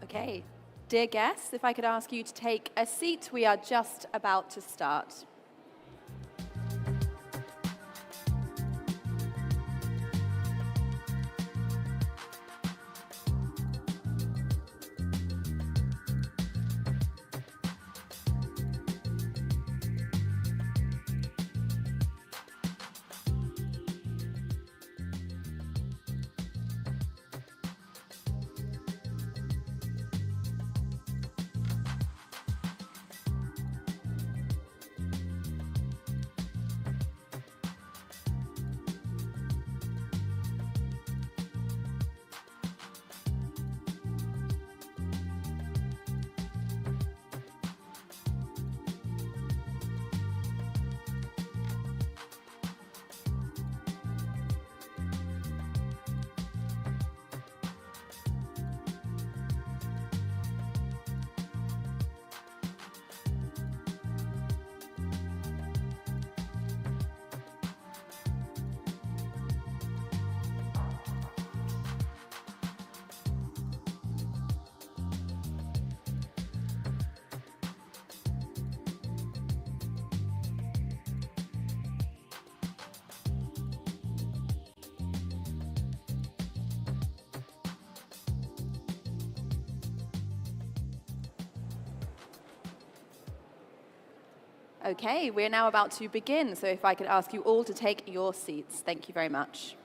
Okay, dear guests, if I could ask you to take a seat, we are just about to start. Okay, we're now about to begin, so if I could ask you all to take your seats. Thank you very much.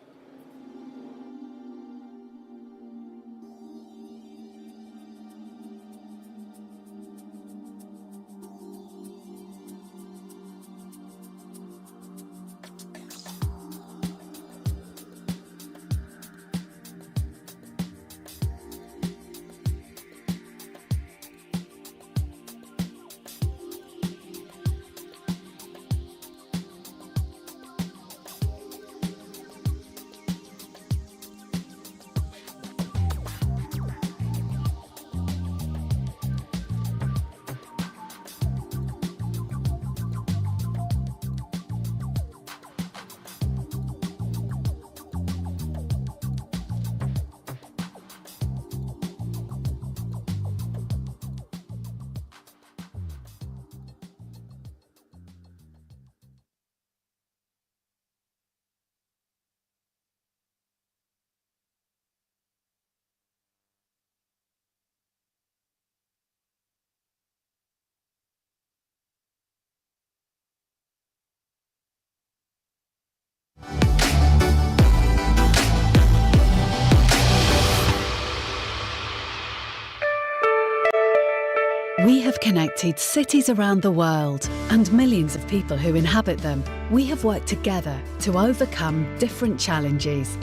We have connected cities around the world and millions of people who inhabit them. We have worked together to overcome different challenges.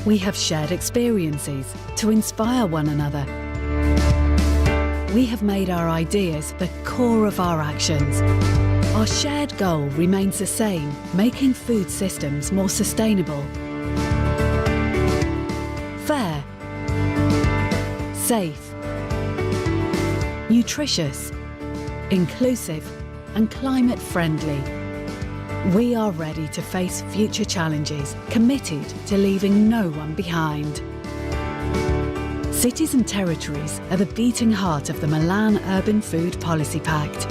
We have shared experiences to inspire one another. We have made our ideas the core of our actions. Our shared goal remains the same, making food systems more sustainable, fair, safe, nutritious, inclusive and climate friendly. We are ready to face future challenges, committed to leaving no one behind. Cities and territories are the beating heart of the Milan Urban Food Policy Pact.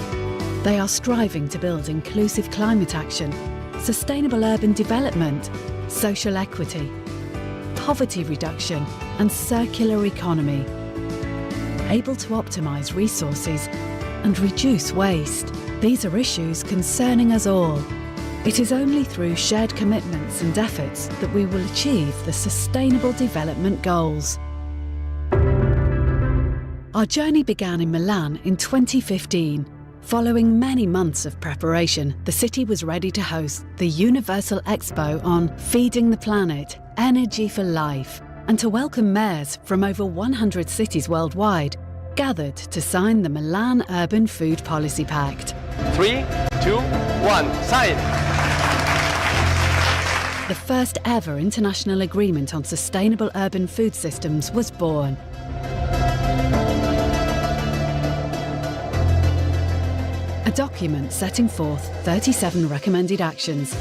They are striving to build inclusive climate action, sustainable urban development, social equity, poverty reduction and circular economy, able to optimise resources and reduce waste. These are issues concerning us all. It is only through shared commitments and efforts that we will achieve the Sustainable Development Goals. Our journey began in Milan in 2015. Following many months of preparation, the city was ready to host the Universal Expo on Feeding the Planet, Energy for Life, and to welcome mayors from over 100 cities worldwide gathered to sign the Milan Urban Food Policy Pact. 3, 2, 1, sign! The first ever international agreement on sustainable urban food systems was born. A document setting forth 37 recommended actions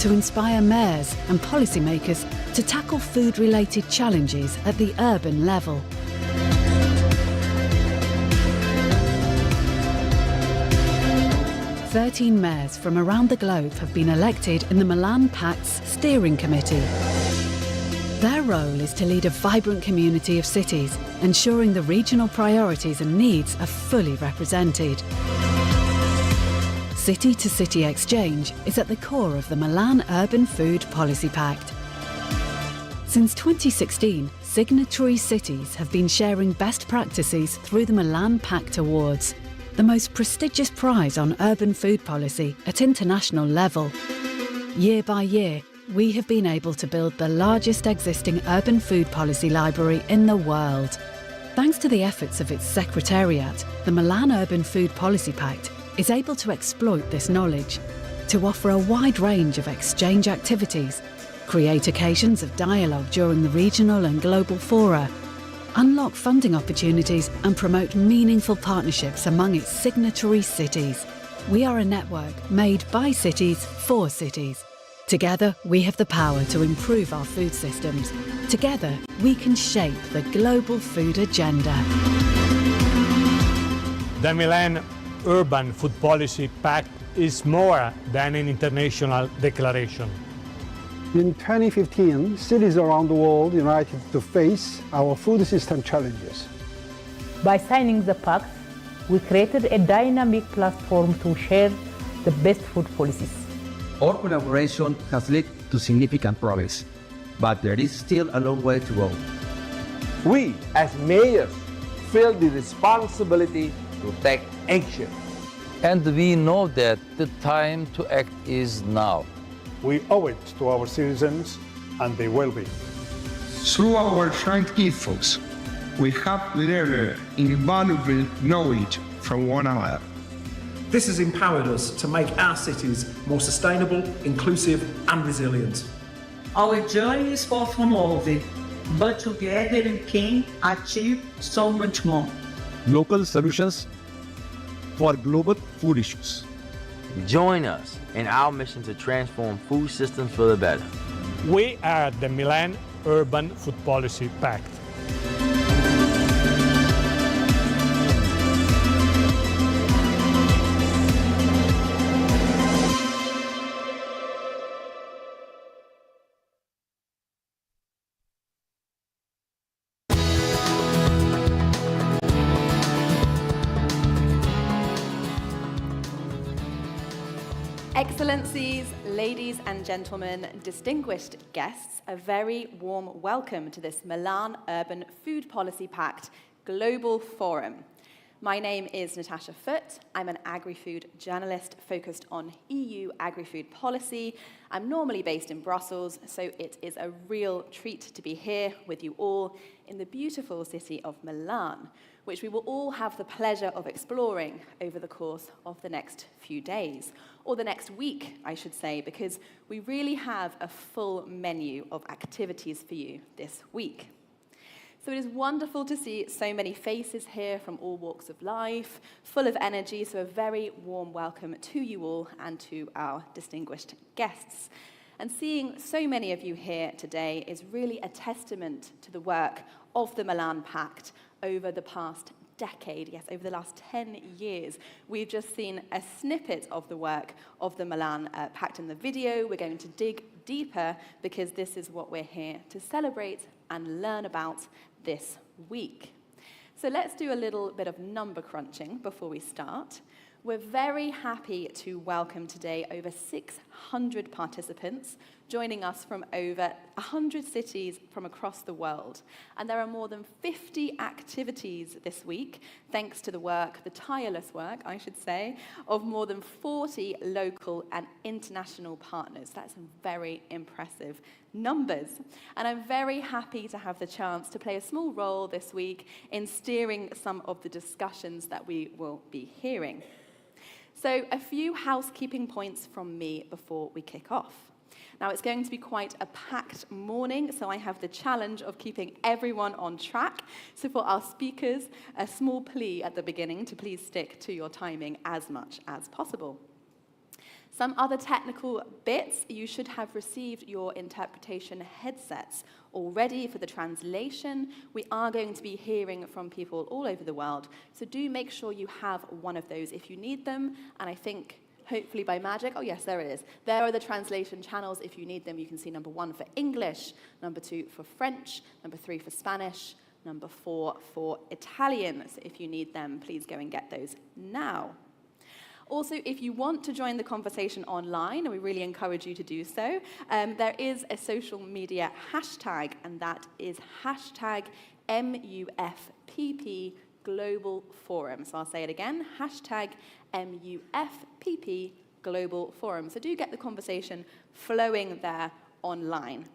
to inspire mayors and policymakers to tackle food-related challenges at the urban level. 13 mayors from around the globe have been elected in the Milan Pact's steering committee. Their role is to lead a vibrant community of cities, ensuring the regional priorities and needs are fully represented. City-to-city exchange is at the core of the Milan Urban Food Policy Pact. Since 2016, signatory cities have been sharing best practices through the Milan Pact Awards, the most prestigious prize on urban food policy at international level. Year by year, we have been able to build the largest existing urban food policy library in the world. Thanks to the efforts of its secretariat, the Milan Urban Food Policy Pact is able to exploit this knowledge to offer a wide range of exchange activities, create occasions of dialogue during the regional and global fora, unlock funding opportunities and promote meaningful partnerships among its signatory cities. We are a network made by cities for cities. Together, we have the power to improve our food systems. Together, we can shape the global food agenda. The Milan Urban Food Policy Pact is more than an international declaration. In 2015, cities around the world united to face our food system challenges. By signing the pact, we created a dynamic platform to share the best food policies. Our collaboration has led to significant progress, but there is still a long way to go. We, as mayors, feel the responsibility to take action. And we know that the time to act is now. We owe it to our citizens, and they will be. Through our joint efforts, we have learned invaluable knowledge from one another. This has empowered us to make our cities more sustainable, inclusive and resilient. Our journey is far from over, but together we can achieve so much more. Local solutions for global food issues. Join us in our mission to transform food systems for the better. We are the Milan Urban Food Policy Pact. Excellencies, ladies and gentlemen, distinguished guests, a very warm welcome to this Milan Urban Food Policy Pact Global Forum. My name is Natasha Foote. I'm an agri-food journalist focused on EU agri-food policy. I'm normally based in Brussels, so it is a real treat to be here with you all in the beautiful city of Milan, which we will all have the pleasure of exploring over the course of the next few days, or the next week, I should say, because we really have a full menu of activities for you this week. So it is wonderful to see so many faces here from all walks of life, full of energy, so a very warm welcome to you all and to our distinguished guests. And seeing so many of you here today is really a testament to the work of the Milan Pact over the past decade, yes, over the last 10 years. We've just seen a snippet of the work of the Milan Pact in the video. We're going to dig deeper because this is what we're here to celebrate and learn about this week. So let's do a little bit of number crunching before we start. We're very happy to welcome today over 600 participants joining us from over 100 cities from across the world. And there are more than 50 activities this week, thanks to the work, the tireless work, I should say, of more than 40 local and international partners. That's some very impressive numbers. And I'm very happy to have the chance to play a small role this week in steering some of the discussions that we will be hearing. So a few housekeeping points from me before we kick off. Now, it's going to be quite a packed morning, so I have the challenge of keeping everyone on track. So for our speakers, a small plea at the beginning to please stick to your timing as much as possible. Some other technical bits, you should have received your interpretation headsets already for the translation. We are going to be hearing from people all over the world, so do make sure you have one of those if you need them, and I think hopefully by magic. Oh yes, there it is. There are the translation channels. If you need them, you can see number 1 for English, number 2 for French, number 3 for Spanish, number 4 for Italian. So if you need them, please go and get those now. Also, if you want to join the conversation online, and we really encourage you to do so, there is a social media hashtag, and that is hashtag MUFPP Global Forum. So I'll say it again, hashtag MUFPP Global Forum. So do get the conversation flowing there online.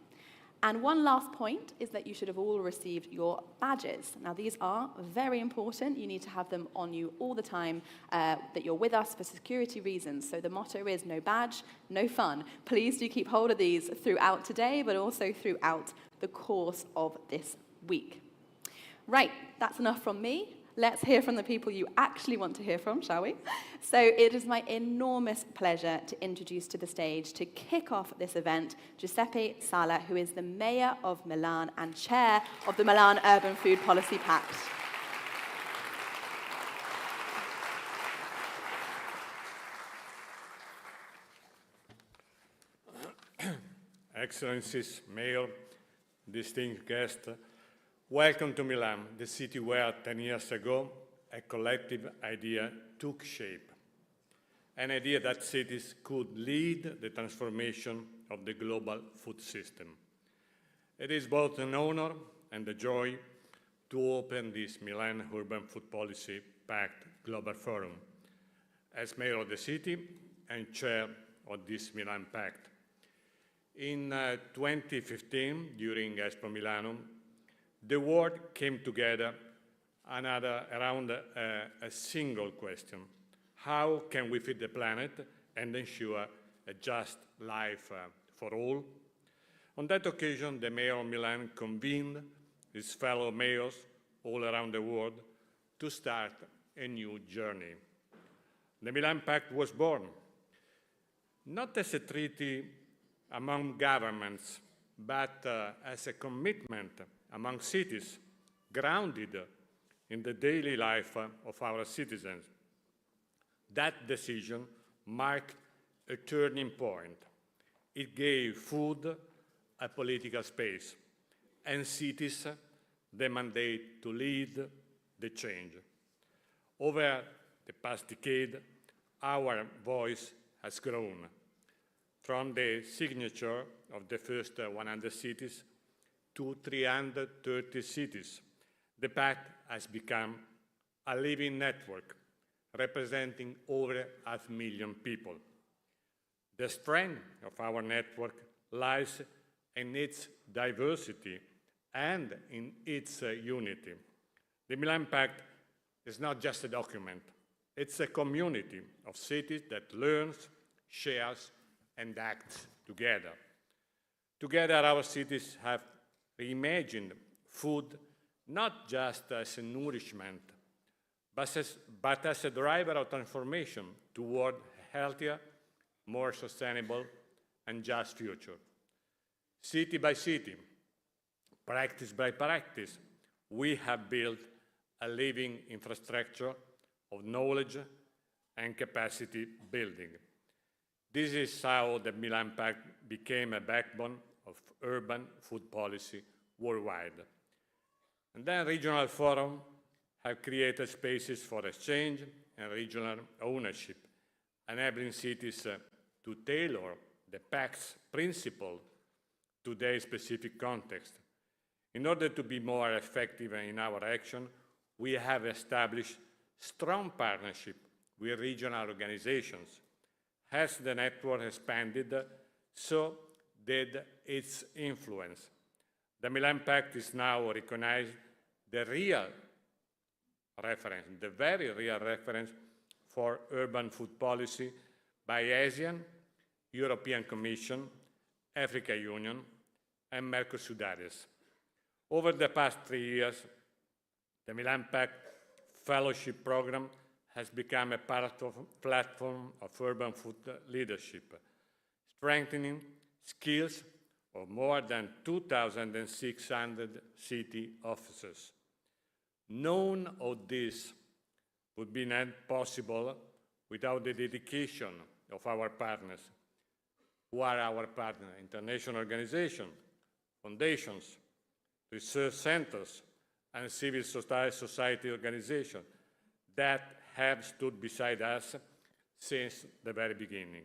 And one last point is that you should have all received your badges. Now, these are very important. You need to have them on you all the time, that you're with us for security reasons. So the motto is no badge, no fun. Please do keep hold of these throughout today, but also throughout the course of this week. Right, that's enough from me. Let's hear from the people you actually want to hear from, shall we? So it is my enormous pleasure to introduce to the stage, to kick off this event, Giuseppe Sala, who is the Mayor of Milan and Chair of the Milan Urban Food Policy Pact. Excellencies, Mayor, distinguished guests, welcome to Milan, the city where 10 years ago a collective idea took shape. An idea that cities could lead the transformation of the global food system. It is both an honor and a joy to open this Milan Urban Food Policy Pact Global Forum as Mayor of the city and Chair of this Milan Pact. In 2015, during Expo Milano, the world came together around a single question. How can we feed the planet and ensure a just life for all? On that occasion, the Mayor of Milan convened his fellow mayors all around the world to start a new journey. The Milan Pact was born, not as a treaty among governments, but as a commitment among cities, grounded in the daily life of our citizens. That decision marked a turning point. It gave food a political space, and cities the mandate to lead the change. Over the past decade, our voice has grown. From the signature of the first 100 cities to 330 cities, the Pact has become a living network representing over 500,000 people. The strength of our network lies in its diversity and in its unity. The Milan Pact is not just a document, it's a community of cities that learns, shares, and acts together. Together, our cities have reimagined food not just as a nourishment, but as a driver of transformation toward a healthier, more sustainable, and just future. City by city, practice by practice, we have built a living infrastructure of knowledge and capacity building. This is how the Milan Pact became a backbone of urban food policy worldwide. And then regional forums have created spaces for exchange and regional ownership, enabling cities to tailor the Pact's principle to their specific context. In order to be more effective in our action, we have established strong partnership with regional organizations. As the network expanded, so did its influence. The Milan Pact is now recognized the very real reference for urban food policy by ASEAN, European Commission, African Union, and Mercosur areas. Over the past 3 years, the Milan Pact Fellowship Program has become a platform of urban food leadership, strengthening skills of more than 2,600 city officers. None of this would be made possible without the dedication of our partners. Who are our partners? International organizations, foundations, research centers, and civil society organizations that have stood beside us since the very beginning.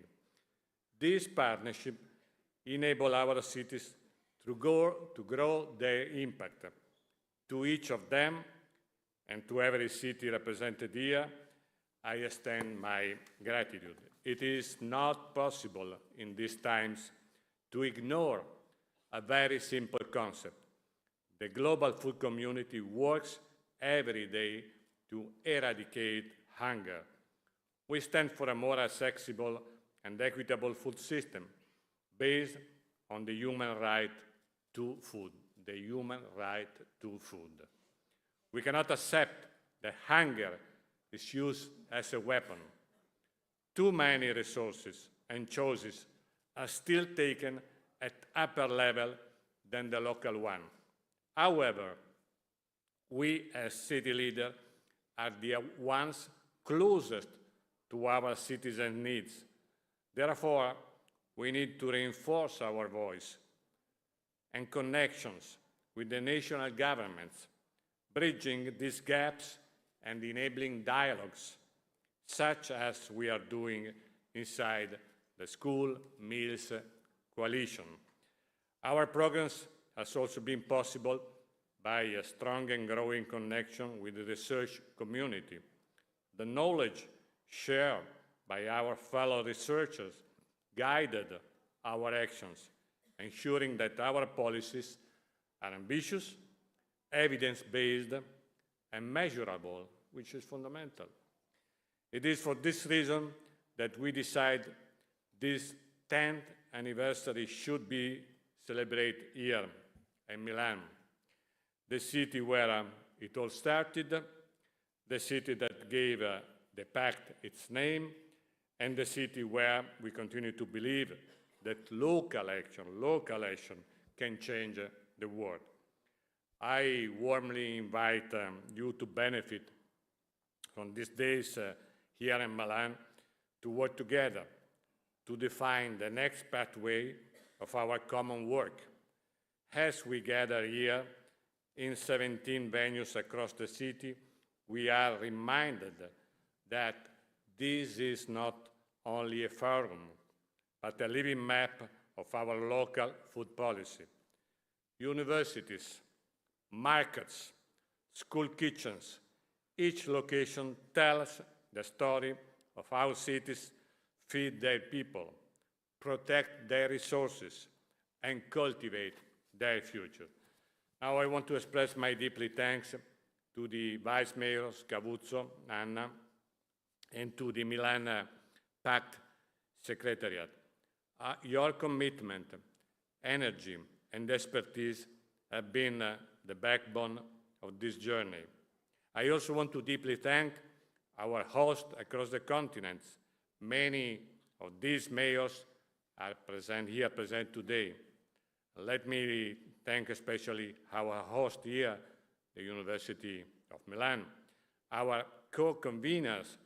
This partnership enables our cities to grow their impact. To each of them, and to every city represented here, I extend my gratitude. It is not possible in these times to ignore a very simple concept. The global food community works every day to eradicate hunger. We stand for a more accessible and equitable food system based on the human right to food, the human right to food. We cannot accept that hunger is used as a weapon. Too many resources and choices are still taken at upper level than the local one. However, we as city leaders are the ones closest to our citizens' needs. Therefore, we need to reinforce our voice and connections with the national governments, bridging these gaps and enabling dialogues, such as we are doing inside the School Meals Coalition. Our progress has also been possible by a strong and growing connection with the research community. The knowledge shared by our fellow researchers guided our actions, ensuring that our policies are ambitious, evidence-based, and measurable, which is fundamental. It is for this reason that we decide this 10th anniversary should be celebrated here in Milan, the city where it all started, the city that gave the Pact its name, and the city where we continue to believe that local action can change the world. I warmly invite you to benefit from these days here in Milan to work together to define the next pathway of our common work. As we gather here in 17 venues across the city, we are reminded that this is not only a forum, but a living map of our local food policy. Universities, markets, school kitchens, each location tells the story of how cities feed their people, protect their resources, and cultivate their future. Now I want to express my deeply thanks to the Vice Mayor Scavuzzo, Anna, and to the Milan Pact Secretariat. Your commitment, energy, and expertise have been the backbone of this journey. I also want to deeply thank our hosts across the continents. Many of these mayors are present today. Let me thank especially our host here, the University of Milan, our co-conveners,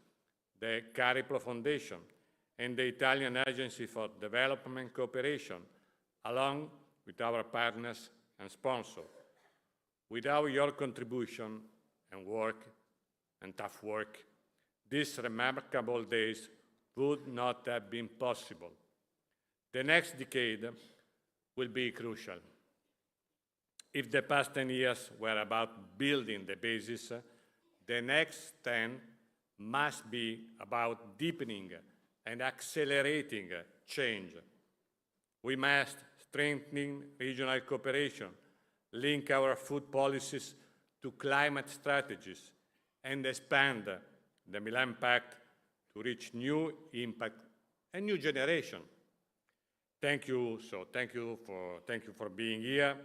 the Cariplo Foundation, and the Italian Agency for Development Cooperation, along with our partners and sponsors. Without your contribution and work, and tough work, these remarkable days would not have been possible. The next decade will be crucial. If the past 10 years were about building the basis, the next 10 must be about deepening and accelerating change. We must strengthen regional cooperation, link our food policies to climate strategies, and expand the Milan Pact to reach new impact and new generation. Thank you for being here,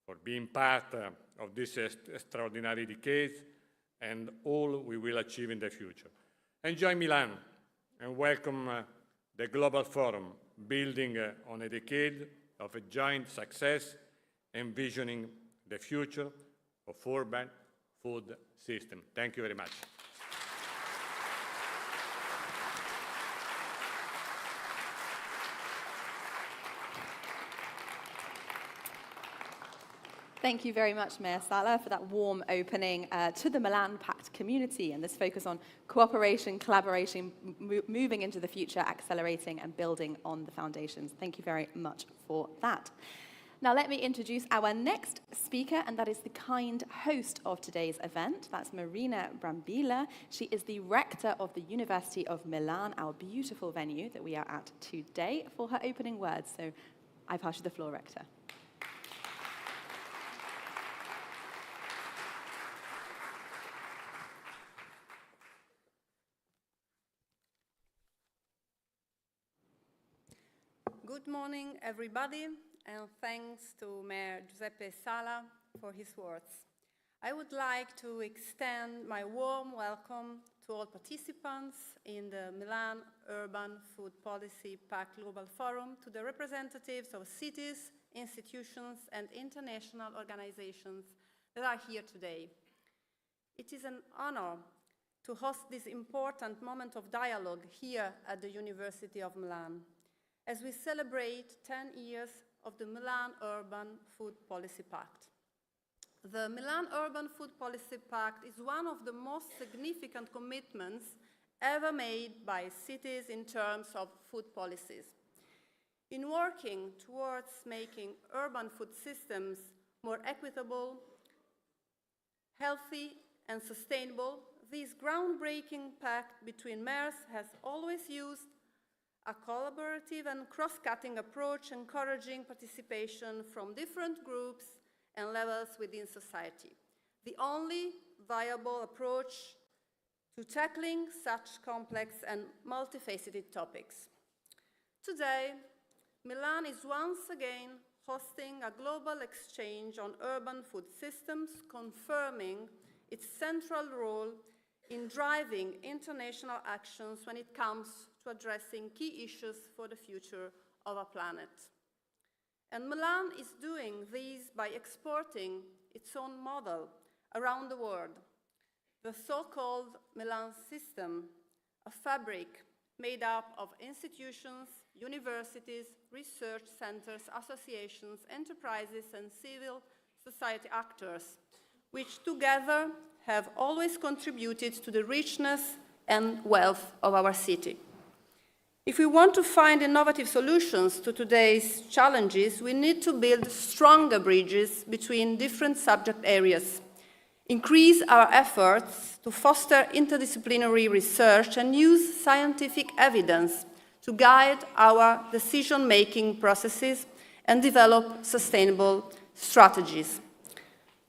for being part of this extraordinary decade, and all we will achieve in the future. Enjoy Milan, and welcome the Global Forum, building on a decade of a joint success, envisioning the future of urban food system. Thank you very much. Thank you very much, Mayor Sala, for that warm opening to the Milan Pact community and this focus on cooperation, collaboration, moving into the future, accelerating and building on the foundations. Thank you very much for that. Now let me introduce our next speaker, and that is the kind host of today's event. That's Marina Brambilla. She is the Rector of the University of Milan, our beautiful venue that we are at today, for her opening words. So I pass you the floor, Rector. Good morning, everybody, and thanks to Mayor Giuseppe Sala for his words. I would like to extend my warm welcome to all participants in the Milan Urban Food Policy Pact Global Forum, to the representatives of cities, institutions, and international organizations that are here today. It is an honor to host this important moment of dialogue here at the University of Milan, as we celebrate 10 years of the Milan Urban Food Policy Pact. The Milan Urban Food Policy Pact is one of the most significant commitments ever made by cities in terms of food policies. In working towards making urban food systems more equitable, healthy, and sustainable, this groundbreaking pact between mayors has always used a collaborative and cross-cutting approach, encouraging participation from different groups and levels within society. The only viable approach to tackling such complex and multifaceted topics. Today, Milan is once again hosting a global exchange on urban food systems, confirming its central role in driving international actions when it comes to addressing key issues for the future of our planet. And Milan is doing this by exporting its own model around the world, the so-called Milan system, a fabric made up of institutions, universities, research centers, associations, enterprises, and civil society actors, which together have always contributed to the richness and wealth of our city. If we want to find innovative solutions to today's challenges, we need to build stronger bridges between different subject areas, increase our efforts to foster interdisciplinary research, and use scientific evidence to guide our decision-making processes and develop sustainable strategies.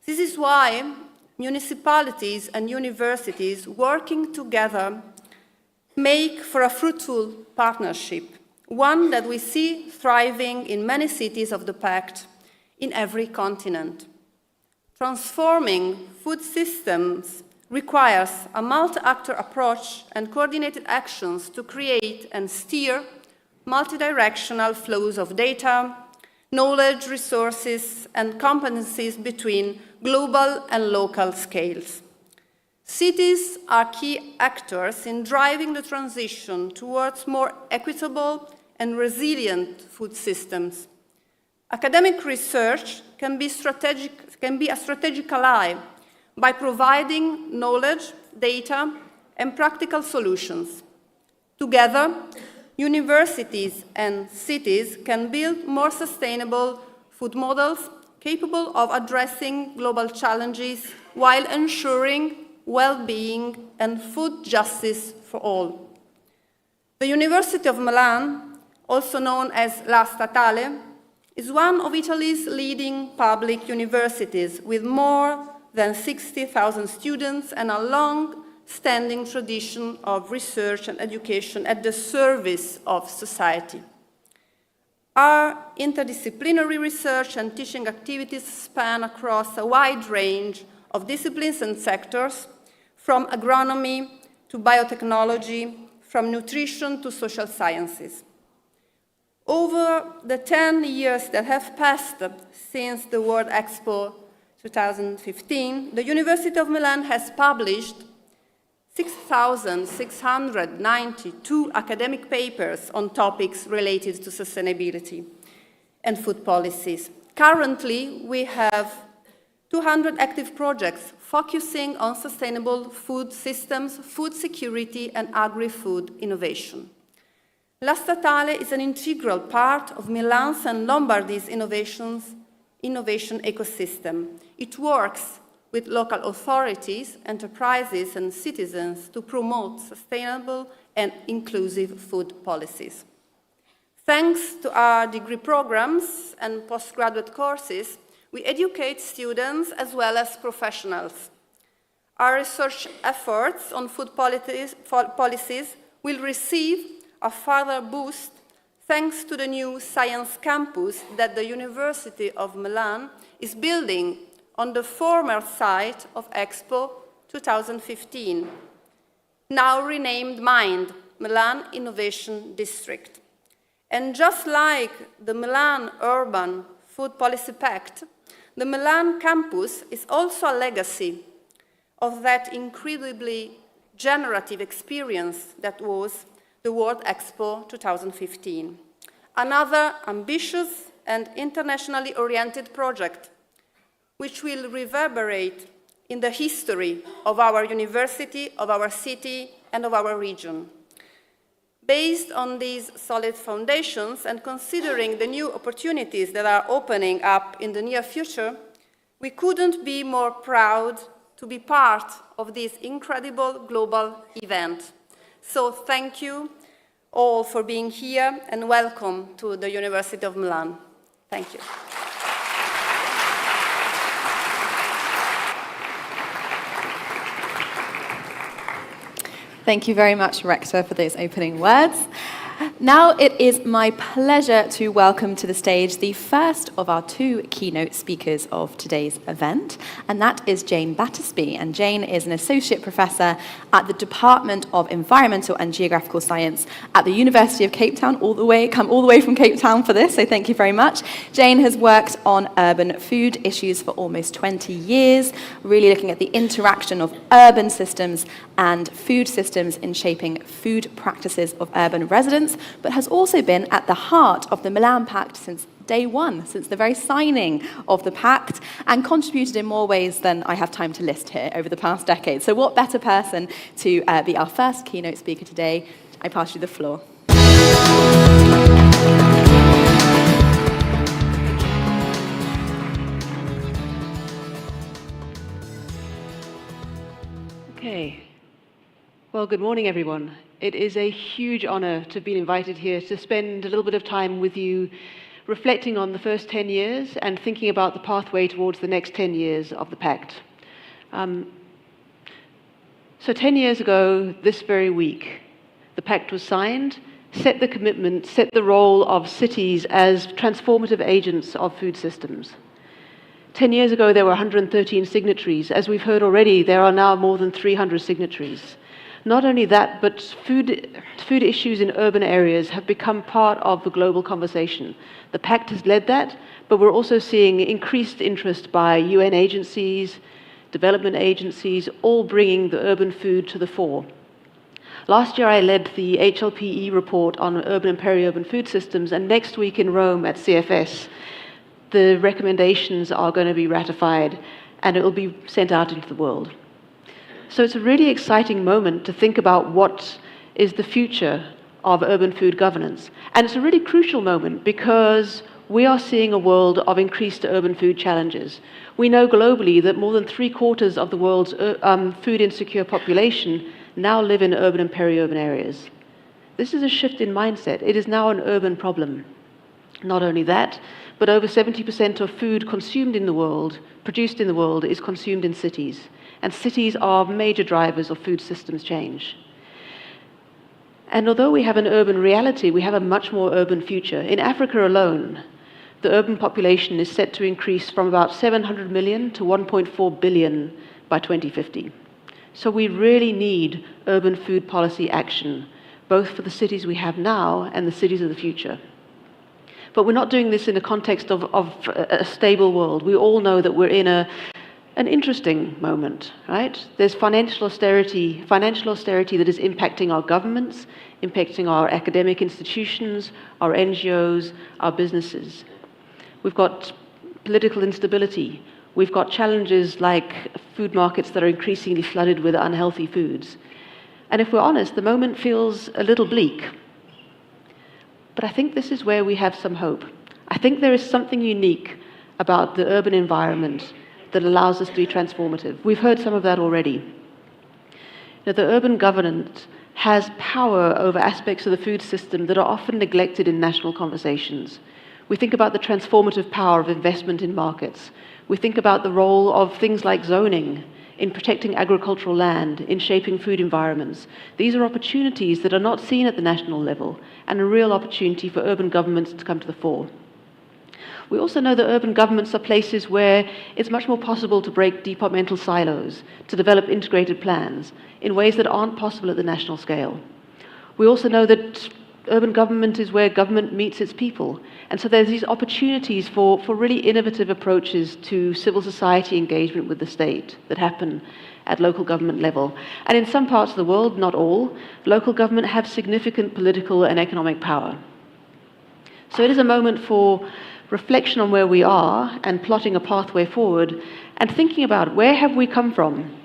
This is why municipalities and universities working together make for a fruitful partnership, one that we see thriving in many cities of the Pact in every continent. Transforming food systems requires a multi-actor approach and coordinated actions to create and steer multidirectional flows of data, knowledge, resources, and competencies between global and local scales. Cities are key actors in driving the transition towards more equitable and resilient food systems. Academic research can be a strategic ally by providing knowledge, data, and practical solutions. Together, universities and cities can build more sustainable food models capable of addressing global challenges while ensuring well-being and food justice for all. The University of Milan, also known as La Statale, is one of Italy's leading public universities with more than 60,000 students and a long-standing tradition of research and education at the service of society. Our interdisciplinary research and teaching activities span across a wide range of disciplines and sectors, from agronomy to biotechnology, from nutrition to social sciences. Over the 10 years that have passed since the World Expo 2015, the University of Milan has published 6,692 academic papers on topics related to sustainability and food policies. Currently, we have 200 active projects focusing on sustainable food systems, food security, and agri-food innovation. La Statale is an integral part of Milan's and Lombardy's innovation ecosystem. It works with local authorities, enterprises, and citizens to promote sustainable and inclusive food policies. Thanks to our degree programs and postgraduate courses, we educate students as well as professionals. Our research efforts on food policies will receive a further boost thanks to the new science campus that the University of Milan is building on the former site of Expo 2015, now renamed MIND, Milan Innovation District. And just like the Milan Urban Food Policy Pact, the Milan campus is also a legacy of that incredibly generative experience that was the World Expo 2015. Another ambitious and internationally oriented project which will reverberate in the history of our university, of our city, and of our region. Based on these solid foundations and considering the new opportunities that are opening up in the near future, we couldn't be more proud to be part of this incredible global event. So thank you all for being here and welcome to the University of Milan. Thank you. Thank you very much, Rector, for those opening words. Now it is my pleasure to welcome to the stage the first of our two keynote speakers of today's event, and that is Jane Battersby. And Jane is an associate professor at the Department of Environmental and Geographical Science at the University of Cape Town, come all the way from Cape Town for this, so thank you very much. Jane has worked on urban food issues for almost 20 years, really looking at the interaction of urban systems and food systems in shaping food practices of urban residents, but has also been at the heart of the Milan Pact since day one, since the very signing of the Pact, and contributed in more ways than I have time to list here over the past decade. So what better person to be our first keynote speaker today? I pass you the floor. Okay. Well, good morning, everyone. It is a huge honor to be invited here to spend a little bit of time with you reflecting on the first 10 years and thinking about the pathway towards the next 10 years of the Pact. So 10 years ago, this very week, the Pact was signed, set the commitment, set the role of cities as transformative agents of food systems. 10 years ago, there were 113 signatories. As we've heard already, there are now more than 300 signatories. Not only that, but food issues in urban areas have become part of the global conversation. The Pact has led that, but we're also seeing increased interest by UN agencies, development agencies, all bringing the urban food to the fore. Last year I led the HLPE report on urban and peri-urban food systems, and next week in Rome at CFS, the recommendations are going to be ratified and it will be sent out into the world. So it's a really exciting moment to think about what is the future of urban food governance. And it's a really crucial moment because we are seeing a world of increased urban food challenges. We know globally that more than 3/4 of the world's food insecure population now live in urban and peri-urban areas. This is a shift in mindset. It is now an urban problem. Not only that, but over 70% of food consumed in the world, produced in the world, is consumed in cities. And cities are major drivers of food systems change. And although we have an urban reality, we have a much more urban future. In Africa alone, the urban population is set to increase from about 700 million to 1.4 billion by 2050. So we really need urban food policy action, both for the cities we have now and the cities of the future. But we're not doing this in the context of a stable world. We all know that we're in an interesting moment, right? There's financial austerity that is impacting our governments, impacting our academic institutions, our NGOs, our businesses. We've got political instability. We've got challenges like food markets that are increasingly flooded with unhealthy foods. And if we're honest, the moment feels a little bleak. But I think this is where we have some hope. I think there is something unique about the urban environment that allows us to be transformative. We've heard some of that already. Now, the urban governance has power over aspects of the food system that are often neglected in national conversations. We think about the transformative power of investment in markets. We think about the role of things like zoning in protecting agricultural land, in shaping food environments. These are opportunities that are not seen at the national level, and a real opportunity for urban governments to come to the fore. We also know that urban governments are places where it's much more possible to break departmental silos, to develop integrated plans in ways that aren't possible at the national scale. We also know that urban government is where government meets its people. And so there's these opportunities for really innovative approaches to civil society engagement with the state that happen at local government level. And in some parts of the world, not all, local government have significant political and economic power. So it is a moment for reflection on where we are and plotting a pathway forward and thinking about where have we come from.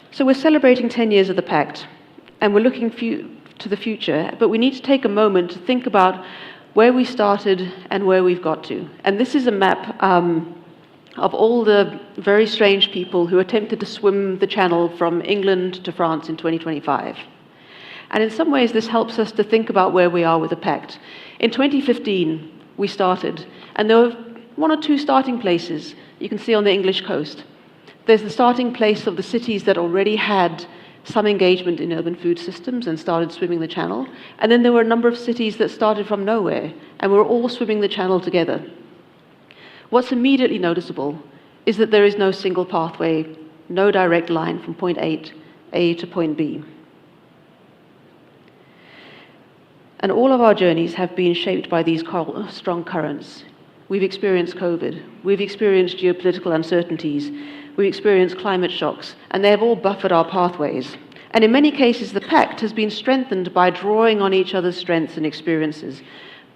So we're celebrating 10 years of the Pact and we're looking to the future, but we need to take a moment to think about where we started and where we've got to. And this is a map of all the very strange people who attempted to swim the channel from England to France in 2025. And in some ways, this helps us to think about where we are with the Pact. In 2015, we started, and there were one or two starting places you can see on the English coast. There's the starting place of the cities that already had some engagement in urban food systems and started swimming the channel. And then there were a number of cities that started from nowhere, and were all swimming the channel together. What's immediately noticeable is that there is no single pathway, no direct line from point A to point B. And all of our journeys have been shaped by these strong currents. We've experienced COVID, we've experienced geopolitical uncertainties, we've experienced climate shocks, and they have all buffered our pathways. And in many cases, the Pact has been strengthened by drawing on each other's strengths and experiences.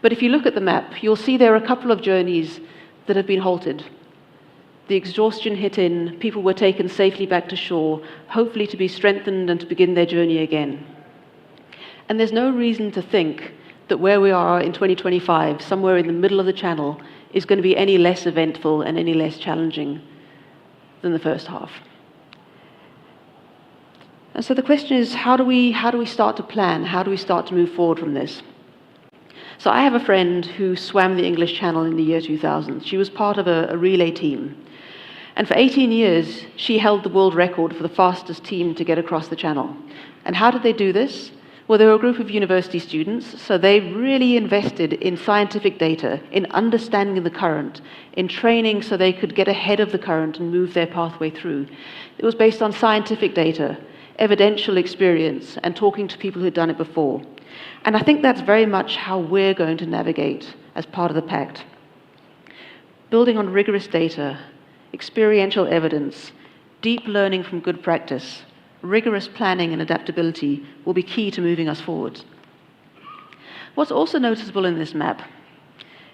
But if you look at the map, you'll see there are a couple of journeys that have been halted. The exhaustion hit in, people were taken safely back to shore, hopefully to be strengthened and to begin their journey again. And there's no reason to think that where we are in 2025, somewhere in the middle of the channel, is going to be any less eventful and any less challenging than the first half. And so the question is, how do we start to plan? How do we start to move forward from this? So I have a friend who swam the English Channel in the year 2000. She was part of a relay team. And for 18 years, she held the world record for the fastest team to get across the channel. And how did they do this? Well, they were a group of university students, so they really invested in scientific data, in understanding the current, in training so they could get ahead of the current and move their pathway through. It was based on scientific data, evidential experience, and talking to people who'd done it before. And I think that's very much how we're going to navigate as part of the Pact. Building on rigorous data, experiential evidence, deep learning from good practice, rigorous planning and adaptability will be key to moving us forward. What's also noticeable in this map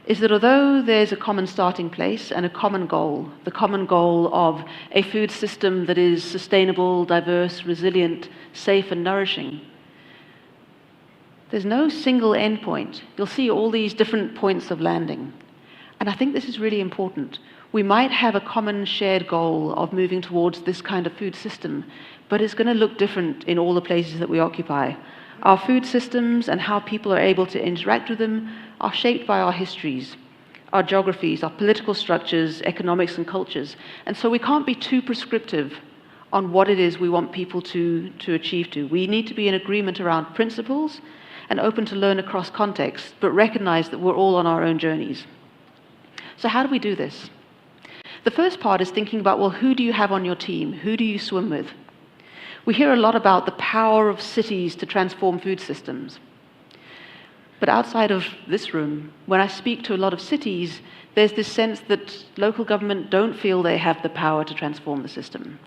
is that although there's a common starting place and a common goal, the common goal of a food system that is sustainable, diverse, resilient, safe and nourishing, there's no single endpoint. You'll see all these different points of landing. And I think this is really important. We might have a common shared goal of moving towards this kind of food system, but it's going to look different in all the places that we occupy. Our food systems and how people are able to interact with them are shaped by our histories, our geographies, our political structures, economics and cultures. And so we can't be too prescriptive on what it is we want people to achieve to. We need to be in agreement around principles and open to learn across contexts, but recognize that we're all on our own journeys. So how do we do this? The first part is thinking about, well, who do you have on your team? Who do you swim with? We hear a lot about the power of cities to transform food systems. But outside of this room, when I speak to a lot of cities, there's this sense that local government don't feel they have the power to transform the system.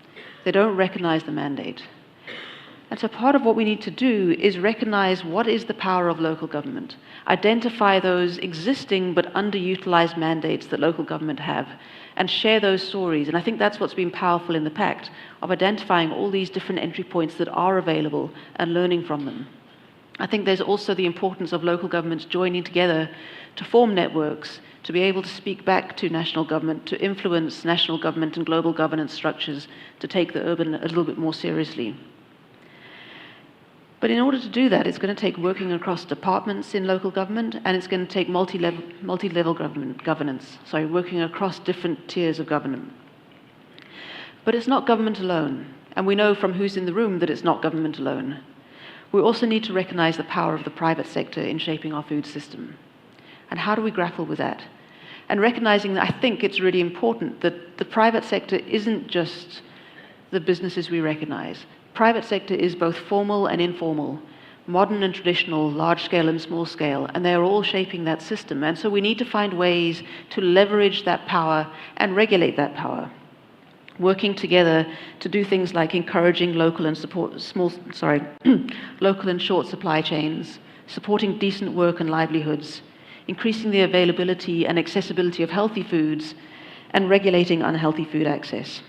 They don't recognize the mandate. And so part of what we need to do is recognize what is the power of local government, identify those existing but underutilized mandates that local government have, and share those stories. And I think that's what's been powerful in the Pact, of identifying all these different entry points that are available and learning from them. I think there's also the importance of local governments joining together to form networks, to be able to speak back to national government, to influence national government and global governance structures, to take the urban a little bit more seriously. But in order to do that, it's going to take working across departments in local government, and it's going to take multi-level governance, working across different tiers of government. But it's not government alone, and we know from who's in the room that it's not government alone. We also need to recognize the power of the private sector in shaping our food system. And how do we grapple with that? And recognizing that I think it's really important that the private sector isn't just the businesses we recognize. Private sector is both formal and informal, modern and traditional, large scale and small scale, and they're all shaping that system. And so we need to find ways to leverage that power and regulate that power, working together to do things like encouraging local and local and short supply chains, supporting decent work and livelihoods, increasing the availability and accessibility of healthy foods, and regulating unhealthy food access.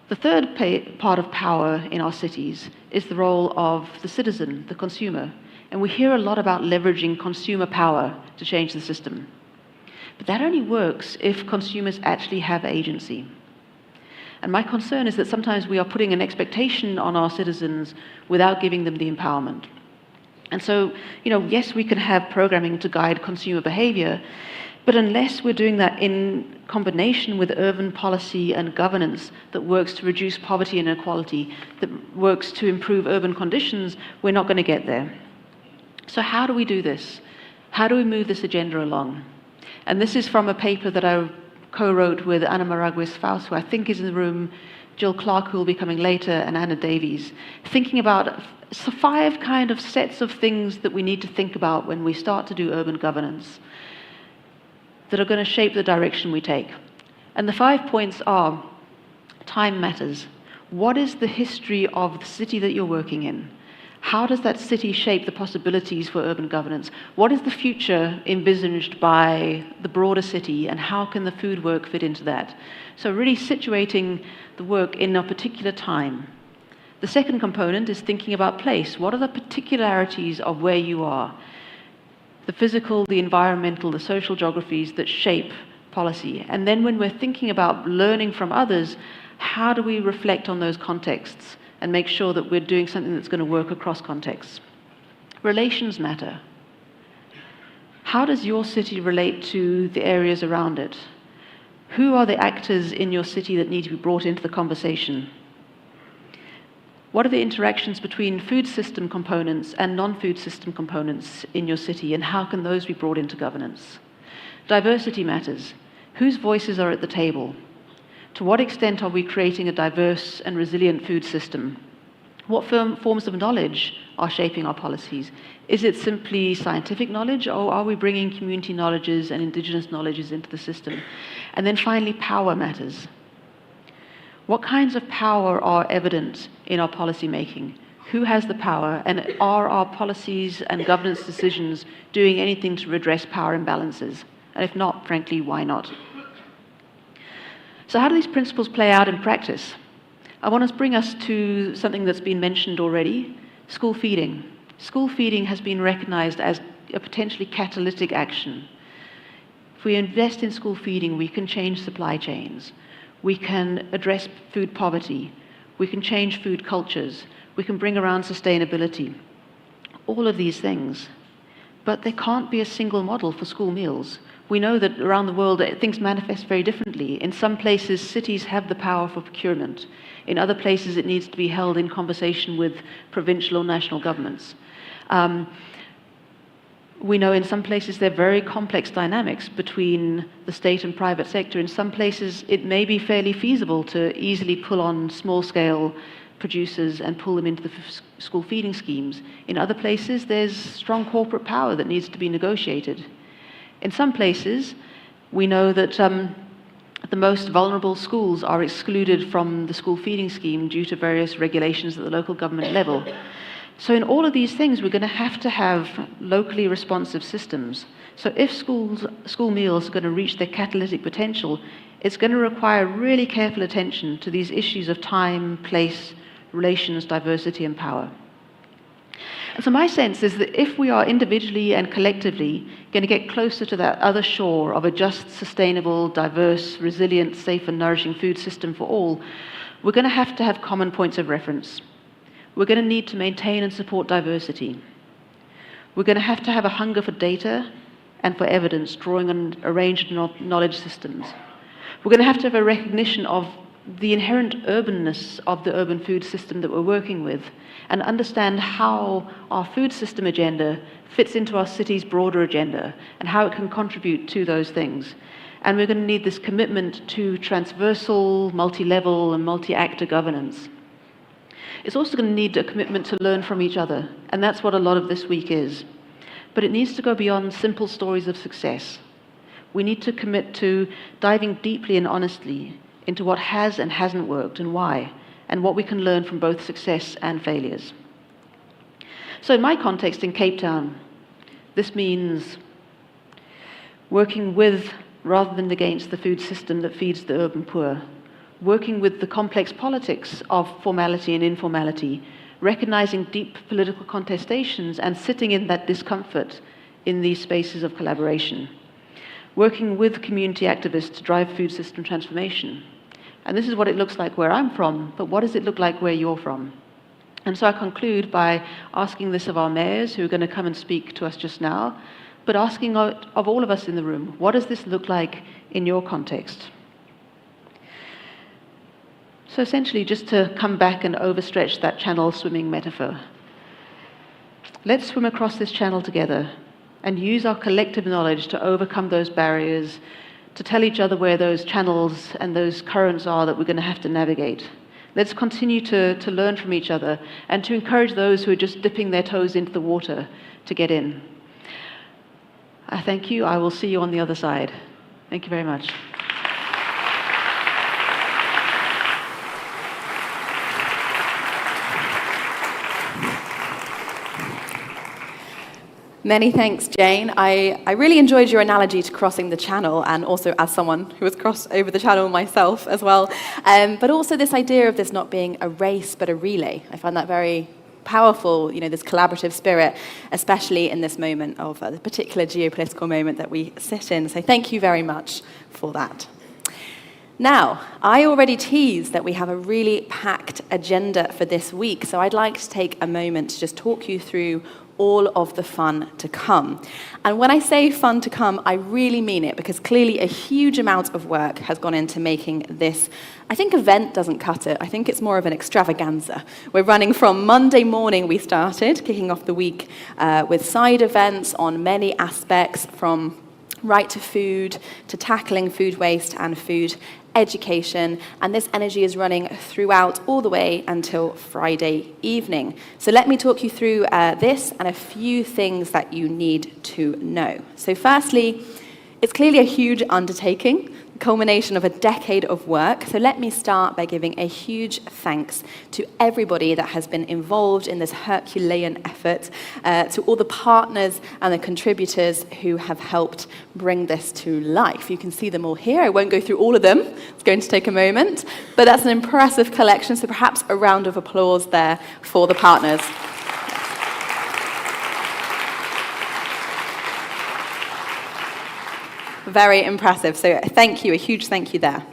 The third part of power in our cities is the role of the citizen, the consumer. And we hear a lot about leveraging consumer power to change the system. But that only works if consumers actually have agency. And my concern is that sometimes we are putting an expectation on our citizens without giving them the empowerment. And so, yes, we can have programming to guide consumer behavior, but unless we're doing that in combination with urban policy and governance that works to reduce poverty and inequality, that works to improve urban conditions, we're not going to get there. So how do we do this? How do we move this agenda along? And this is from a paper that I co-wrote with Anna Scavuzzo, who I think is in the room, Jill Clark, who will be coming later, and Anna Davies, thinking about 5 kind of sets of things that we need to think about when we start to do urban governance that are going to shape the direction we take. And the 5 points are: time matters. What is the history of the city that you're working in? How does that city shape the possibilities for urban governance? What is the future envisaged by the broader city, and how can the food work fit into that? So really situating the work in a particular time. The second component is thinking about place. What are the particularities of where you are? The physical, the environmental, the social geographies that shape policy. And then when we're thinking about learning from others, how do we reflect on those contexts and make sure that we're doing something that's going to work across contexts? Relations matter. How does your city relate to the areas around it? Who are the actors in your city that need to be brought into the conversation? What are the interactions between food system components and non-food system components in your city, and how can those be brought into governance? Diversity matters. Whose voices are at the table? To what extent are we creating a diverse and resilient food system? What forms of knowledge are shaping our policies? Is it simply scientific knowledge, or are we bringing community knowledges and indigenous knowledges into the system? And then finally, power matters. What kinds of power are evident in our policy making? Who has the power, and are our policies and governance decisions doing anything to redress power imbalances? And if not, frankly, why not? So how do these principles play out in practice? I want to bring us to something that's been mentioned already: school feeding. School feeding has been recognized as a potentially catalytic action. If we invest in school feeding, we can change supply chains. We can address food poverty. We can change food cultures. We can bring around sustainability. All of these things. But there can't be a single model for school meals. We know that around the world things manifest very differently. In some places, cities have the power for procurement. In other places, it needs to be held in conversation with provincial or national governments. We know in some places there are very complex dynamics between the state and private sector. In some places, it may be fairly feasible to easily pull on small-scale producers and pull them into the school feeding schemes. In other places, there's strong corporate power that needs to be negotiated. In some places, we know that the most vulnerable schools are excluded from the school feeding scheme due to various regulations at the local government level. So in all of these things, we're going to have locally responsive systems. So if school meals are going to reach their catalytic potential, it's going to require really careful attention to these issues of time, place, relations, diversity, and power. And so my sense is that if we are individually and collectively going to get closer to that other shore of a just, sustainable, diverse, resilient, safe, and nourishing food system for all, we're going to have common points of reference. We're going to need to maintain and support diversity. We're going to have a hunger for data and for evidence, drawing on a range of knowledge systems. We're going to have a recognition of the inherent urbanness of the urban food system that we're working with, and understand how our food system agenda fits into our city's broader agenda, and how it can contribute to those things. And we're going to need this commitment to transversal, multi-level, and multi-actor governance. It's also going to need a commitment to learn from each other, and that's what a lot of this week is. But it needs to go beyond simple stories of success. We need to commit to diving deeply and honestly into what has and hasn't worked and why, and what we can learn from both success and failures. So in my context in Cape Town, this means working with rather than against the food system that feeds the urban poor, working with the complex politics of formality and informality, recognizing deep political contestations and sitting in that discomfort in these spaces of collaboration, working with community activists to drive food system transformation. And this is what it looks like where I'm from, but what does it look like where you're from? And so I conclude by asking this of our mayors who are going to come and speak to us just now, but asking of all of us in the room, what does this look like in your context? So essentially, just to come back and overstretch that channel swimming metaphor, let's swim across this channel together and use our collective knowledge to overcome those barriers, to tell each other where those channels and those currents are that we're going to have to navigate. Let's continue to learn from each other and to encourage those who are just dipping their toes into the water to get in. I thank you. I will see you on the other side. Thank you very much. Many thanks, Jane. I really enjoyed your analogy to crossing the channel, and also as someone who has crossed over the channel myself as well. But also this idea of this not being a race, but a relay. I find that very powerful, this collaborative spirit, especially in this moment of the particular geopolitical moment that we sit in. So thank you very much for that. Now, I already teased that we have a really packed agenda for this week, so I'd like to take a moment to just talk you through all of the fun to come. And when I say fun to come, I really mean it, because clearly a huge amount of work has gone into making this. I think event doesn't cut it. I think it's more of an extravaganza. We're running from Monday morning, we started, kicking off the week with side events on many aspects, from right to food, to tackling food waste and food education, and this energy is running throughout all the way until Friday evening. So let me talk you through this and a few things that you need to know. So firstly, it's clearly a huge undertaking, the culmination of a decade of work. So let me start by giving a huge thanks to everybody that has been involved in this Herculean effort, to all the partners and the contributors who have helped bring this to life. You can see them all here. I won't go through all of them. It's going to take a moment, but that's an impressive collection. So perhaps a round of applause there for the partners. Very impressive. So thank you, a huge thank you there.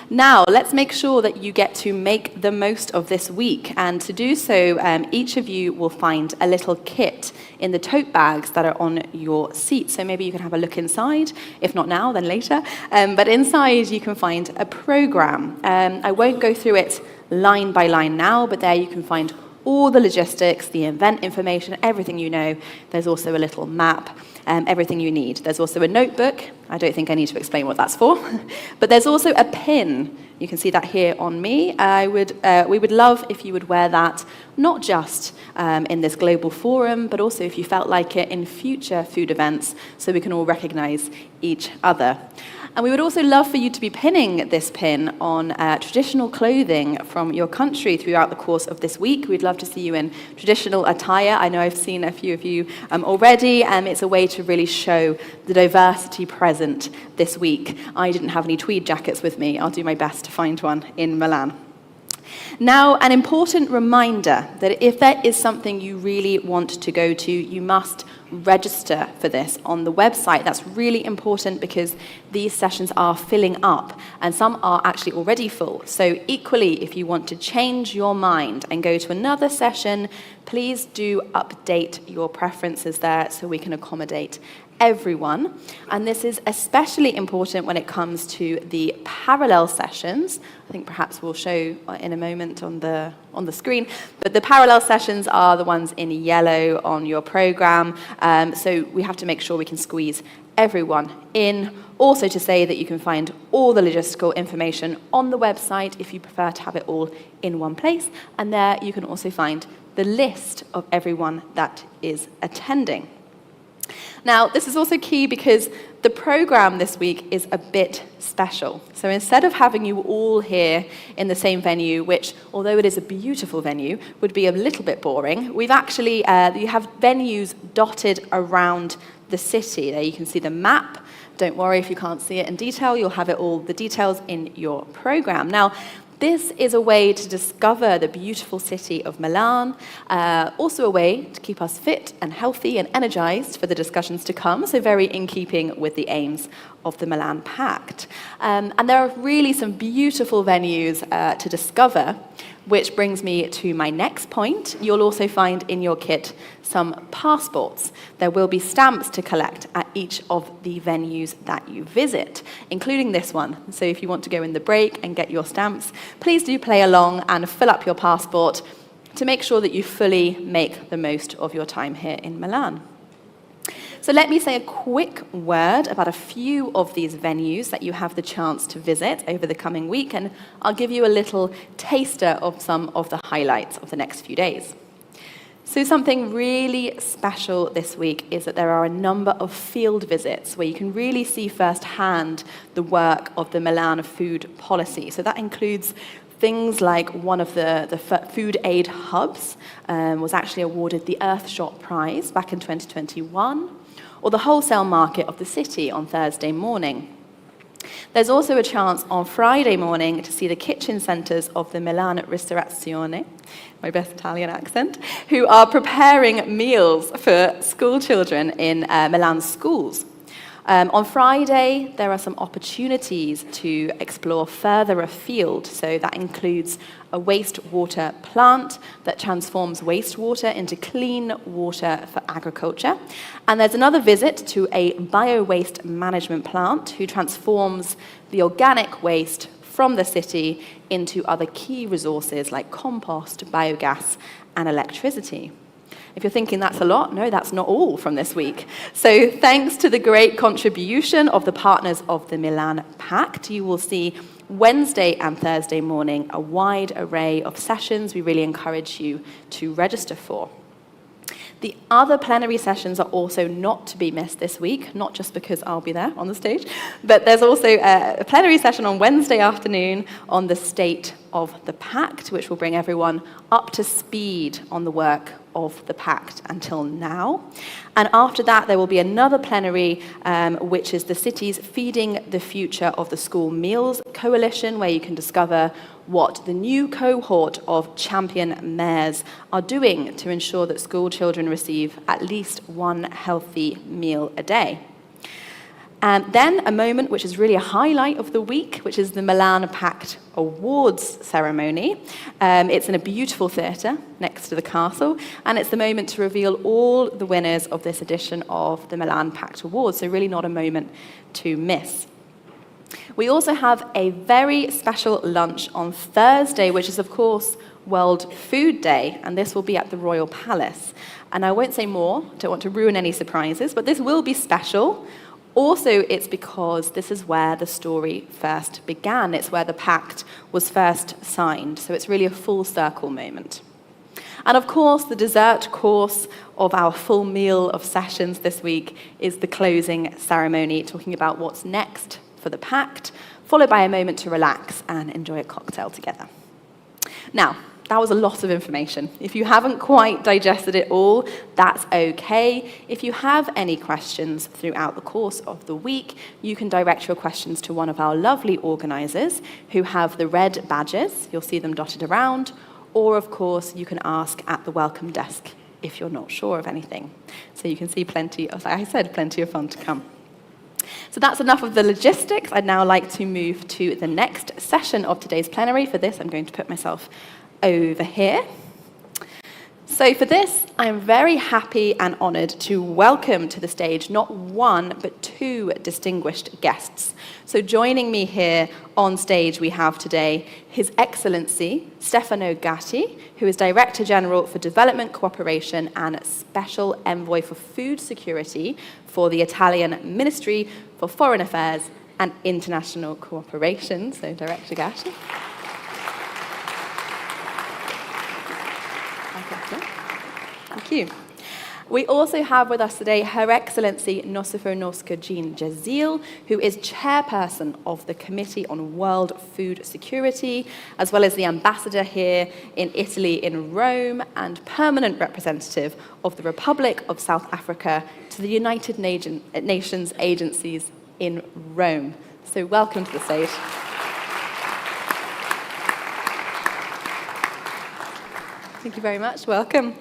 Now, let's make sure that you get to make the most of this week. And to do so, each of you will find a little kit in the tote bags that are on your seat. So maybe you can have a look inside. If not now, then later. But inside, you can find a program. I won't go through it line by line now, but there you can find all the logistics, the event information, everything you know. There's also a little map, everything you need. There's also a notebook. I don't think I need to explain what that's for. But there's also a pin. You can see that here on me. We would love if you would wear that, not just in this global forum, but also if you felt like it in future food events, so we can all recognize each other. And we would also love for you to be pinning this pin on traditional clothing from your country throughout the course of this week. We'd love to see you in traditional attire. I know I've seen a few of you already. It's a way to really show the diversity present this week. I didn't have any tweed jackets with me. I'll do my best to find one in Milan. Now, an important reminder that if there is something you really want to go to, you must register for this on the website. That's really important because these sessions are filling up and some are actually already full. So equally, if you want to change your mind and go to another session, please do update your preferences there so we can accommodate everyone. And this is especially important when it comes to the parallel sessions. I think perhaps we'll show in a moment on the screen, but the parallel sessions are the ones in yellow on your program. So we have to make sure we can squeeze everyone in. Also to say that you can find all the logistical information on the website if you prefer to have it all in one place. And there you can also find the list of everyone that is attending. Now, this is also key because the program this week is a bit special. So instead of having you all here in the same venue, which, although it is a beautiful venue, would be a little bit boring, we've actually, you have venues dotted around the city. There you can see the map. Don't worry if you can't see it in detail. You'll have it all, the details in your program. Now, this is a way to discover the beautiful city of Milan, also a way to keep us fit and healthy and energized for the discussions to come, so very in keeping with the aims of the Milan Pact. And there are really some beautiful venues to discover, which brings me to my next point. You'll also find in your kit some passports. There will be stamps to collect at each of the venues that you visit, including this one. So if you want to go in the break and get your stamps, please do play along and fill up your passport to make sure that you fully make the most of your time here in Milan. So let me say a quick word about a few of these venues that you have the chance to visit over the coming week, and I'll give you a little taster of some of the highlights of the next few days. So something really special this week is that there are a number of field visits where you can really see firsthand the work of the Milan food policy. So that includes things like one of the food aid hubs was actually awarded the Earthshot Prize back in 2021, or the wholesale market of the city on Thursday morning. There's also a chance on Friday morning to see the kitchen centres of the Milan Ristorazione, my best Italian accent, who are preparing meals for school children in Milan's schools. On Friday, there are some opportunities to explore further afield. So that includes a wastewater plant that transforms wastewater into clean water for agriculture. And there's another visit to a bio-waste management plant who transforms the organic waste from the city into other key resources like compost, biogas, and electricity. If you're thinking that's a lot, no, that's not all from this week. So thanks to the great contribution of the partners of the Milan Pact, you will see Wednesday and Thursday morning a wide array of sessions we really encourage you to register for. The other plenary sessions are also not to be missed this week, not just because I'll be there on the stage, but there's also a plenary session on Wednesday afternoon on the state of the Pact, which will bring everyone up to speed on the work of the Pact until now. And after that, there will be another plenary, which is the city's Feeding the Future of the School Meals Coalition, where you can discover what the new cohort of champion mayors are doing to ensure that school children receive at least one healthy meal a day. And then a moment which is really a highlight of the week, which is the Milan Pact Awards ceremony. It's in a beautiful theatre next to the castle, and it's the moment to reveal all the winners of this edition of the Milan Pact Awards, so really not a moment to miss. We also have a very special lunch on Thursday, which is, of course, World Food Day, and this will be at the Royal Palace. And I won't say more, don't want to ruin any surprises, but this will be special. Also, it's because this is where the story first began. It's where the pact was first signed, so it's really a full circle moment. And of course, the dessert course of our full meal of sessions this week is the closing ceremony, talking about what's next for the Pact, followed by a moment to relax and enjoy a cocktail together. Now, that was a lot of information. If you haven't quite digested it all, that's okay. If you have any questions throughout the course of the week, you can direct your questions to one of our lovely organisers who have the red badges. You'll see them dotted around. Or, of course, you can ask at the welcome desk if you're not sure of anything. So you can see plenty of fun to come. So that's enough of the logistics. I'd now like to move to the next session of today's plenary. For this, I'm going to put myself over here. So for this, I'm very happy and honoured to welcome to the stage not one, but two distinguished guests. So joining me here on stage, we have today His Excellency Stefano Gatti, who is Director General for Development Cooperation and Special Envoy for Food Security for the Italian Ministry for Foreign Affairs and International Cooperation. So Director Gatti. Thank you. We also have with us today Her Excellency Nosipho Nausca-Jean Jezile, who is chairperson of the Committee on World Food Security, as well as the ambassador here in Italy in Rome and permanent representative of the Republic of South Africa to the United Nations agencies in Rome. So welcome to the stage. Thank you very much. Welcome.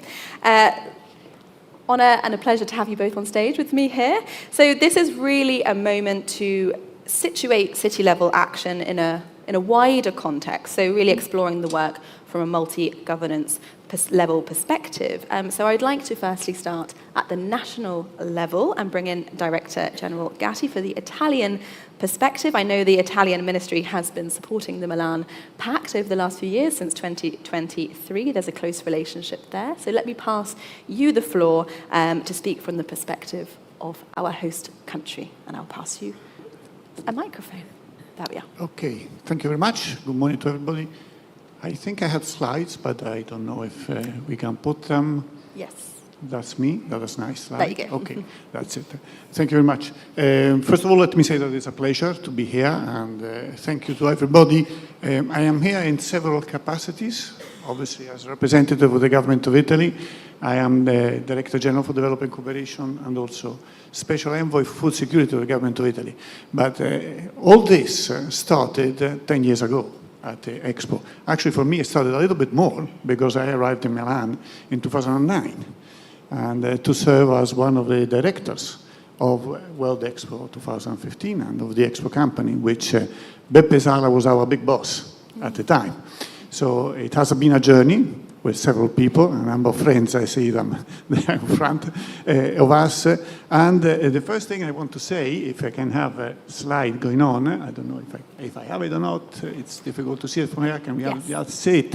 Honour and a pleasure to have you both on stage with me here. So this is really a moment to situate city-level action in a wider context, so really exploring the work from a multi-governance level perspective. So I'd like to firstly start at the national level and bring in Director General Gatti for the Italian perspective. I know the Italian ministry has been supporting the Milan Pact over the last few years, since 2023. There's a close relationship there. So let me pass you the floor to speak from the perspective of our host country. And I'll pass you a microphone. There we are. Okay, thank you very much. Good morning to everybody. I think I had slides, but I don't know if we can put them. Yes. That's me. That's nice slide. There you go. Okay, that's it. Thank you very much. First of all, let me say that it's a pleasure to be here, and thank you to everybody. I am here in several capacities. Obviously, as representative of the government of Italy, I am the Director General for Development Cooperation and also Special Envoy for Food Security of the government of Italy. But all this started 10 years ago at the Expo. Actually, for me, it started a little bit more because I arrived in Milan in 2009 and to serve as one of the directors of World Expo 2015 and of the Expo company, which Giuseppe Sala was our big boss at the time. So it has been a journey with several people, a number of friends, I see them there in front of us. And the first thing I want to say, if I can have a slide going on, I don't know if I have it or not, it's difficult to see it from here, can we have see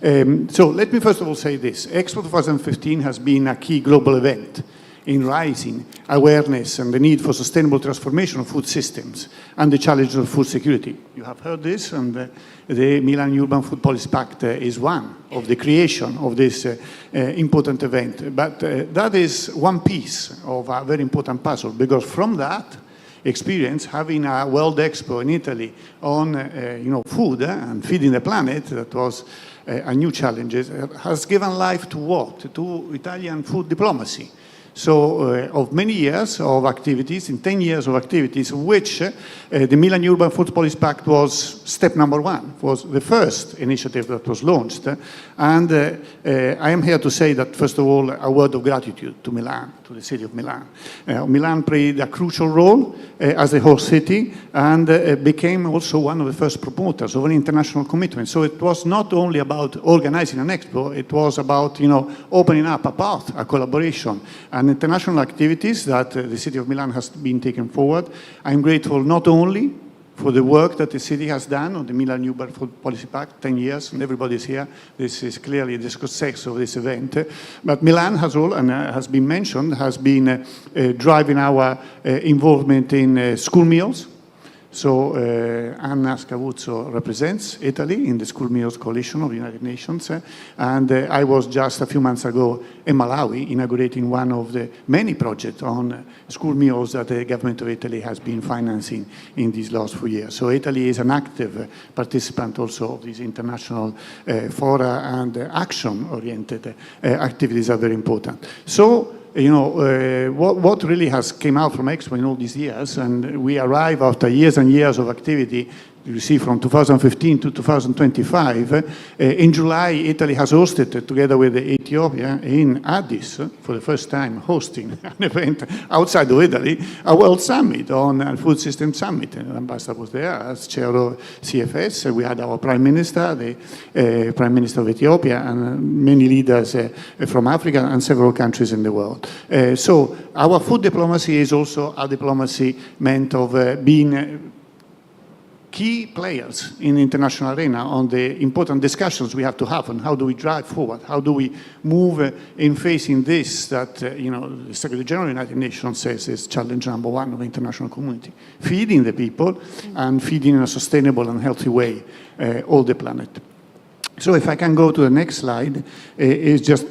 it? So let me first of all say this. Expo 2015 has been a key global event in raising awareness and the need for sustainable transformation of food systems and the challenges of food security. You have heard this, and the Milan Urban Food Policy Pact is one of the creation of this important event. But that is one piece of a very important puzzle, because from that experience, having a World Expo in Italy on food and feeding the planet, that was a new challenge, has given life to what? To Italian food diplomacy. So of many years of activities, in 10 years of activities, which the Milan Urban Food Policy Pact was step number one, was the first initiative that was launched. And I am here to say that, first of all, a word of gratitude to Milan, to the city of Milan. Milan played a crucial role as a host city and became also one of the first promoters of an international commitment. So it was not only about organizing an expo, it was about opening up a path, a collaboration, and international activities that the city of Milan has been taken forward. I'm grateful not only for the work that the city has done on the Milan Urban Food Policy Pact, 10 years, and everybody's here. This is clearly the success of this event. But Milan has all, and has been mentioned, has been driving our involvement in school meals, So Anna Scavuzzo represents Italy in the School Meals Coalition of the United Nations. And I was just a few months ago in Malawi inaugurating one of the many projects on school meals that the government of Italy has been financing in these last few years. So Italy is an active participant also of these international fora, and action-oriented activities are very important. So, you know, what really has came out from Expo in all these years, and we arrive after years and years of activity, you see from 2015 to 2025, in July, Italy has hosted, together with Ethiopia, in Addis, for the first time, hosting an event outside of Italy, a World Summit on Food System Summit. The ambassador was there as chair of CFS. We had our Prime Minister, the Prime Minister of Ethiopia, and many leaders from Africa and several countries in the world. So our food diplomacy is also a diplomacy meant of being key players in the international arena on the important discussions we have to have on how do we drive forward, how do we move in facing this that, you know, the Secretary General of the United Nations says is challenge number one of the international community, feeding the people and feeding in a sustainable and healthy way all the planet. So if I can go to the next slide, it's just,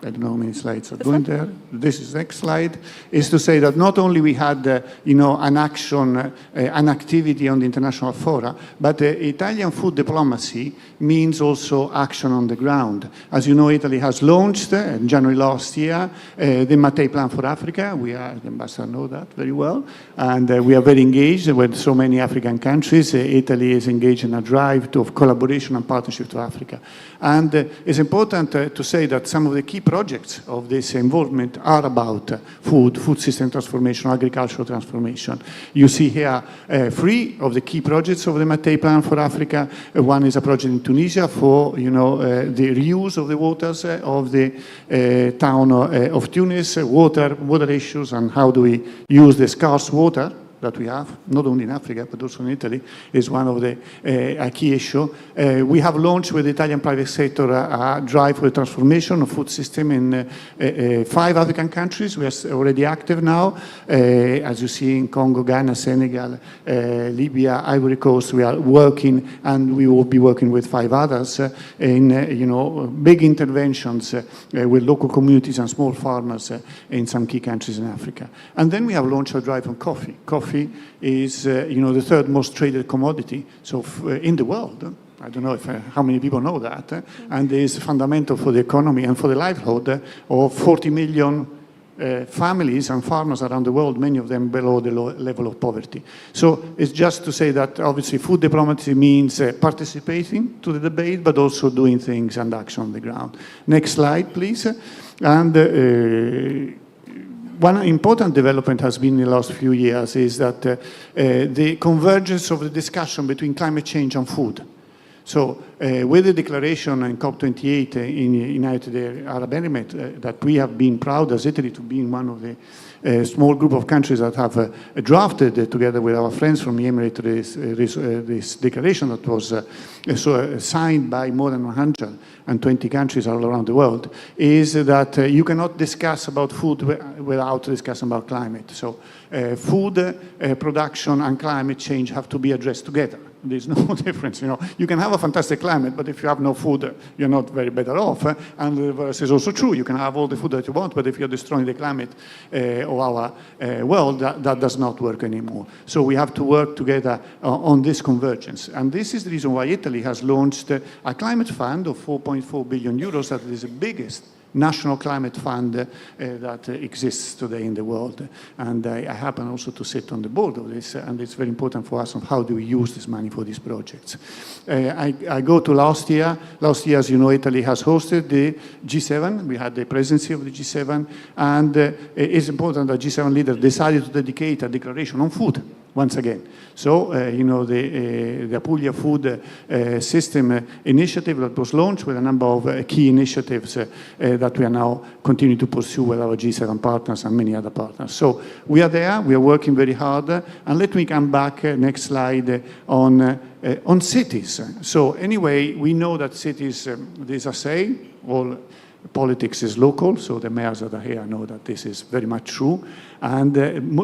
I don't know how many slides are going there. This is the next slide. Is to say that not only we had, you know, an action, an activity on the international fora, but Italian food diplomacy means also action on the ground. As you know, Italy has launched in January last year the Mattei Plan for Africa. We are, the ambassador know that very well, and we are very engaged with so many African countries. Italy is engaged in a drive of collaboration and partnership to Africa. And it's important to say that some of the key projects of this involvement are about food system transformation, agricultural transformation. You see here 3 of the key projects of the Mattei Plan for Africa. One is a project in Tunisia for, you know, the reuse of the waters of the town of Tunis, water issues, and how do we use the scarce water that we have, not only in Africa, but also in Italy, is one of the a key issue. We have launched with the Italian private sector a drive for the transformation of food system in 5 African countries. We are already active now. As you see in Congo, Ghana, Senegal, Libya, Ivory Coast, we are working, and we will be working with 5 others in, you know, big interventions with local communities and small farmers in some key countries in Africa. And then we have launched a drive on coffee. Coffee is, you know, the 3rd most traded commodity in the world. I don't know how many people know that, and is fundamental for the economy and for the livelihood of 40 million families and farmers around the world, many of them below the level of poverty. So it's just to say that obviously food diplomacy means participating to the debate, but also doing things and action on the ground. Next slide, please. And one important development has been in the last few years is that the convergence of the discussion between climate change and food. So with the declaration in COP28 in the United Arab Emirates that we have been proud as Italy to be one of the small group of countries that have drafted together with our friends from the Emirates this declaration that was signed by more than 120 countries all around the world, is that you cannot discuss about food without discussing about climate. So food production and climate change have to be addressed together. There's no difference, you know. You can have a fantastic climate, but if you have no food, you're not very better off. And the reverse is also true. You can have all the food that you want, but if you're destroying the climate of our world, that does not work anymore. So we have to work together on this convergence. And this is the reason why Italy has launched a climate fund of 4.4 billion euros. That is the biggest national climate fund that exists today in the world. And I happen also to sit on the board of this, and it's very important for us on how do we use this money for these projects. I go to last year. Last year, as you know, Italy has hosted the G7. We had the presidency of the G7, and it's important that G7 leaders decided to dedicate a declaration on food once again. So, you know, the Apulia Food System Initiative that was launched with a number of key initiatives that we are now continuing to pursue with our G7 partners and many other partners. So we are there, we are working very hard, and let me come back, next slide, on cities. So anyway, we know that cities, there's a saying, all politics is local, so the mayors that are here know that this is very much true. And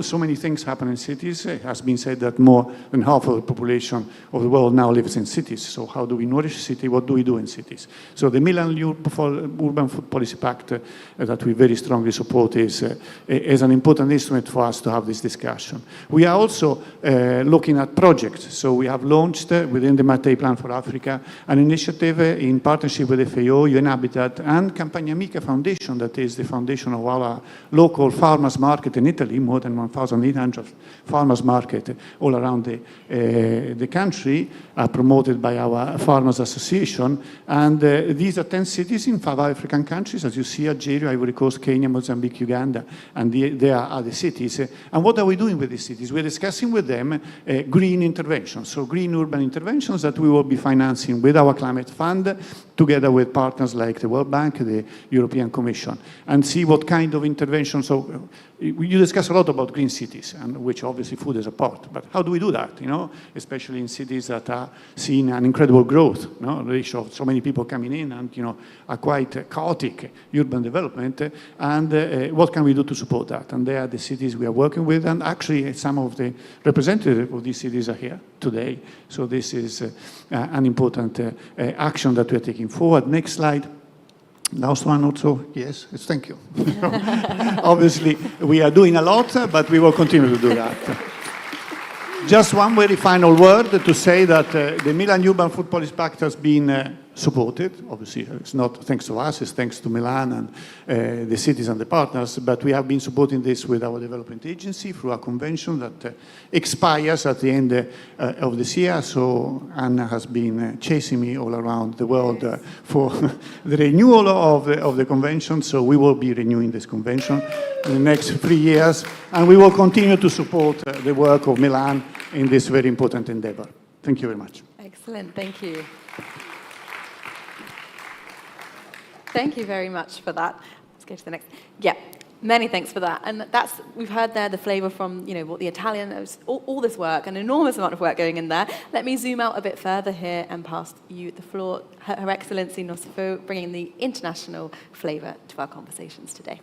so many things happen in cities. It has been said that more than half of the population of the world now lives in cities. So how do we nourish city? What do we do in cities? So the Milan Urban Food Policy Pact that we very strongly support is an important instrument for us to have this discussion. We are also looking at projects. So we have launched within the Mattei Plan for Africa an initiative in partnership with FAO, UN Habitat, and Campagna Amica Foundation, that is the foundation of our local farmers market in Italy, more than 1,800 farmers market all around the country, are promoted by our Farmers Association. And these are 10 cities in 5 African countries, as you see, Algeria, Ivory Coast, Kenya, Mozambique, Uganda, and there are the cities. And what are we doing with these cities? We're discussing with them green interventions, so green urban interventions that we will be financing with our climate fund, together with partners like the World Bank, the European Commission, and see what kind of interventions. So you discuss a lot about green cities, and which obviously food is a part. But how do we do that? Especially in cities that are seeing an incredible growth, ratio of so many people coming in, and are quite chaotic urban development. And what can we do to support that? And they are the cities we are working with, and actually some of the representatives of these cities are here today. So this is an important action that we are taking forward. Next slide. Last one also, yes, thank you. Obviously, we are doing a lot, but we will continue to do that. Just one very final word to say that the Milan Urban Food Policy Pact has been supported. Obviously, it's not thanks to us, it's thanks to Milan and the cities and the partners, but we have been supporting this with our development agency through a convention that expires at the end of this year. So Anna has been chasing me all around the world for the renewal of the convention. So we will be renewing this convention in the next 3 years, and we will continue to support the work of Milan in this very important endeavor. Thank you very much. Excellent, thank you. Thank you very much for that. Let's go to the next. Yeah, many thanks for that. And we've heard there the flavor from, what the Italian, all this work, an enormous amount of work going in there. Let me zoom out a bit further here and pass you the floor. Her Excellency Nosipho, bringing the international flavor to our conversations today.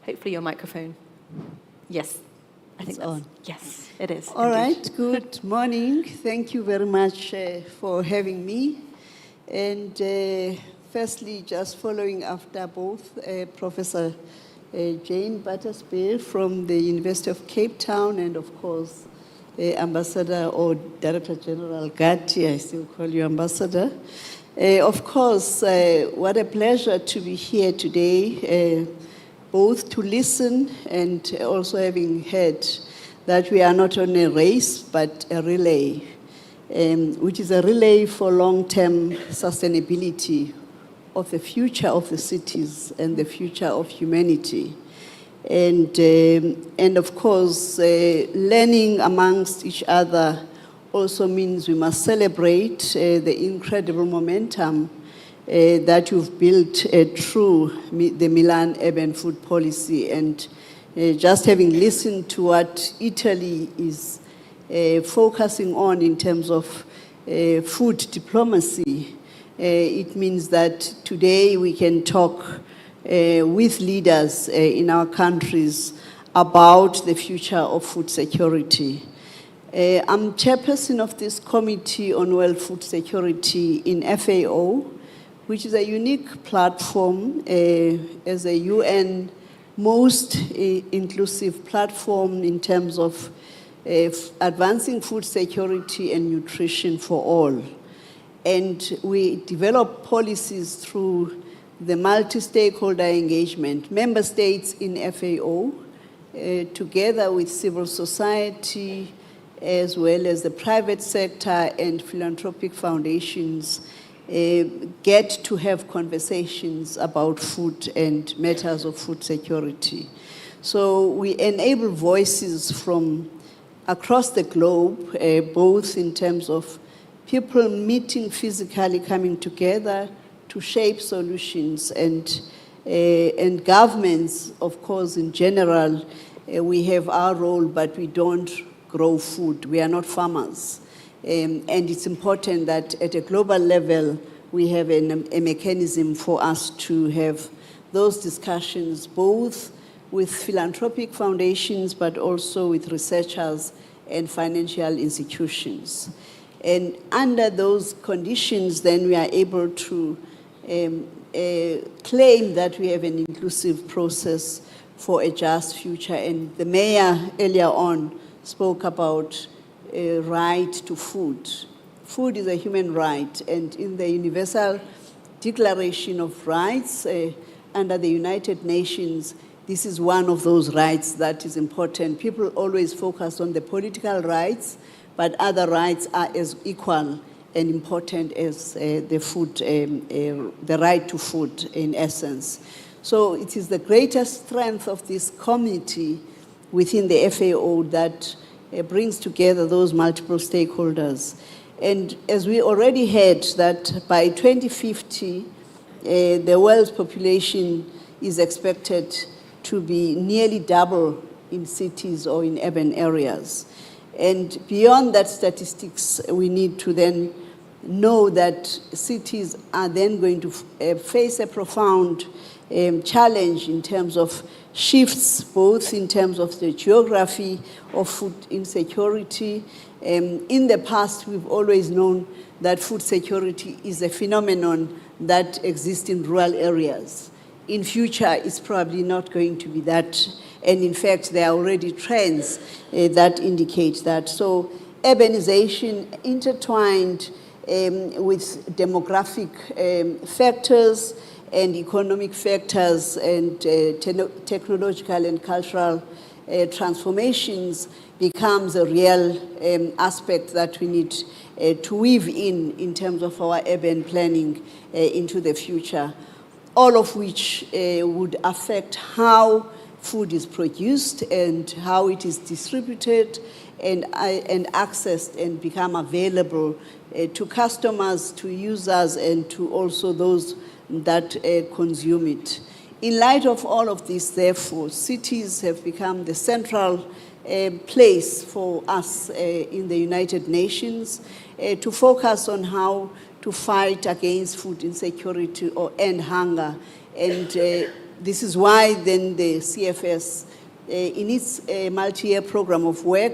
Hopefully your microphone. Yes, I think that's on. Yes, it is. All right, good morning. Thank you very much for having me. And firstly, just following after both Professor Jane Battersby from the University of Cape Town and, of course, Ambassador or Director General Gatti, I still call you Ambassador. Of course, what a pleasure to be here today, both to listen and also having heard that we are not on a race, but a relay, which is a relay for long-term sustainability of the future of the cities and the future of humanity. And of course, learning amongst each other also means we must celebrate the incredible momentum that you've built through the Milan Urban Food Policy. And just having listened to what Italy is focusing on in terms of food diplomacy, it means that today we can talk with leaders in our countries about the future of food security. I'm chairperson of this Committee on World Food Security in FAO, which is a unique platform as a UN most inclusive platform in terms of advancing food security and nutrition for all. And we develop policies through the multi-stakeholder engagement. Member states in FAO, together with civil society, as well as the private sector and philanthropic foundations, get to have conversations about food and matters of food security. So we enable voices from across the globe, both in terms of people meeting physically, coming together to shape solutions, and governments, of course, in general, we have our role, but we don't grow food. We are not farmers. And it's important that at a global level, we have a mechanism for us to have those discussions, both with philanthropic foundations, but also with researchers and financial institutions. And under those conditions, then we are able to claim that we have an inclusive process for a just future. And the mayor earlier on spoke about a right to food. Food is a human right, and in the Universal Declaration of Rights under the United Nations, this is one of those rights that is important. People always focus on the political rights, but other rights are as equal and important as the food, the right to food in essence. So it is the greatest strength of this committee within the FAO that brings together those multiple stakeholders. And as we already heard, that by 2050, the world's population is expected to be nearly double in cities or in urban areas. And beyond that statistics, we need to then know that cities are then going to face a profound challenge in terms of shifts, both in terms of the geography of food insecurity. In the past, we've always known that food security is a phenomenon that exists in rural areas. In future, it's probably not going to be that. And in fact, there are already trends that indicate that. So urbanization intertwined with demographic factors and economic factors and technological and cultural transformations becomes a real aspect that we need to weave in terms of our urban planning into the future, all of which would affect how food is produced and how it is distributed and accessed and become available to customers, to users, and to also those that consume it. In light of all of this, therefore, cities have become the central place for us in the United Nations to focus on how to fight against food insecurity or end hunger. And this is why then the CFS, in its multi-year program of work,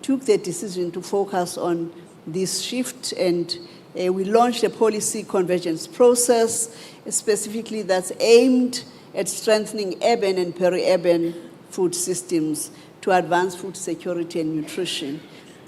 took the decision to focus on this shift, and we launched a policy convergence process, specifically that's aimed at strengthening urban and peri-urban food systems to advance food security and nutrition.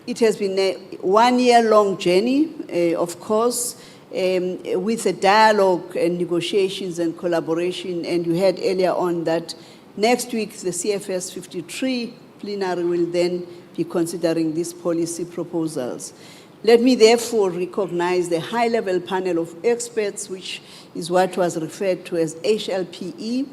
It has been a one-year-long journey, of course, with a dialogue and negotiations and collaboration, and you heard earlier on that next week the CFS 53 plenary will then be considering these policy proposals. Let me therefore recognize the high-level panel of experts, which is what was referred to as HLPE,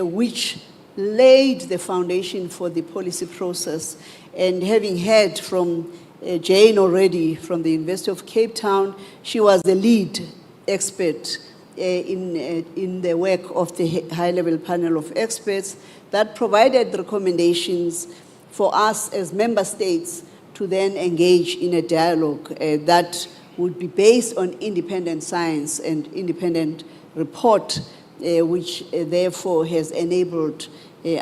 which laid the foundation for the policy process. And having heard from Jane already from the University of Cape Town, she was the lead expert in the work of the high-level panel of experts that provided recommendations for us as member states to then engage in a dialogue that would be based on independent science and independent report, which therefore has enabled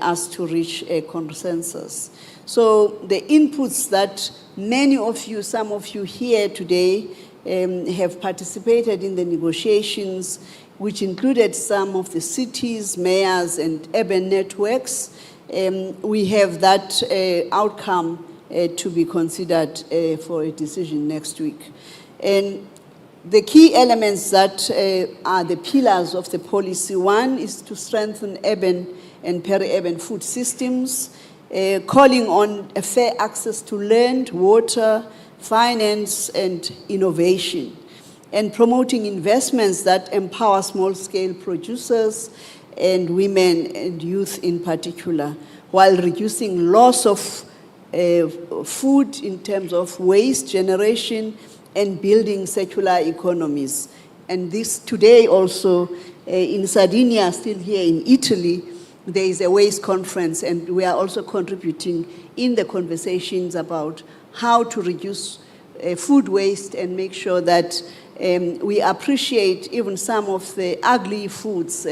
us to reach a consensus. So the inputs that many of you, some of you here today, have participated in the negotiations, which included some of the cities, mayors, and urban networks, we have that outcome to be considered for a decision next week. And the key elements that are the pillars of the policy, one is to strengthen urban and peri-urban food systems, calling on a fair access to land, water, finance, and innovation, and promoting investments that empower small-scale producers and women and youth in particular, while reducing loss of food in terms of waste generation and building circular economies. And this today also in Sardinia, still here in Italy, there is a waste conference, and we are also contributing in the conversations about how to reduce food waste and make sure that we appreciate even some of the ugly foods,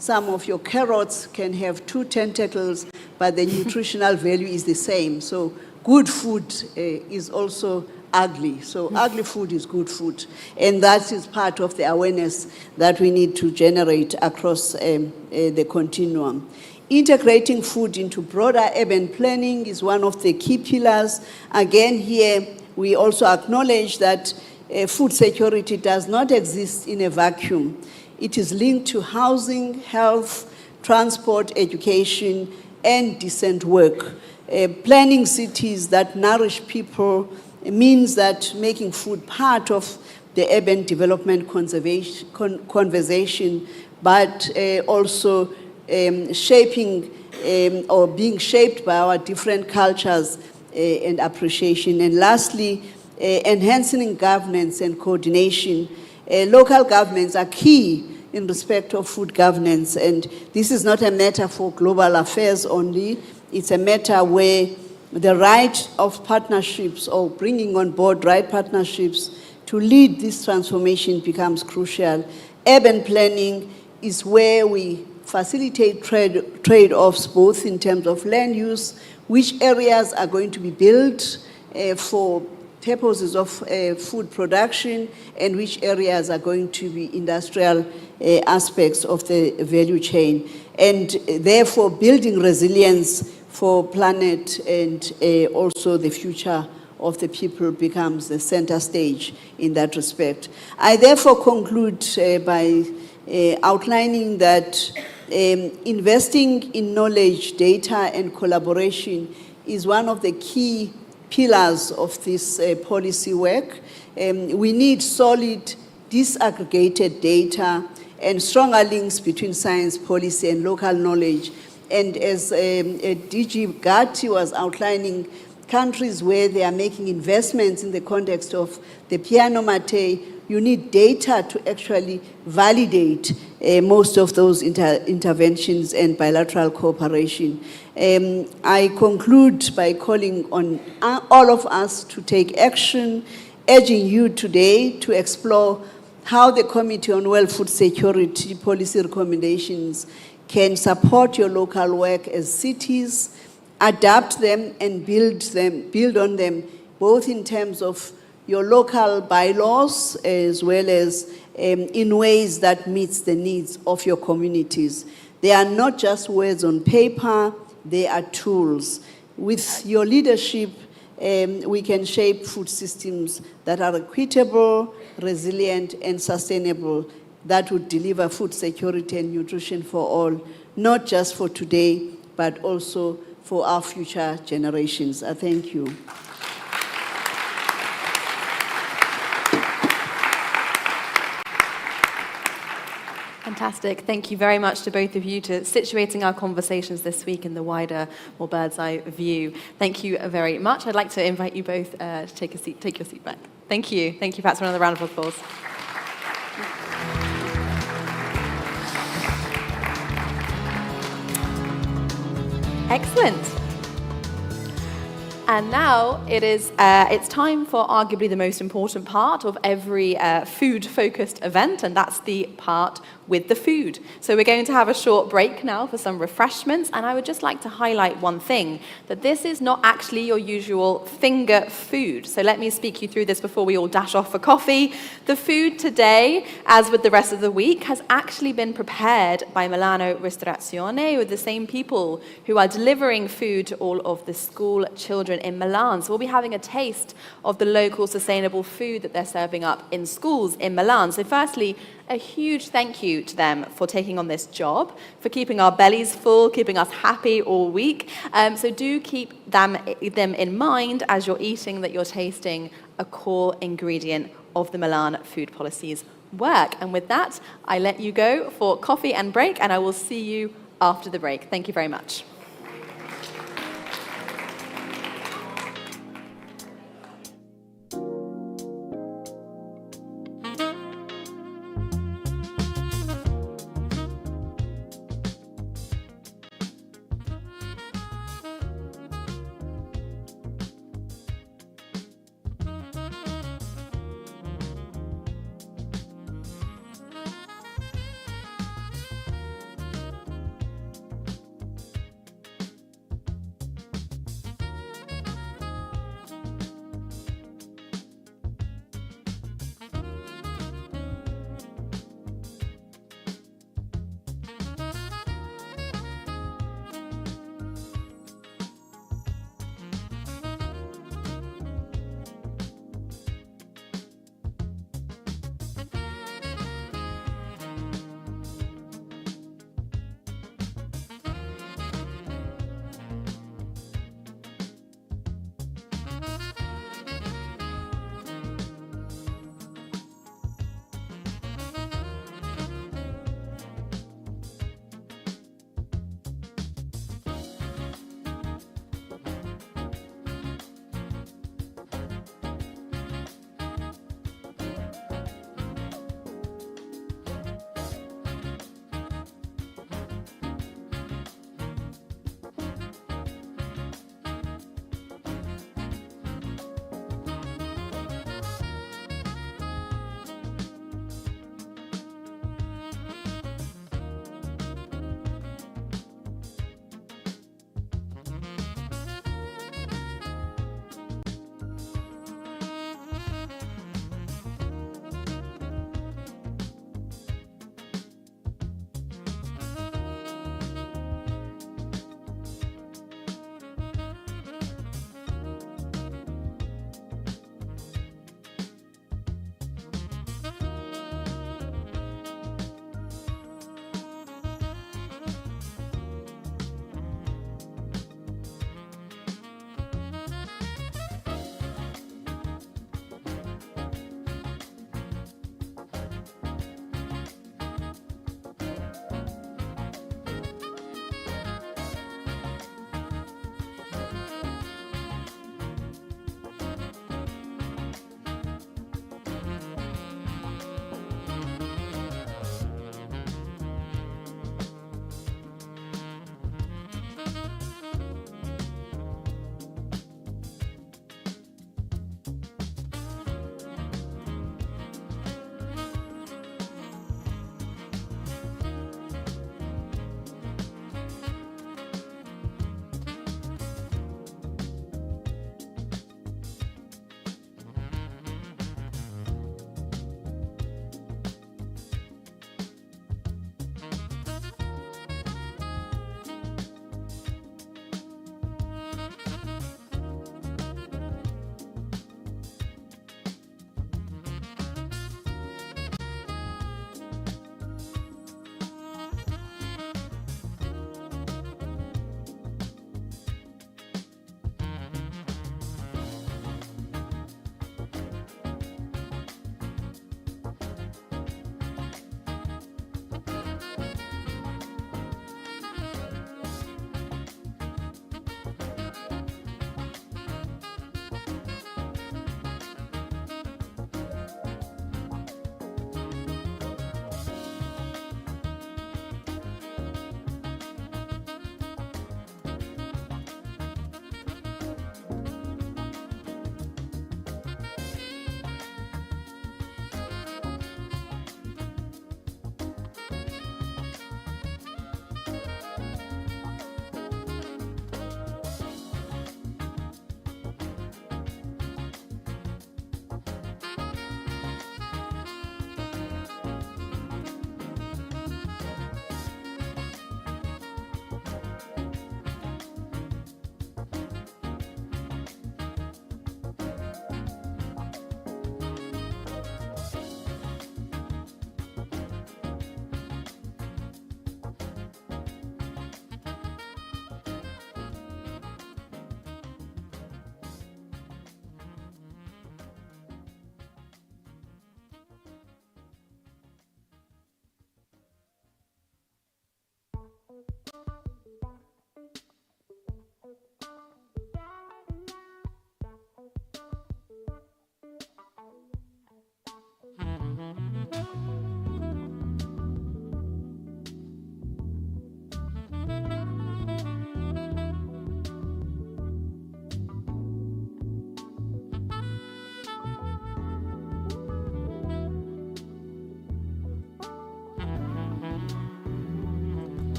some of your carrots can have 2 tentacles, but the nutritional value is the same. So good food is also ugly. So ugly food is good food. And that is part of the awareness that we need to generate across the continuum. Integrating food into broader urban planning is one of the key pillars. Again, here we also acknowledge that food security does not exist in a vacuum. It is linked to housing, health, transport, education, and decent work. Planning cities that nourish people means that making food part of the urban development conversation, but also shaping or being shaped by our different cultures and appreciation. And lastly, enhancing governance and coordination. Local governments are key in respect of food governance, and this is not a matter for global affairs only. It's a matter where the right of partnerships or bringing on board right partnerships to lead this transformation becomes crucial. Urban planning is where we facilitate trade-offs, both in terms of land use, which areas are going to be built for purposes of food production, and which areas are going to be industrial aspects of the value chain. And therefore, building resilience for planet and also the future of the people becomes the center stage in that respect. I therefore conclude by outlining that investing in knowledge, data, and collaboration is one of the key pillars of this policy work. We need solid, disaggregated data and stronger links between science, policy, and local knowledge. And as DG Gatti was outlining, countries where they are making investments in the context of the Piano Mattei, you need data to actually validate most of those interventions and bilateral cooperation. I conclude by calling on all of us to take action, urging you today to explore how the Committee on World Food Security policy recommendations can support your local work as cities, adapt them and build on them, both in terms of your local bylaws as well as in ways that meets the needs of your communities. They are not just words on paper, they are tools. With your leadership, we can shape food systems that are equitable, resilient, and sustainable, that would deliver food security and nutrition for all, not just for today, but also for our future generations. I thank you. Fantastic. Thank you very much to both of you for situating our conversations this week in the wider, more bird's eye view. Thank you very much. I'd like to invite you both to take your seat back. Thank you. Thank you. Perhaps another round of applause. Excellent. And now it's time for arguably the most important part of every food-focused event, and that's the part with the food. So we're going to have a short break now for some refreshments, and I would just like to highlight one thing, that this is not actually your usual finger food. So let me speak you through this before we all dash off for coffee. The food today, as with the rest of the week, has actually been prepared by Milano Ristorazione with the same people who are delivering food to all of the school children in Milan. So we'll be having a taste of the local sustainable food that they're serving up in schools in Milan. So firstly, a huge thank you to them for taking on this job, for keeping our bellies full, keeping us happy all week. So do keep them in mind as you're eating, that you're tasting a core ingredient of the Milan food policy's work. And with that, I let you go for coffee and break, and I will see you after the break. Thank you very much.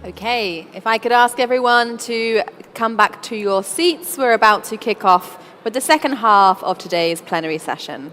Okay, if I could ask everyone to come back to your seats, we're about to kick off with the second half of today's plenary session.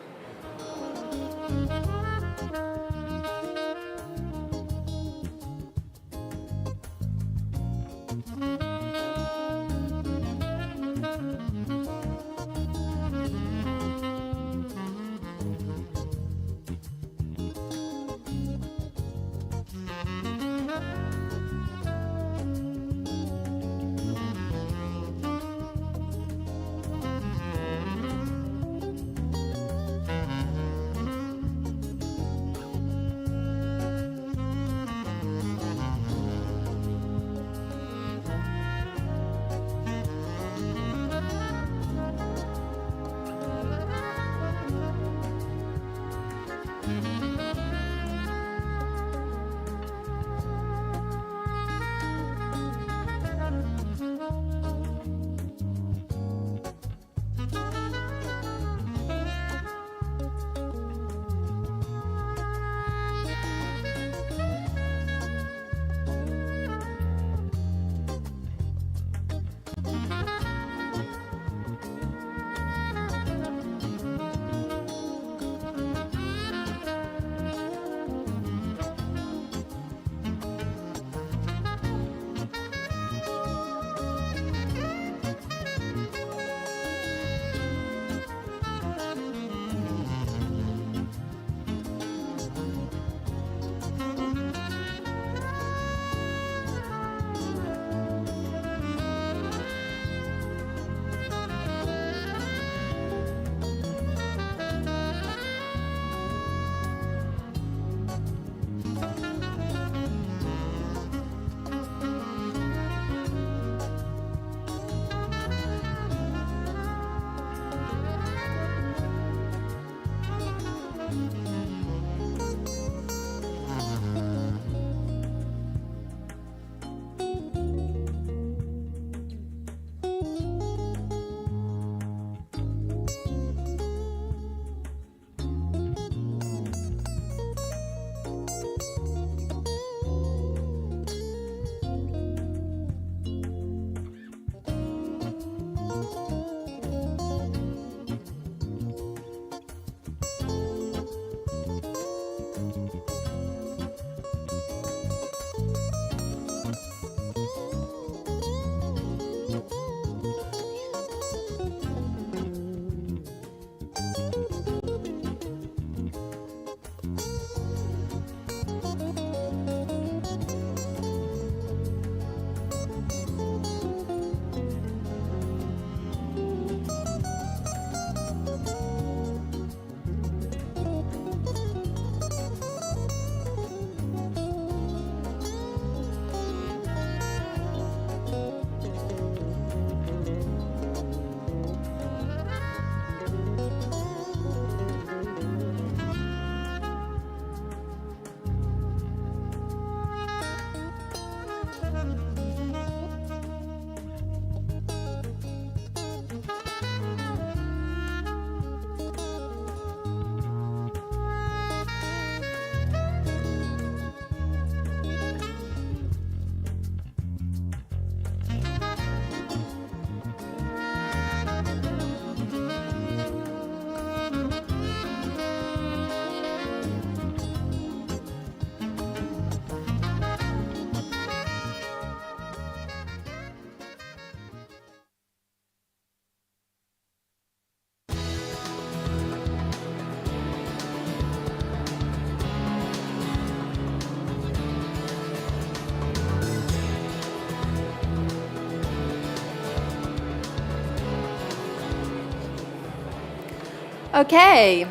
Okay.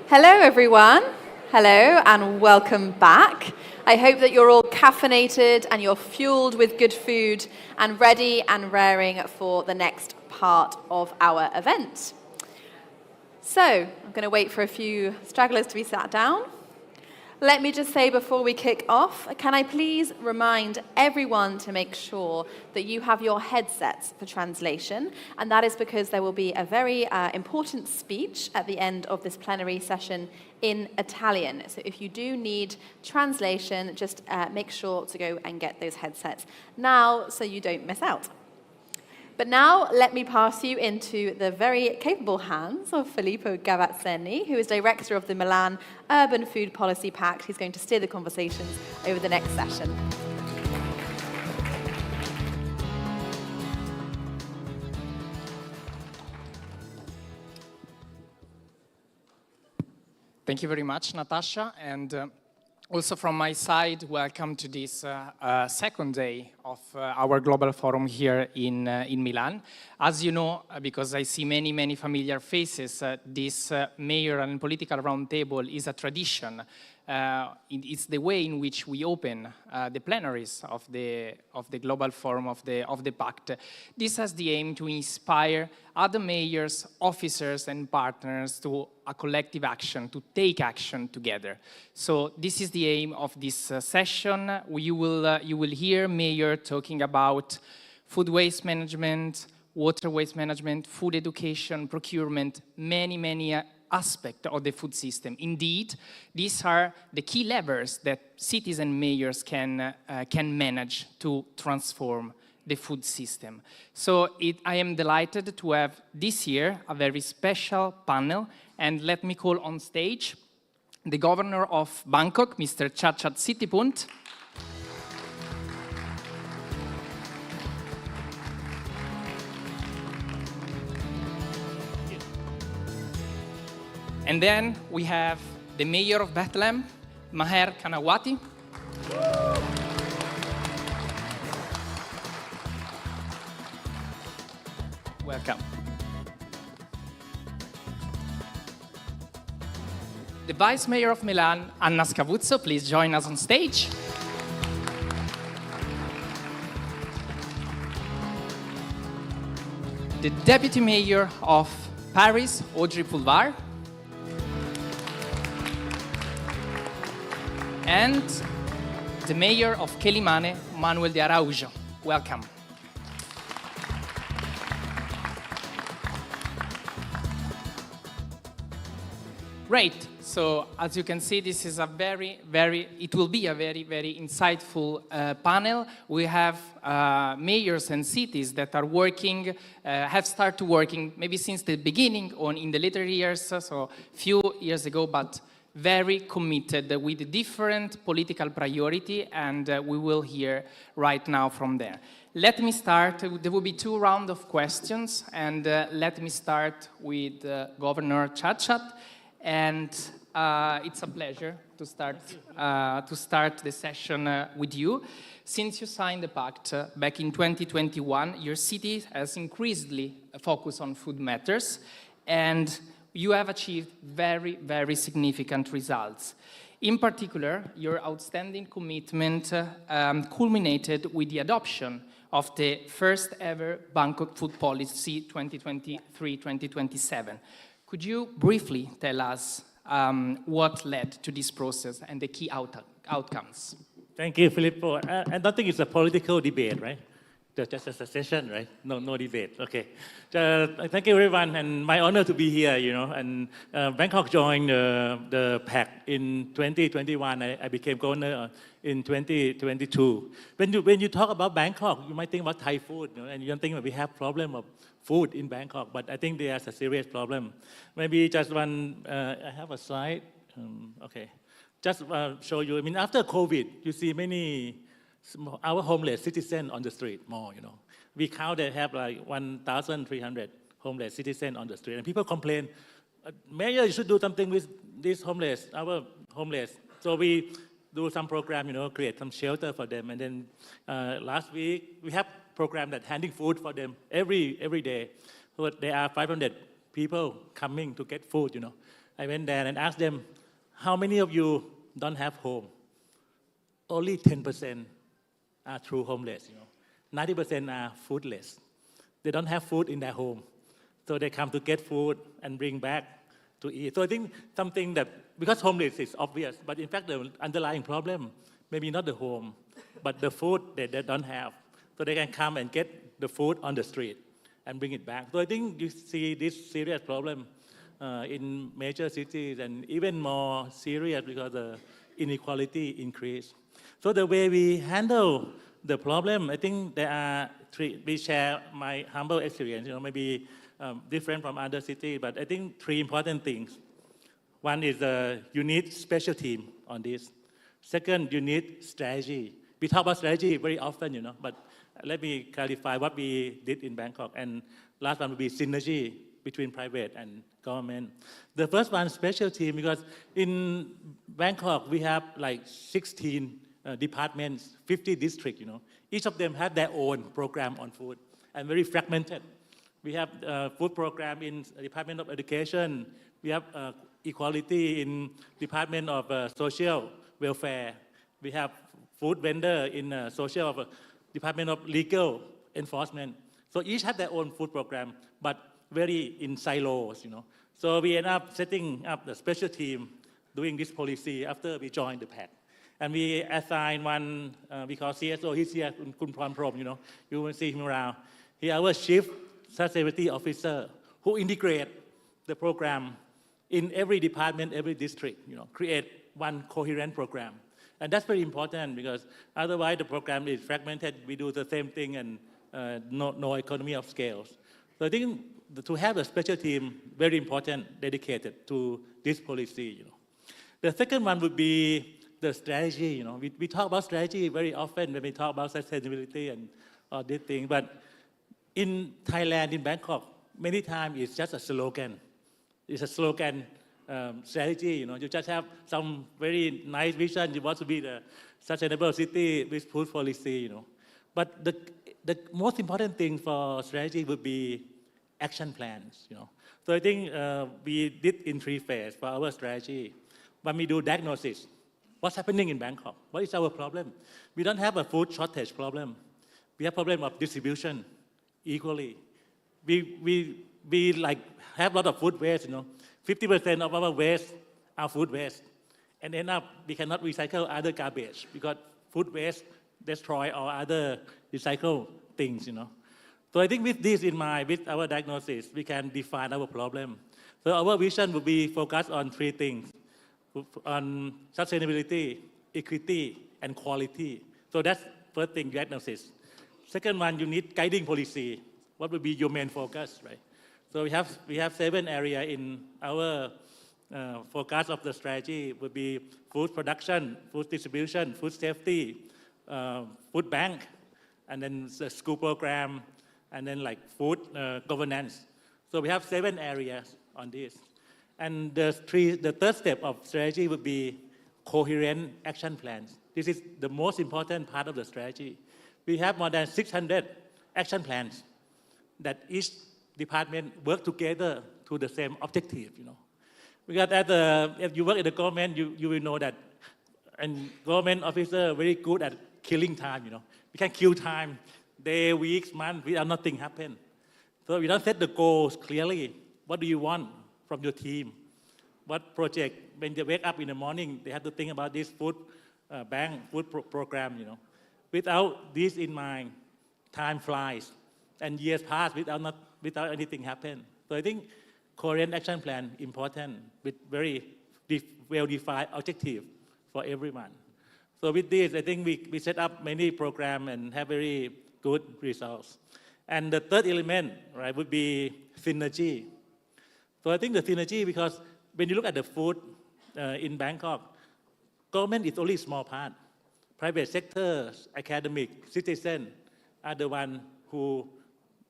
Hello, everyone. Hello, and welcome back. I hope that you're all caffeinated and you're fueled with good food and ready and raring for the next part of our event. So, I'm going to wait for a few stragglers to be sat down. Let me just say before we kick off, can I please remind everyone to make sure that you have your headsets for translation, and that is because there will be a very important speech at the end of this plenary session in Italian. So if you do need translation, just make sure to go and get those headsets now so you don't miss out. But now, let me pass you into the very capable hands of Filippo Gavazzeni, who is Director of the Milan Urban Food Policy Pact. He's going to steer the conversations over the next session. Thank you very much, Natasha, and also from my side, welcome to this second day of our Global Forum here in Milan. As you know, because I see many familiar faces, this mayor and political roundtable is a tradition. It's the way in which we open the plenaries of the Global Forum of the Pact. This has the aim to inspire other mayors, officers, and partners to a collective action, to take action together. So this is the aim of this session. You will hear mayor talking about food waste management, water waste management, food education, procurement, many aspects of the food system. Indeed, these are the key levers that cities and mayors can manage to transform the food system. So I am delighted to have this year a very special panel, and let me call on stage the governor of Bangkok, Mr. Chachat Sittipunt. And then we have the mayor of Bethlehem, Maher Kanawati. Welcome. The vice mayor of Milan, Anna Scavuzzo, please join us on stage. The deputy mayor of Paris, Audrey Pulvar. And the mayor of Quelimane, Manuel de Araujo. Welcome. Great. So as you can see, this is it will be a very insightful panel. We have mayors and cities that are working, have started working maybe since the beginning or in the later years, so few years ago, but very committed with different political priority, and we will hear right now from there. Let me start. There will be 2 rounds of questions, and let me start with Governor Chachat. And it's a pleasure to start the session with you. Since you signed the pact back in 2021, your city has increasingly focused on food matters, and you have achieved very significant results. In particular, your outstanding commitment culminated with the adoption of the first ever Bangkok Food Policy 2023-2027. Could you briefly tell us what led to this process and the key outcomes? Thank you, Filippo. I don't think it's a political debate, right? Just a session, right? No debate. Okay. Thank you, everyone, and my honor to be here. You know, and Bangkok joined the pact in 2021. I became governor in 2022. When you talk about Bangkok, you might think about Thai food, you know, and you don't think that we have problem of food in Bangkok, but I think there's a serious problem. Maybe just one. I have a slide. Okay, just show you. I mean, after COVID, you see many. Our homeless citizens on the street more, you know. We count they have like 1,300 homeless citizens on the street. And people complain, Mayor, you should do something with these homeless, our homeless. So we do some program, you know, create some shelter for them. And then last week, we have program that handing food for them every day. So there are 500 people coming to get food, you know. I went there and asked them, how many of you don't have home? Only 10% are true homeless, you know. 90% are foodless. They don't have food in their home. So they come to get food and bring back to eat. So I think something that, because homeless is obvious, but in fact the underlying problem, maybe not the home, but the food that they don't have. So they can come and get the food on the street and bring it back. So I think you see this serious problem in major cities, and even more serious because the inequality increase. So the way we handle the problem, I think there are three. We share my humble experience, maybe different from other cities, but I think three important things. One is you need special team on this. Second, you need strategy. We talk about strategy very often, but let me clarify what we did in Bangkok. And last one will be synergy between private and government. The first one, special team, because in Bangkok, we have like 16 departments, 50 districts, Each of them have their own program on food and very fragmented. We have food program in Department of Education. We have equality in Department of Social Welfare. We have food vendor in Social Department of Legal Enforcement. So each have their own food program, but very in silos, So we end up setting up the special team doing this policy after we joined the pact. And we assign one, we call CSO, he's here, Kun Pron Prom, you will see him around. He is our Chief Sustainability Officer who integrate the program in every department, every district, create one coherent program. And that's very important because otherwise the program is fragmented, we do the same thing and no economy of scales. So I think to have a special team, very important, dedicated to this policy. The second one would be the strategy. We talk about strategy very often when we talk about sustainability and all these things. But in Thailand, in Bangkok, many times it's just a slogan. It's a slogan strategy. You just have some very nice vision. You want to be the sustainable city with food policy. But the most important thing for strategy would be action plans. So I think we did in 3 phases for our strategy. When we do diagnosis, what's happening in Bangkok? What is our problem? We don't have a food shortage problem. We have problem of distribution equally. We like have a lot of food waste. 50% of our waste are food waste, and end up we cannot recycle other garbage because food waste destroy all other recycle things. So I think with this in mind, with our diagnosis, we can define our problem. So our vision will be focused on 3 things: on sustainability, equity, and quality. So that's first thing, diagnosis. Second one, you need guiding policy. What will be your main focus, right? So we have 7 areas in our focus of the strategy. Would be food production, food distribution, food safety, food bank, and then the school program, and then like food governance. So we have 7 areas on this. And the third step of strategy would be coherent action plans. This is the most important part of the strategy. We have more than 600 action plans that each department work together to the same objective, Because if you work in the government, you will know that, and government officer very good at killing time, We can kill time, day, weeks, months, without nothing happen. So we don't set the goals clearly. What do you want from your team? What project? When they wake up in the morning, they have to think about this food bank, food program, Without this in mind, time flies, and years pass without anything happen. So I think coherent action plan important with very well-defined objective for everyone. So with this, I think we set up many programs and have very good results. And the third element, right, would be synergy. So I think the synergy, because when you look at the food in Bangkok, government is only a small part. Private sector, academic, citizen are the ones who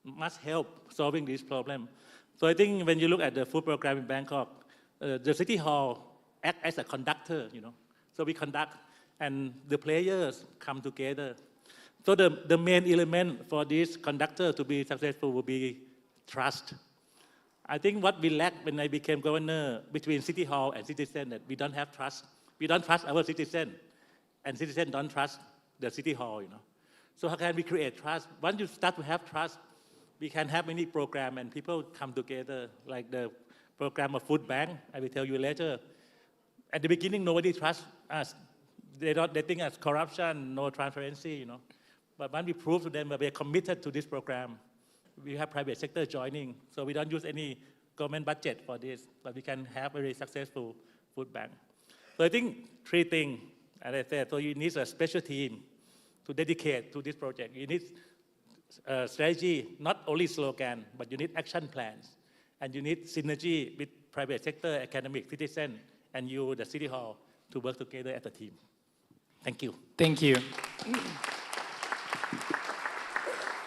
must help solving this problem. So I think when you look at the food program in Bangkok, the city hall act as a conductor, So we conduct, and the players come together. So the main element for this conductor to be successful will be trust. I think what we lacked when I became governor between city hall and citizen, that we don't have trust. We don't trust our citizen, and citizens don't trust the city hall, So how can we create trust? Once you start to have trust, we can have many programs and people come together, like the program of food bank. I will tell you later. At the beginning, nobody trusts us. They think it's corruption, no transparency, you know. But when we prove to them that we are committed to this program, we have private sector joining. So we don't use any government budget for this, but we can have a very successful food bank. So I think three things, as I said, so you need a special team to dedicate to this project. You need strategy, not only slogan, but you need action plans. And you need synergy with private sector, academic, citizen, and you, the City Hall, to work together as a team. Thank you. Thank you.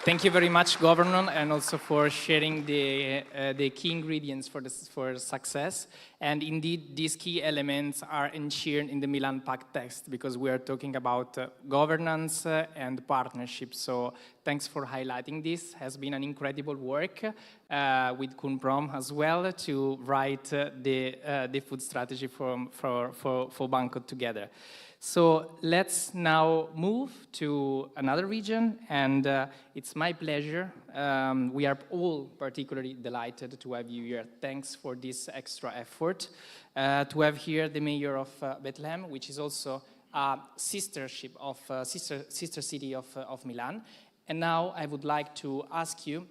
Thank you very much, Governor, and also for sharing the key ingredients for success. And indeed, these key elements are enshrined in the Milan Pact text, because we are talking about governance and partnership. So thanks for highlighting this. It has been an incredible work with Kunprom as well to write the food strategy for Bangkok together. So let's now move to another region, and it's my pleasure. We are all particularly delighted to have you here. Thanks for this extra effort. To have here the Mayor of Bethlehem, which is also a sister city of Milan. And now I would like to ask you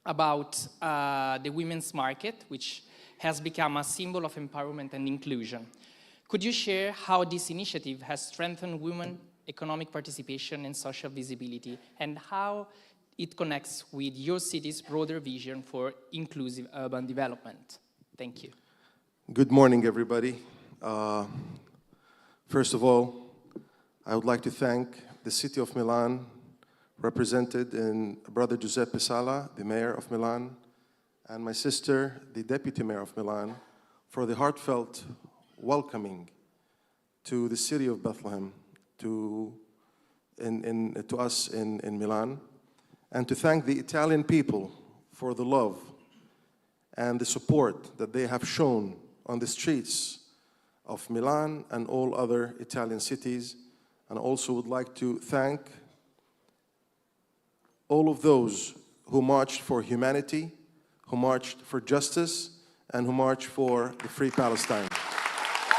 about the women's market, which has become a symbol of empowerment and inclusion. Could you share how this initiative has strengthened women's economic participation and social visibility, and how it connects with your city's broader vision for inclusive urban development? Thank you. Good morning, everybody. First of all, I would like to thank the City of Milan, represented in Brother Giuseppe Sala, the Mayor of Milan, and my sister, the Deputy Mayor of Milan, for the heartfelt welcoming to the city of Bethlehem, to us in Milan, and to thank the Italian people for the love and the support that they have shown on the streets of Milan and all other Italian cities. And also would like to thank all of those who marched for humanity, who marched for justice, and who marched for the free Palestine.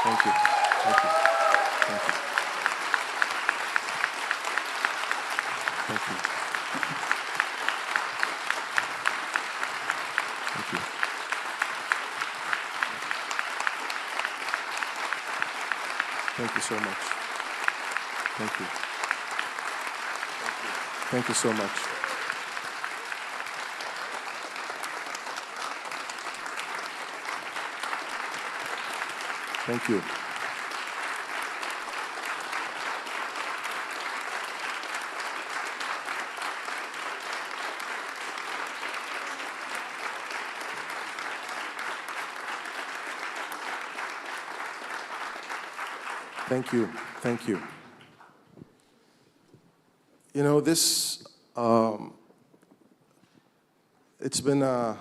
Thank you. Thank you. Thank you. Thank you. Thank you. Thank you so much. Thank you. Thank you so much. Thank you. Thank you. Thank you. You know, this, it's been a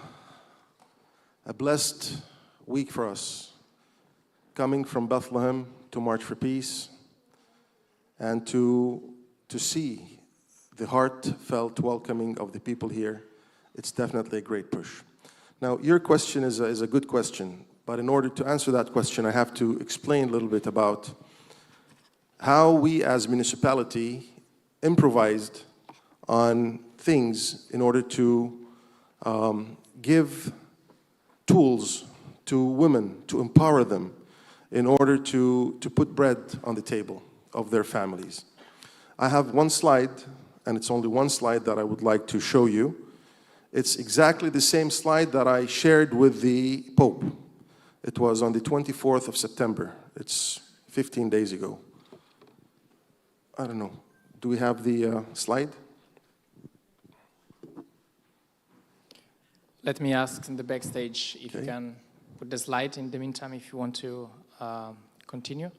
blessed week for us, coming from Bethlehem to March for Peace, and to see the heartfelt welcoming of the people here. It's definitely a great push. Now, your question is a good question, but in order to answer that question, I have to explain a little bit about how we as municipality improvised on things in order to give tools to women, to empower them, in order to put bread on the table of their families. I have one slide, and it's only one slide that I would like to show you. It's exactly the same slide that I shared with the Pope. It was on the 24th of September. It's 15 days ago. I don't know. Do we have the slide? Let me ask in the backstage if you can put the slide in the meantime if you want to continue.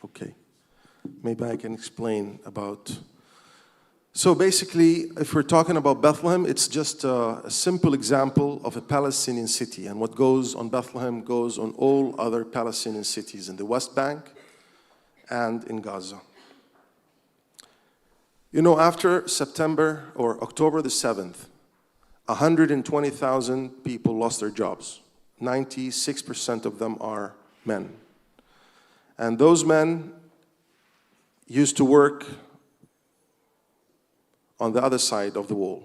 Okay. Maybe I can explain about... So basically, if we're talking about Bethlehem, it's just a simple example of a Palestinian city. And what goes on Bethlehem goes on all other Palestinian cities in the West Bank and in Gaza. You know, after September or October the 7th, 120,000 people lost their jobs. 96% of them are men. And those men used to work on the other side of the wall,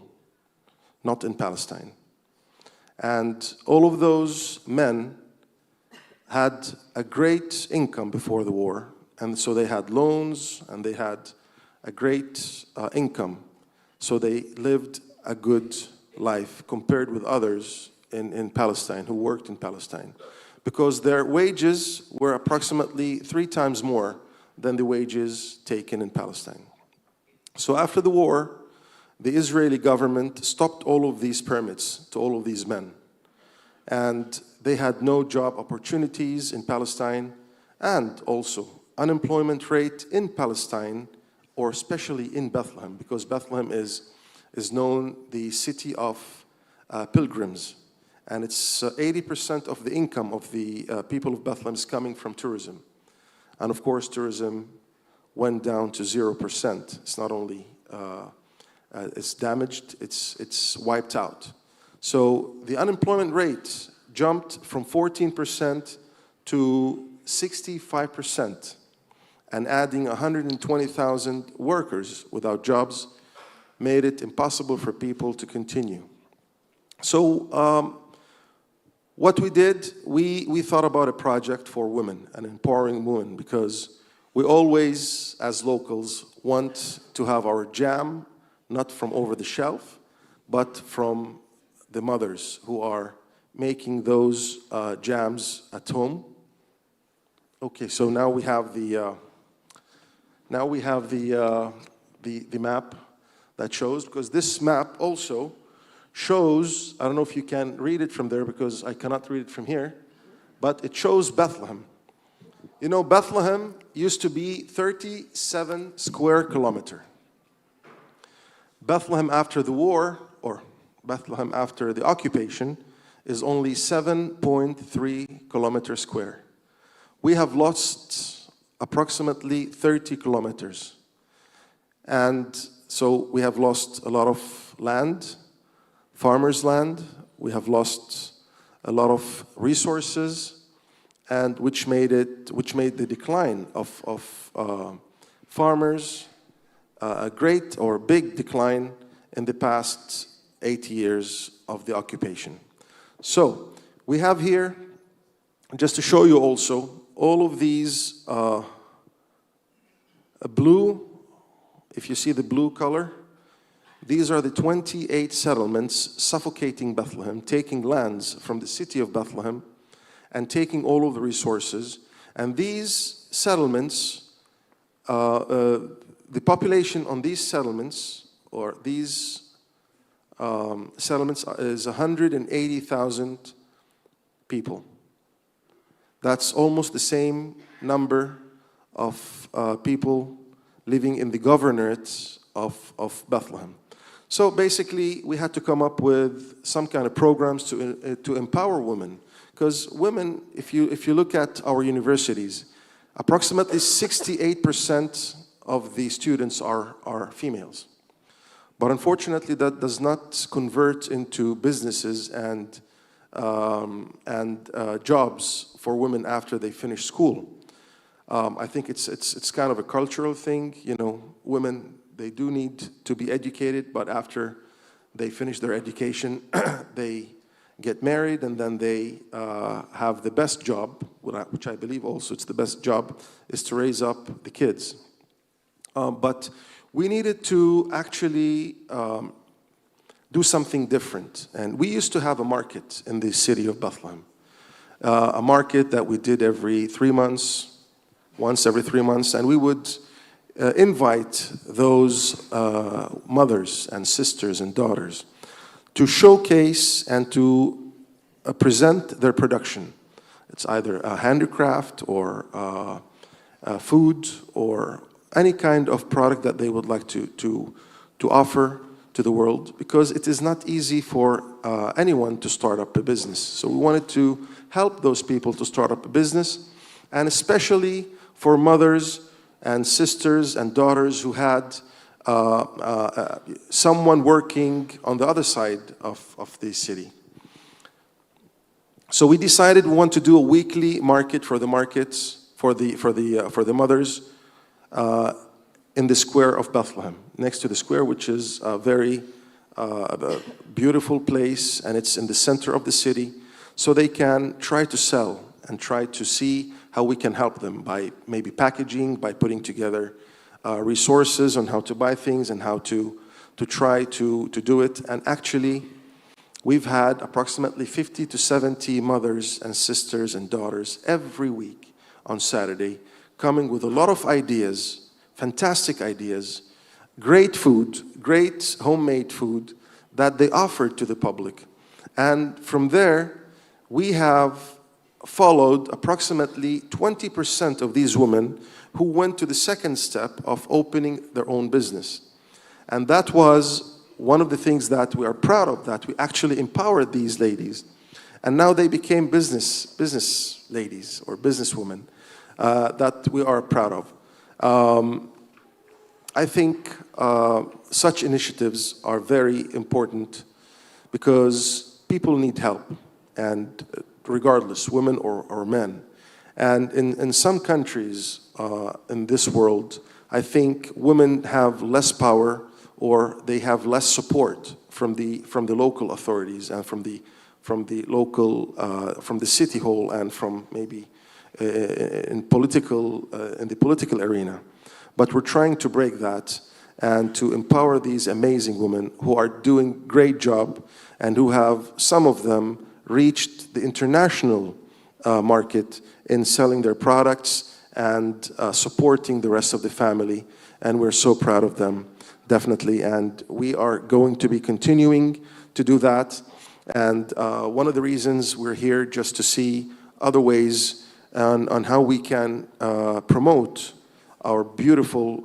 not in Palestine. And all of those men had a great income before the war, and so they had loans and they had a great income. So they lived a good life compared with others in Palestine who worked in Palestine, because their wages were approximately 3 times more than the wages taken in Palestine. So after the war, the Israeli government stopped all of these permits to all of these men. And they had no job opportunities in Palestine, and also unemployment rate in Palestine, or especially in Bethlehem, because Bethlehem is known the city of pilgrims. And it's 80% of the income of the people of Bethlehem is coming from tourism. And of course, tourism went down to 0%. It's not only it's damaged, it's wiped out. So the unemployment rate jumped from 14% to 65%, and adding 120,000 workers without jobs made it impossible for people to continue. So what we did, we thought about a project for women, an empowering women, because we always, as locals, want to have our jam not from over the shelf, but from the mothers who are making those jams at home. Okay, so now we have the map that shows, because this map also shows, I don't know if you can read it from there because I cannot read it from here, but it shows Bethlehem. You know, Bethlehem used to be 37 square kilometers. Bethlehem after the war, or Bethlehem after the occupation, is only 7.3 kilometers square. We have lost approximately 30 kilometers. And so we have lost a lot of land, farmers' land. We have lost a lot of resources, and which made the decline of farmers a great or big decline in the past 80 years of the occupation. So we have here, just to show you also, all of these blue, if you see the blue color, these are the 28 settlements suffocating Bethlehem, taking lands from the city of Bethlehem and taking all of the resources. And these settlements, the population on these settlements, or these settlements, is 180,000 people. That's almost the same number of people living in the governorate of Bethlehem. So basically, we had to come up with some kind of programs to empower women. Because women, if you look at our universities, approximately 68% of the students are females. But unfortunately, that does not convert into businesses and jobs for women after they finish school. I think it's kind of a cultural thing. You know, women, they do need to be educated, but after they finish their education, they get married, and then they have the best job, which I believe also it's the best job, is to raise up the kids. But we needed to actually do something different. And we used to have a market in the city of Bethlehem, a market that we did every 3 months, once every 3 months, and we would invite those mothers and sisters and daughters to showcase and to present their production. It's either a handicraft or food or any kind of product that they would like to offer to the world, because it is not easy for anyone to start up a business. So we wanted to help those people to start up a business, and especially for mothers and sisters and daughters who had someone working on the other side of the city. So we decided we want to do a weekly market for the markets, for the mothers, in the square of Bethlehem, next to the square, which is a very beautiful place, and it's in the center of the city, so they can try to sell and try to see how we can help them by maybe packaging, by putting together resources on how to buy things and how to try to do it. And actually, we've had approximately 50 to 70 mothers and sisters and daughters every week on Saturday coming with a lot of ideas, fantastic ideas, great food, great homemade food that they offered to the public. And from there, we have followed approximately 20% of these women who went to the second step of opening their own business. And that was one of the things that we are proud of, that we actually empowered these ladies. And now they became business ladies or businesswomen that we are proud of. I think such initiatives are very important because people need help, and regardless, women or men. And in some countries in this world, I think women have less power, or they have less support from the local authorities and from the city hall and from maybe in the political arena. But we're trying to break that and to empower these amazing women who are doing great job and who have, some of them, reached the international market in selling their products and supporting the rest of the family. And we're so proud of them, definitely. And we are going to be continuing to do that. And one of the reasons we're here just to see other ways on how we can promote our beautiful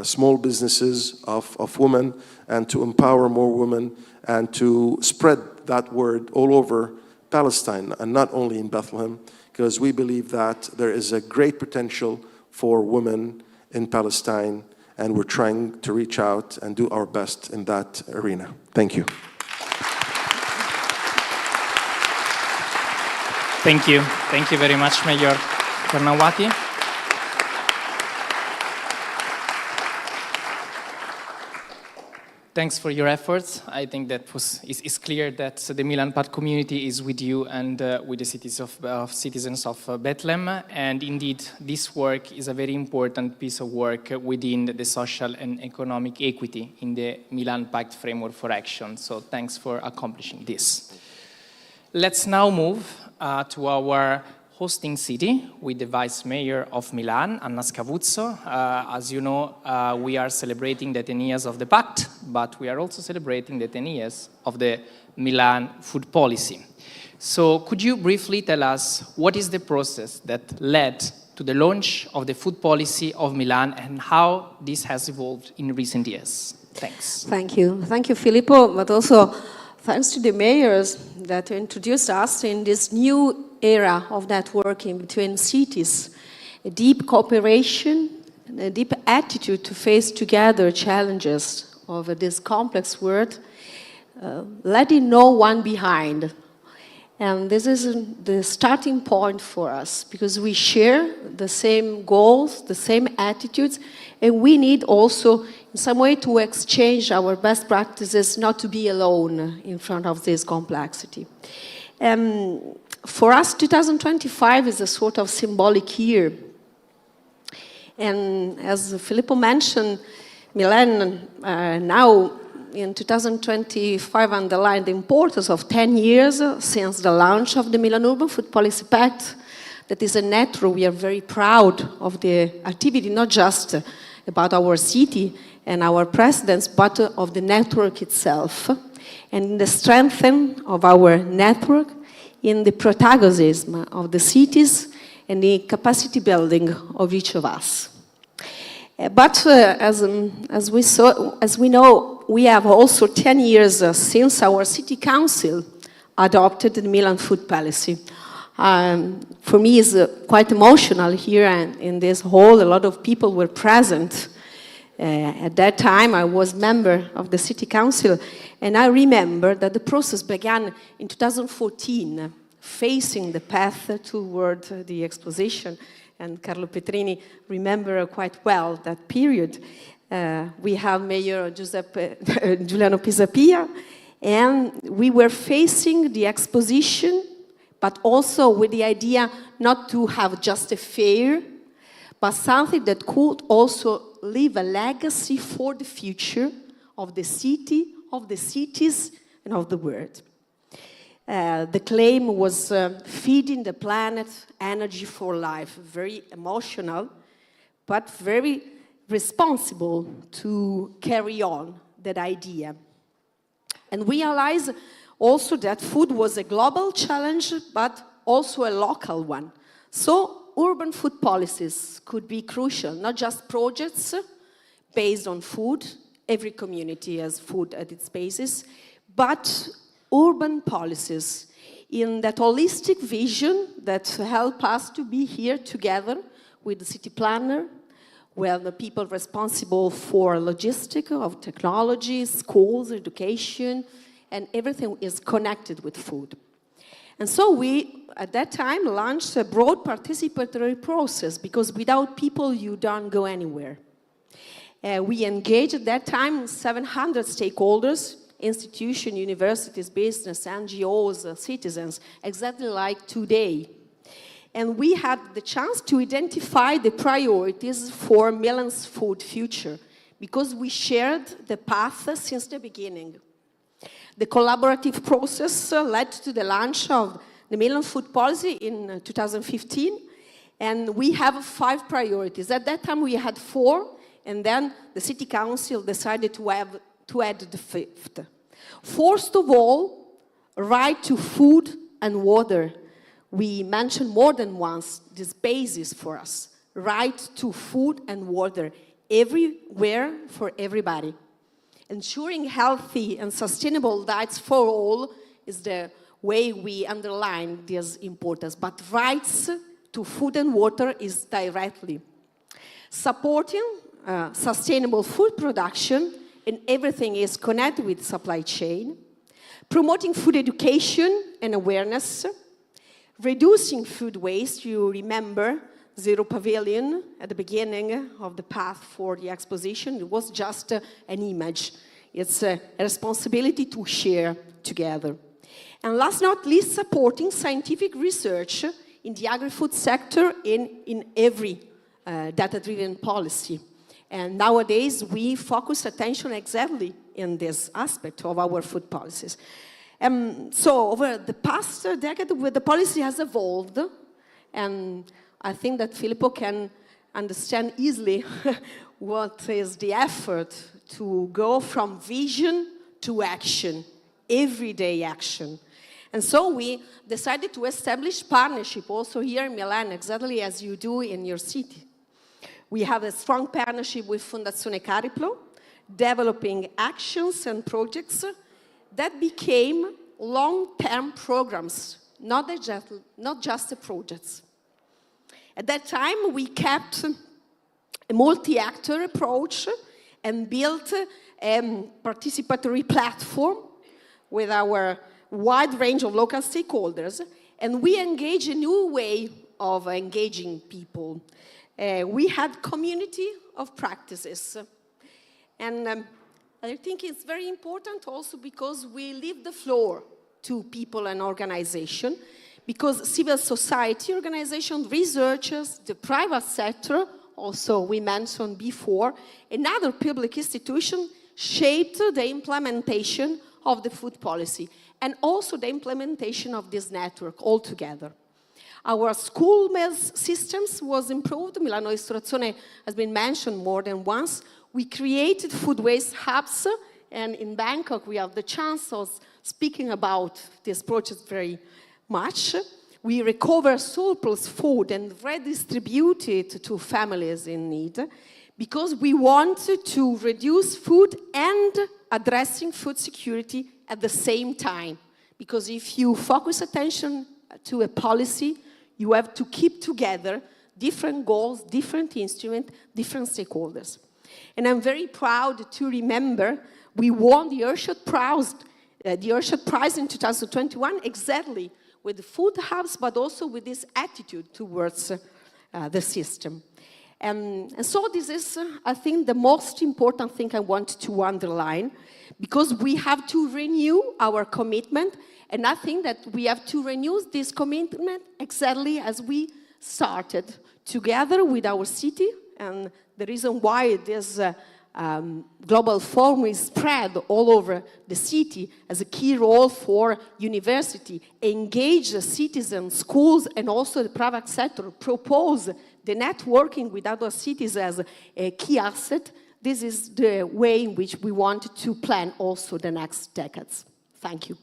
small businesses of women, and to empower more women and to spread that word all over Palestine and not only in Bethlehem, because we believe that there is a great potential for women in Palestine, and we're trying to reach out and do our best in that arena. Thank you. Thank you. Thank you very much, Mayor Karnawati. Thanks for your efforts. I think that it's clear that the Milan Pact community is with you and with the citizens of Bethlehem. And indeed, this work is a very important piece of work within the social and economic equity in the Milan Pact framework for action. So thanks for accomplishing this. Let's now move to our hosting city with the Vice Mayor of Milan, Anna Scavuzzo. As you know, we are celebrating the 10 years of the Pact, but we are also celebrating the 10 years of the Milan food policy. So could you briefly tell us what is the process that led to the launch of the food policy of Milan and how this has evolved in recent years? Thanks. Thank you. Thank you, Filippo, but also thanks to the mayors that introduced us in this new era of networking between cities, a deep cooperation, and a deep attitude to face together challenges of this complex world, letting no one behind. And this is the starting point for us, because we share the same goals, the same attitudes, and we need also in some way to exchange our best practices, not to be alone in front of this complexity. For us, 2025 is a sort of symbolic year. And as Filippo mentioned, Milan now in 2025 underlined the importance of 10 years since the launch of the Milan Urban Food Policy Pact. That is a network. We are very proud of the activity, not just about our city and our presidents, but of the network itself. And the strengthening of our network in the protagonism of the cities and the capacity building of each of us. But as we know, we have also 10 years since our city council adopted the Milan food policy. For me, it's quite emotional here, and in this hall, a lot of people were present. At that time, I was member of the city council, and I remember that the process began in 2014, facing the path toward the exposition, and Carlo Petrini remember quite well that period. We have Mayor Giuliano Pisapia, and we were facing the exposition, but also with the idea not to have just a fair, but something that could also leave a legacy for the future of the city, of the cities, and of the world. The claim was feeding the planet, energy for life. Very emotional, but very responsible to carry on that idea. And realize also that food was a global challenge, but also a local one. So urban food policies could be crucial, not just projects based on food. Every community has food at its basis, but urban policies in that holistic vision that help us to be here together with the city planner, where the people responsible for logistics, of technology, schools, education, and everything is connected with food. And so we, at that time, launched a broad participatory process, because without people, you don't go anywhere. We engaged at that time 700 stakeholders, institutions, universities, business, NGOs, citizens, exactly like today. And we had the chance to identify the priorities for Milan's food future, because we shared the path since the beginning. The collaborative process led to the launch of the Milan food policy in 2015, and we have 5 priorities. At that time we had 4, and then the city council decided to add the 5th. First of all, right to food and water. We mentioned more than once this basis for us, right to food and water, everywhere for everybody. Ensuring healthy and sustainable diets for all is the way we underline this importance, but rights to food and water is directly. Supporting sustainable food production, and everything is connected with supply chain. Promoting food education and awareness. Reducing food waste. You remember Zero Pavilion at the beginning of the path for the exposition. It was just an image. It's a responsibility to share together. And last but not least, supporting scientific research in the agri-food sector in every data-driven policy. And nowadays, we focus attention exactly in this aspect of our food policies. So over the past decade, the policy has evolved, and I think that Filippo can understand easily what is the effort to go from vision to action, everyday action. And so we decided to establish partnership also here in Milan, exactly as you do in your city. We have a strong partnership with Fondazione Cariplo, developing actions and projects that became long-term programs, not just projects. At that time, we kept a multi-actor approach and built a participatory platform with our wide range of local stakeholders, and we engaged a new way of engaging people. We had community of practices, and I think it's very important also because we leave the floor to people and organizations, because civil society organizations, researchers, the private sector, also we mentioned before, and other public institutions shaped the implementation of the food policy and also the implementation of this network altogether. Our school meals systems was improved. Milano Istruzione has been mentioned more than once. We created food waste hubs, and in Bangkok we have the chance of speaking about this project very much. We recover surplus food and redistribute it to families in need, because we wanted to reduce food and addressing food security at the same time. Because if you focus attention to a policy, you have to keep together different goals, different instruments, different stakeholders. And I'm very proud to remember we won the Earthshot Prize in 2021 exactly with the food hubs, but also with this attitude towards the system. And so this is, I think, the most important thing I want to underline, because we have to renew our commitment, and I think that we have to renew this commitment exactly as we started, together with our city. And the reason why this Global Forum is spread all over the city as a key role for university, engage the citizens, schools, and also the private sector, propose the networking with other cities as a key asset. This is the way in which we want to plan also the next decades. Thank you.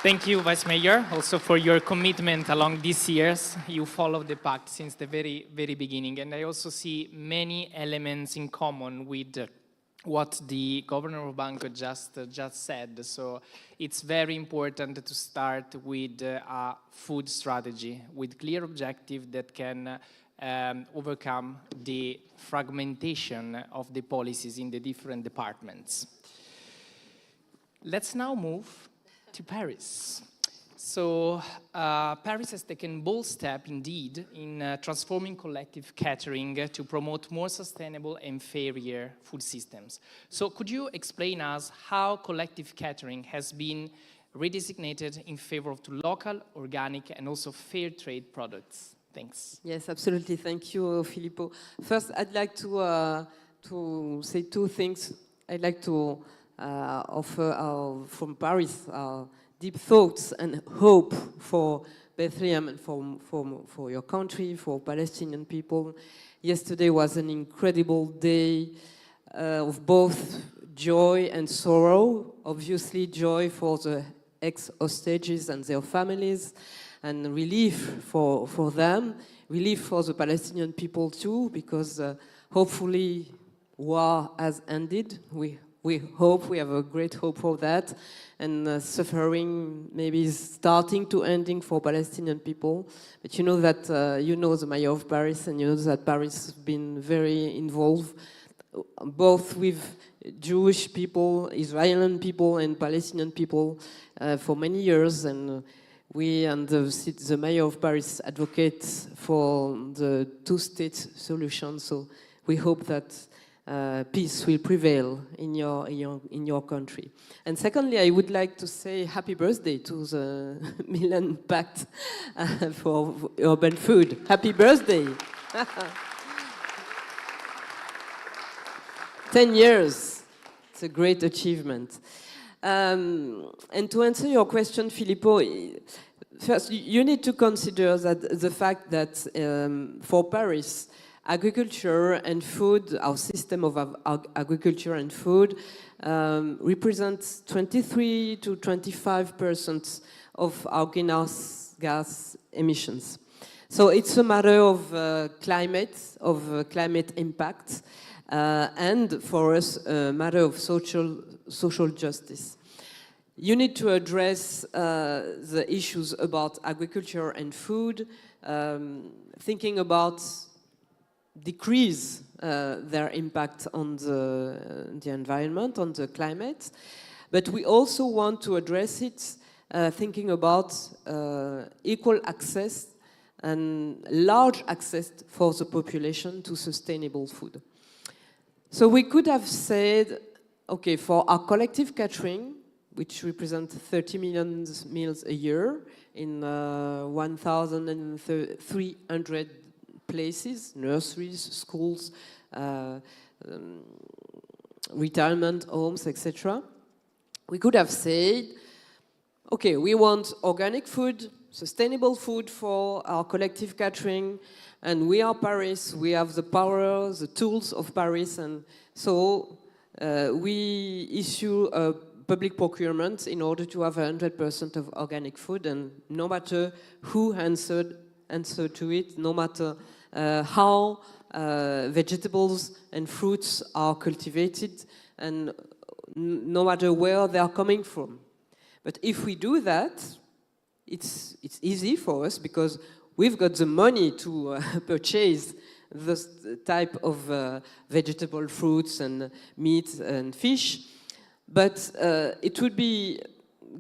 Thank you, Vice Mayor, also for your commitment along these years. You followed the pact since the very, very beginning. And I also see many elements in common with what the Governor of Banco just said. So it's very important to start with a food strategy with clear objective that can overcome the fragmentation of the policies in the different departments. Let's now move to Paris. So Paris has taken bold step indeed in transforming collective catering to promote more sustainable and fairer food systems. So could you explain us how collective catering has been redesignated in favor of local, organic, and also fair trade products? Thanks. Yes, absolutely. Thank you, Filippo. First, I'd like to say two things. I'd like to offer from Paris deep thoughts and hope for Bethlehem and for your country, for Palestinian people. Yesterday was an incredible day of both joy and sorrow. Obviously, joy for the ex-hostages and their families, and relief for them, relief for the Palestinian people too, because hopefully war has ended. We hope, we have a great hope for that, and suffering maybe is starting to ending for Palestinian people. But you know that, you know the Mayor of Paris, and you know that Paris has been very involved, both with Jewish people, Israeli people, and Palestinian people for many years, and we and the Mayor of Paris advocate for the two-state solution, so we hope that peace will prevail in your country. And secondly, I would like to say happy birthday to the Milan Pact for urban food. Happy birthday! 10 years. It's a great achievement. And to answer your question, Filippo, first you need to consider that the fact that for Paris, agriculture and food, our system of agriculture and food, represents 23 to 25% of our greenhouse gas emissions. So it's a matter of climate impact, and for us, a matter of social justice. You need to address the issues about agriculture and food, thinking about decrease their impact on the environment, on the climate. But we also want to address it thinking about equal access and large access for the population to sustainable food. So we could have said, okay, for our collective catering, which represents 30 million meals a year in 1,300 places, nurseries, schools, retirement homes, etc. We could have said, okay, we want organic food, sustainable food for our collective catering, and we are Paris, we have the power, the tools of Paris, and so we issue a public procurement in order to have 100% of organic food, and no matter who answered to it, no matter how vegetables and fruits are cultivated, and no matter where they are coming from. But if we do that, it's easy for us because we've got the money to purchase this type of vegetable, fruits, and meat and fish. But it would be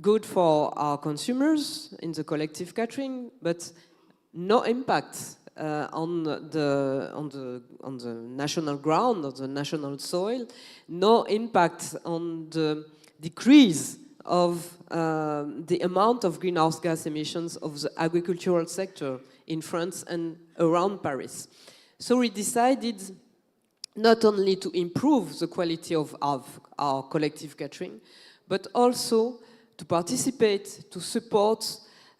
good for our consumers in the collective catering, but no impact on the national ground, on the national soil, no impact on the decrease of the amount of greenhouse gas emissions of the agricultural sector in France and around Paris. So we decided not only to improve the quality of our collective catering, but also to participate, to support,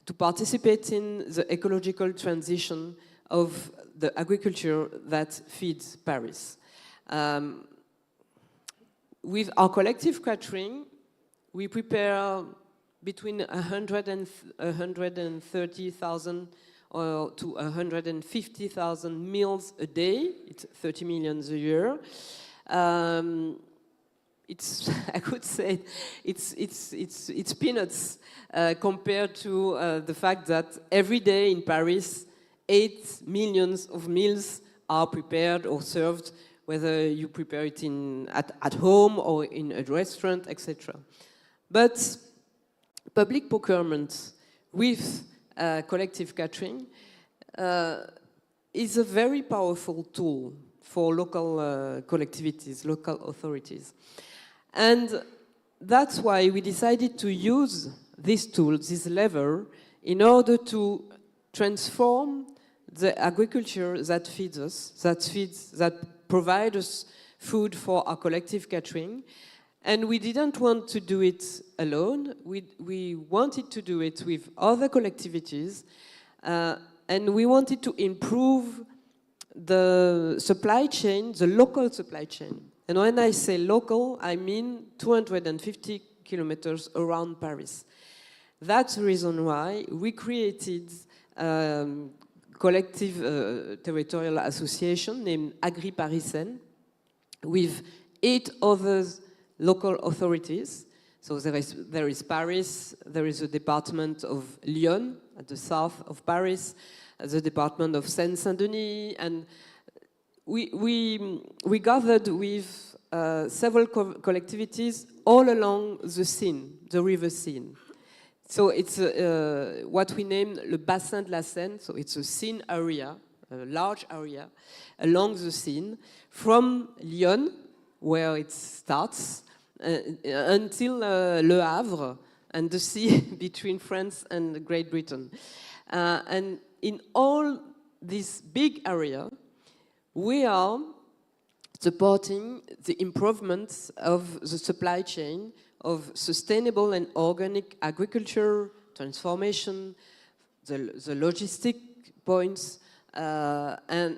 to participate in the ecological transition of the agriculture that feeds Paris. With our collective catering, we prepare between 100 and 130,000 to 150,000 meals a day. It's 30 million a year. It's, I could say, it's peanuts compared to the fact that every day in Paris, 8 million of meals are prepared or served, whether you prepare it at home or in a restaurant, etc. But public procurement with collective catering is a very powerful tool for local collectivities, local authorities. And that's why we decided to use this tool, this lever, in order to transform the agriculture that feeds us, that provides us food for our collective catering. And we didn't want to do it alone. We wanted to do it with other collectivities. And we wanted to improve the supply chain, the local supply chain. And when I say local, I mean 250 kilometers around Paris. That's the reason why we created a collective territorial association named Agri-Parisienne with 8 other local authorities. So there is Paris, there is the department of Lyon at the south of Paris, the department of Seine-Saint-Denis, and we gathered with several collectivities all along the Seine, the river Seine. So it's what we named le bassin de la Seine, so it's a Seine area, a large area, along the Seine, from Lyon, where it starts, until Le Havre, and the sea between France and Great Britain. And in all this big area, we are supporting the improvements of the supply chain of sustainable and organic agriculture, transformation, the logistic points, and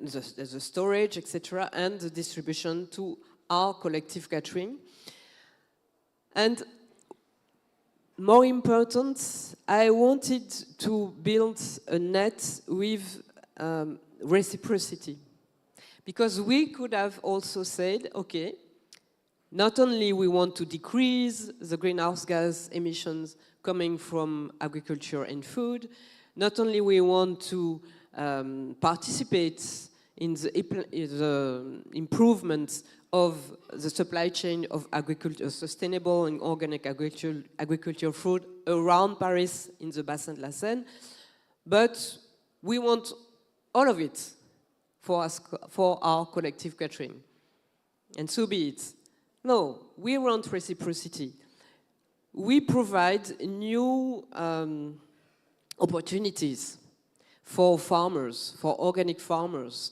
the storage, etc., and the distribution to our collective catering. And more important, I wanted to build a net with reciprocity. Because we could have also said, okay, not only we want to decrease the greenhouse gas emissions coming from agriculture and food, not only we want to participate in the improvements of the supply chain of agriculture, sustainable and organic agricultural food around Paris in the Bassin de la Seine, but we want all of it for our collective catering. And so be it. No, we want reciprocity. We provide new opportunities for farmers, for organic farmers,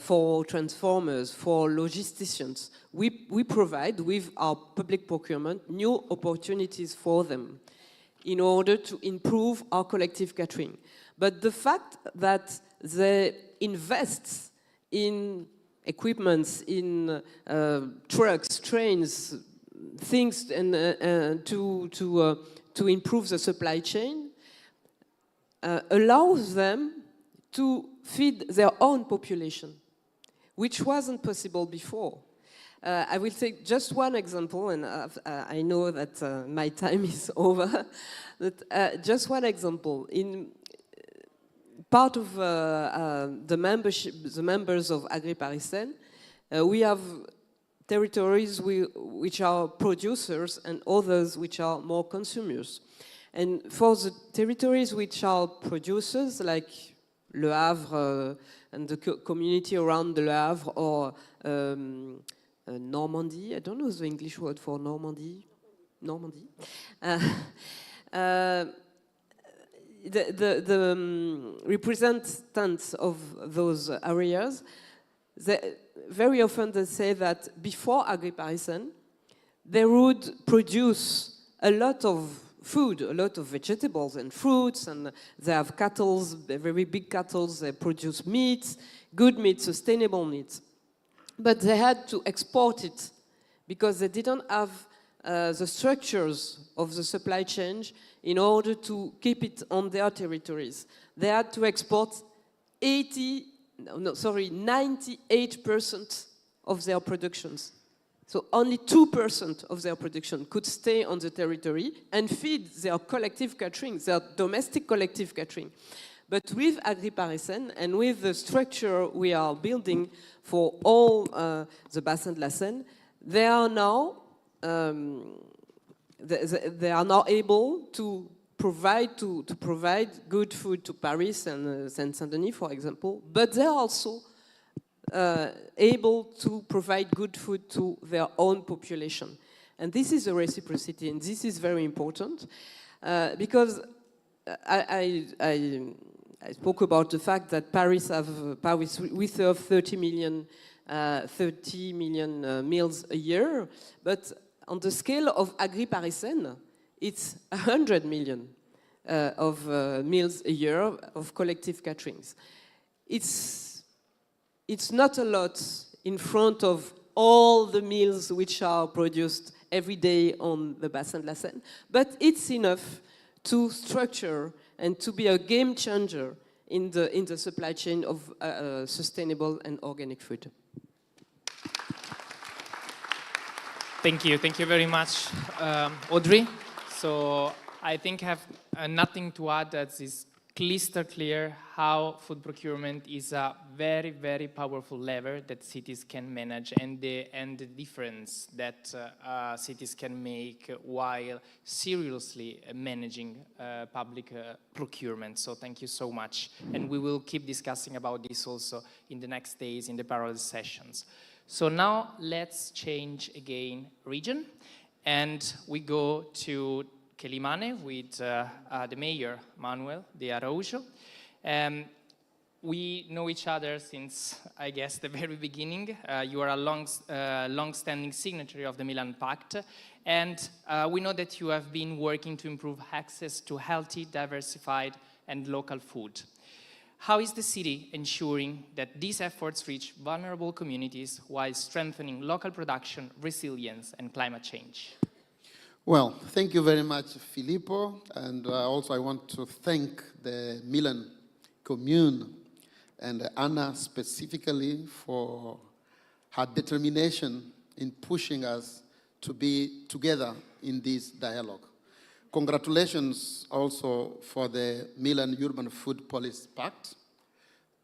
for transformers, for logisticians. We provide with our public procurement new opportunities for them in order to improve our collective catering. But the fact that they invest in equipments, in trucks, trains, things, and to improve the supply chain, allows them to feed their own population, which wasn't possible before. I will take just one example, and I know that my time is over, but just one example. part of the members of Agri-Parisen, we have territories which are producers and others which are more consumers. And for the territories which are producers, like Le Havre and the community around the Le Havre, or Normandy, I don't know the English word for Normandy. The representatives of those areas, very often they say that before Agri-Parisen, they would produce a lot of food, a lot of vegetables and fruits, and they have cattle, very big cattle, they produce meat, good meat, sustainable meat. But they had to export it because they didn't have the structures of the supply chain in order to keep it on their territories. They had to export 98% of their productions. So only 2% of their production could stay on the territory and feed their collective catering, their domestic collective catering. But with Agri-Parisen and with the structure we are building for all the Bassin de la Seine, they are now able to provide good food to Paris and Saint-Denis, for example, but they're also able to provide good food to their own population. And this is a reciprocity, and this is very important because I spoke about the fact that Paris we serve 30 million meals a year, but on the scale of Agri-Parisen, it's 100 million of meals a year of collective caterings. It's not a lot in front of all the meals which are produced every day on the Bassin de la Seine, but it's enough to structure and to be a game changer in the supply chain of sustainable and organic food. Thank you very much, Audrey. So I think I have nothing to add. That is crystal clear how food procurement is a very, very powerful lever that cities can manage, and the difference that cities can make while seriously managing public procurement. So thank you so much. And we will keep discussing about this also in the next days in the parallel sessions. So now let's change again region, and we go to Quelimane with the mayor, Manuel de Araujo. We know each other since, I guess, the very beginning. You are a long-standing signatory of the Milan Pact, and we know that you have been working to improve access to healthy, diversified, and local food. How is the city ensuring that these efforts reach vulnerable communities while strengthening local production, resilience, and climate change? Well, thank you very much, Filippo, and also I want to thank the Milan commune and Anna specifically for her determination in pushing us to be together in this dialogue. Congratulations also for the Milan Urban Food Policy Pact.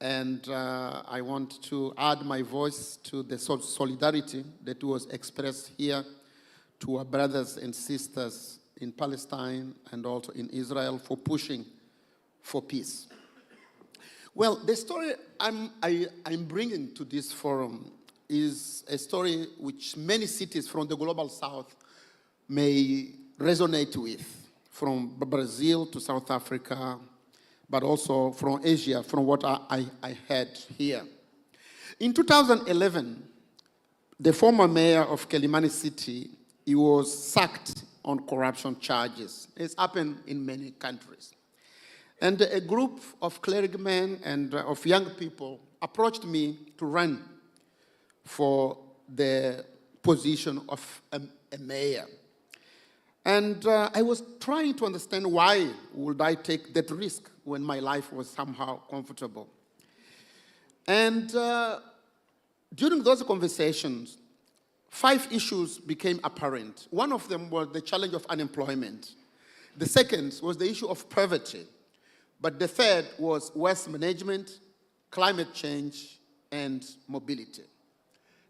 And I want to add my voice to the solidarity that was expressed here to our brothers and sisters in Palestine and also in Israel for pushing for peace. Well, the story I'm bringing to this forum is a story which many cities from the Global South may resonate with, from Brazil to South Africa, but also from Asia, from what I heard here. In 2011, the former mayor of Quelimane City, he was sacked on corruption charges. It's happened in many countries. And a group of clergymen and of young people approached me to run for the position of a mayor. And I was trying to understand why would I take that risk when my life was somehow comfortable. And during those conversations, 5 issues became apparent. One of them was the challenge of unemployment. The second was the issue of poverty. but the third was waste management, climate change, and mobility.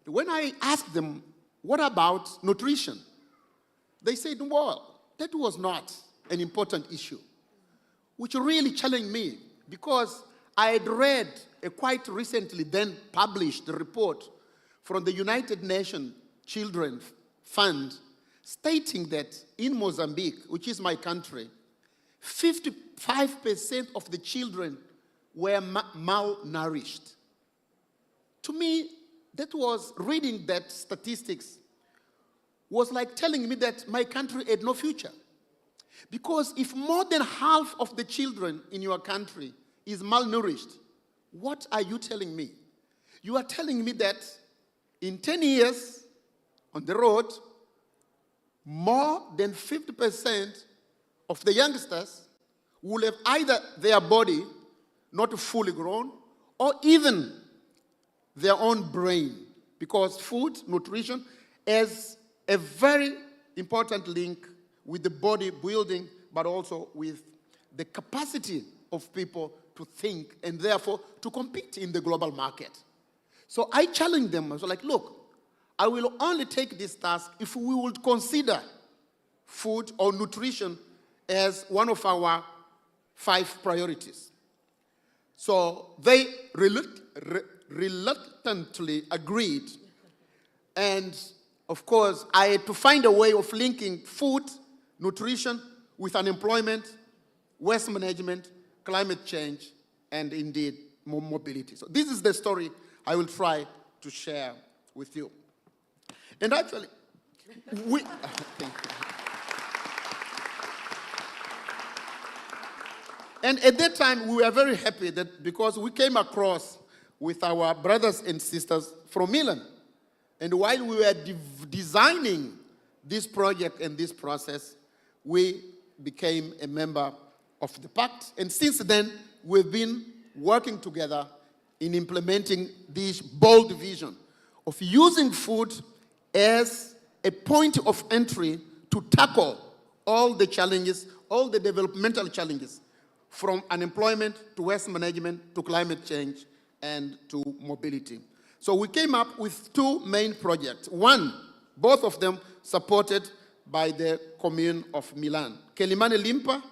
When I asked them, what about nutrition? They said, well, that was not an important issue, which really challenged me because I had read a quite recently then published report from the United Nations Children Fund stating that in Mozambique, which is my country, 55% of the children were malnourished. To me, that was reading that statistics was like telling me that my country had no future. Because if more than half of the children in your country is malnourished, what are you telling me? You are telling me that in 10 years on the road, more than 50% of the youngsters will have either their body not fully grown or even their own brain, because food, nutrition, has a very important link with the body building, but also with the capacity of people to think and therefore to compete in the global market. So I challenged them. I was like, look, I will only take this task if we would consider food or nutrition as one of our 5 priorities. So they reluctantly agreed. And of course, I had to find a way of linking food, nutrition with unemployment, waste management, climate change, and indeed mobility. So this is the story I will try to share with you. And actually, thank you. And at that time, we were very happy that because we came across with our brothers and sisters from Milan. And while we were designing this project and this process, we became a member of the Pact. And since then, we've been working together in implementing this bold vision of using food as a point of entry to tackle all the challenges, all the developmental challenges, from unemployment to waste management to climate change and to mobility. So we came up with 2 main projects. One, both of them supported by the Commune of Milan, Kelimane Limpa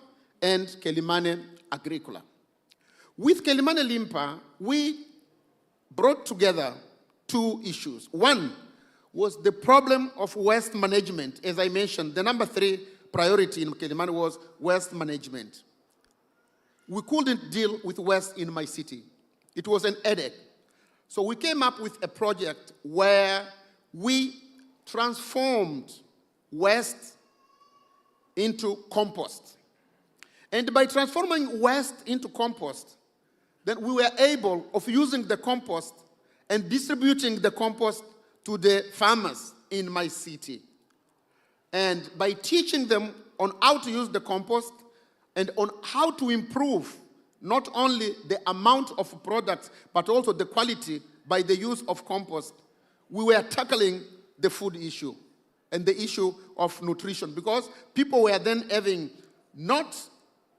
and Kelimane Agricola. With Kelimane Limpa, we brought together 2 issues. One was the problem of waste management. As I mentioned, the number 3 priority in Kelimane was waste management. We couldn't deal with waste in my city. It was an headache. So we came up with a project where we transformed waste into compost. And by transforming waste into compost, then we were able of using the compost and distributing the compost to the farmers in my city. And by teaching them on how to use the compost and on how to improve not only the amount of products, but also the quality by the use of compost, we were tackling the food issue and the issue of nutrition, because people were then having not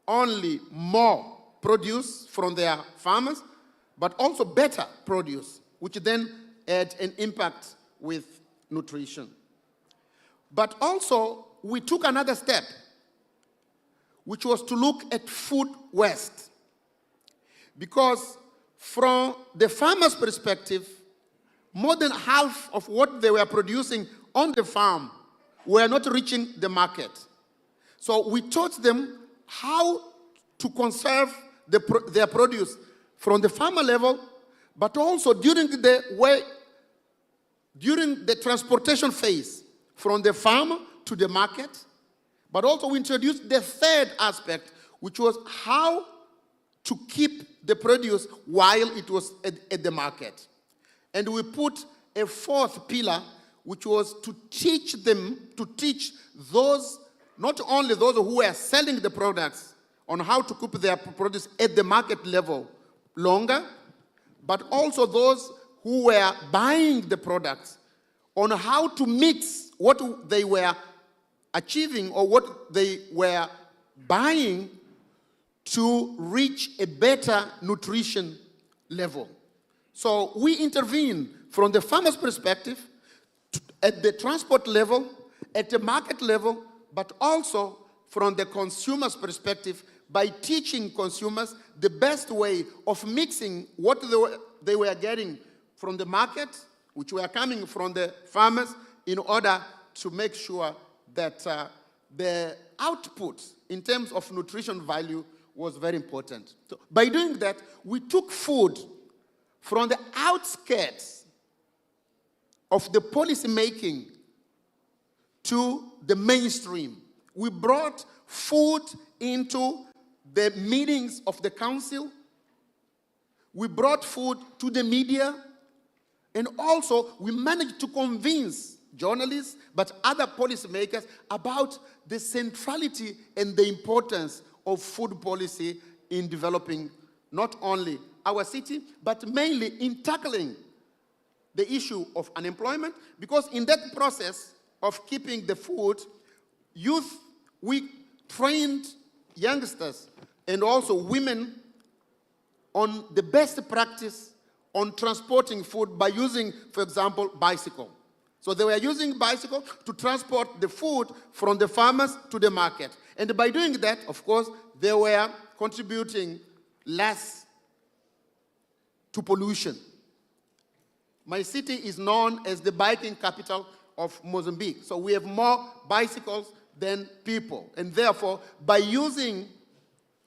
only more produce from their farmers, but also better produce, which then had an impact with nutrition. But also, we took another step, which was to look at food waste. Because from the farmer's perspective, more than half of what they were producing on the farm were not reaching the market. So we taught them how to conserve their produce from the farmer level, but also during the transportation phase, from the farmer to the market. But also we introduced the third aspect, which was how to keep the produce while it was at the market. And we put a 4th pillar, which was to teach those, not only those who were selling the products, on how to keep their produce at the market level longer, but also those who were buying the products on how to mix what they were achieving or what they were buying to reach a better nutrition level. So we intervene from the farmer's perspective, at the transport level, at the market level, but also from the consumer's perspective by teaching consumers the best way of mixing what they were getting from the market, which were coming from the farmers, in order to make sure that the output in terms of nutrition value was very important. So by doing that, we took food from the outskirts of the policy making to the mainstream. We brought food into the meetings of the council. We brought food to the media. And also, we managed to convince journalists, but other policymakers about the centrality and the importance of food policy in developing not only our city, but mainly in tackling the issue of unemployment, because in that process of keeping the food, youth, we trained youngsters and also women on the best practice on transporting food by using, for example, bicycle. So they were using bicycle to transport the food from the farmers to the market. And by doing that, of course, they were contributing less to pollution. My city is known as the biking capital of Mozambique. So we have more bicycles than people. And therefore, by using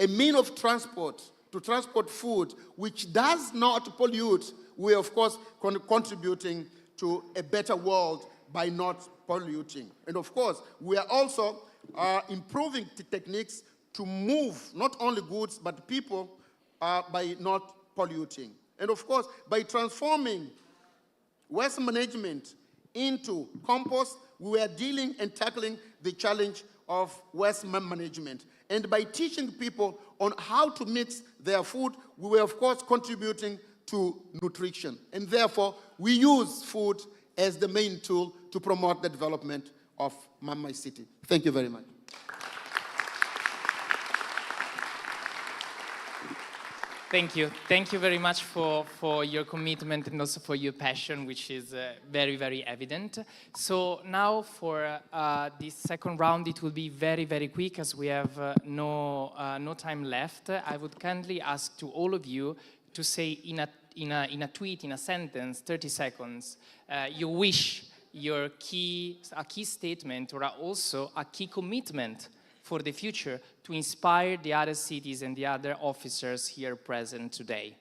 a mean of transport to transport food which does not pollute, we are of course contributing to a better world by not polluting. And of course, we are also improving the techniques to move not only goods but people by not polluting. And of course, by transforming waste management into compost, we are dealing and tackling the challenge of waste management. And by teaching people on how to mix their food, we were of course contributing to nutrition. And therefore, we use food as the main tool to promote the development of my city. Thank you very much. Thank you. Thank you very much for your commitment and also for your passion, which is very, very evident. So now for this second round, it will be very, very quick as we have no time left. I would kindly ask to all of you to say in a tweet, in a sentence, 30 seconds, you wish a key statement or also a key commitment for the future to inspire the other cities and the other officers here present today.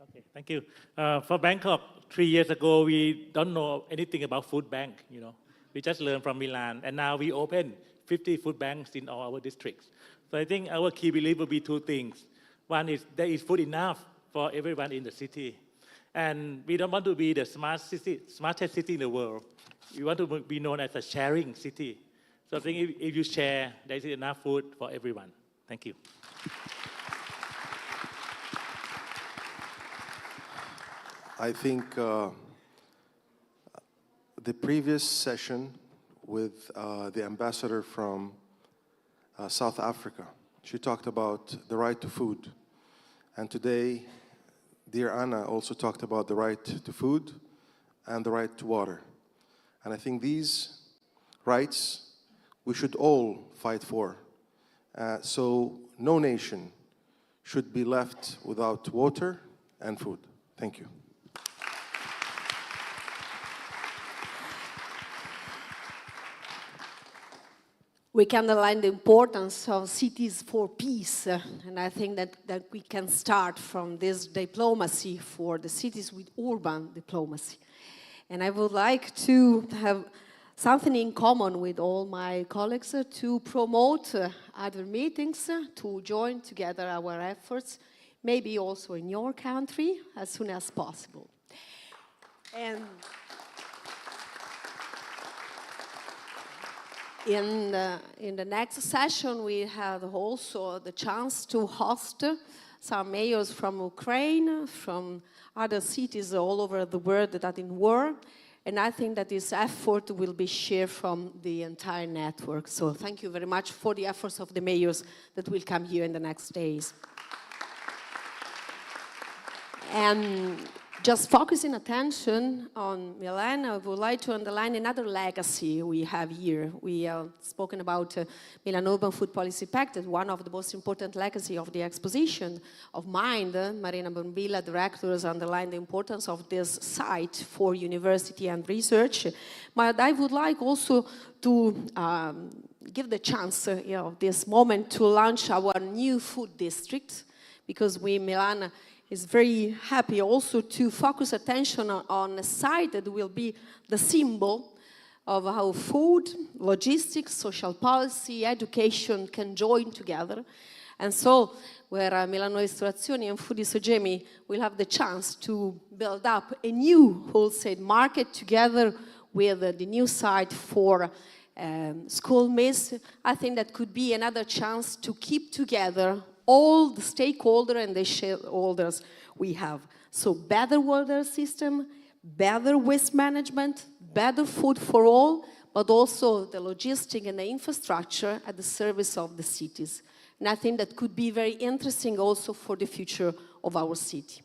Okay, thank you. For Bangkok, 3 years ago, we don't know anything about food bank, you know. We just learned from Milan, and now we open 50 food banks in all our districts. So I think our key belief will be two things. One is there is food enough for everyone in the city. And we don't want to be the smartest city in the world. We want to be known as a sharing city. So I think if you share, there is enough food for everyone. Thank you. I think the previous session with the ambassador from South Africa, she talked about the right to food. And today, dear Anna also talked about the right to food and the right to water. And I think these rights we should all fight for. So no nation should be left without water and food. Thank you. We can underline the importance of cities for peace, and I think that we can start from this diplomacy for the cities with urban diplomacy. And I would like to have something in common with all my colleagues to promote other meetings, to join together our efforts, maybe also in your country as soon as possible. And in the next session, we had also the chance to host some mayors from Ukraine, from other cities all over the world that are in war. And I think that this effort will be shared from the entire network. So thank you very much for the efforts of the mayors that will come here in the next days. And just focusing attention on Milan, I would like to underline another legacy we have here. We have spoken about Milan Urban Food Policy Pact, one of the most important legacy of the exposition of Mind. Marina Brambilla, the Rector, has underlined the importance of this site for university and research. But I would like also to give the chance, this moment to launch our new food district, because we in Milan is very happy also to focus attention on a site that will be the symbol of how food, logistics, social policy, education can join together. And so, where Milano Ristorazioni and Foodie Sogemi will have the chance to build up a new wholesale market together with the new site for school meals, I think that could be another chance to keep together all the stakeholders and the shareholders we have. So better water system, better waste management, better food for all, but also the logistics and the infrastructure at the service of the cities. And I think that could be very interesting also for the future of our city.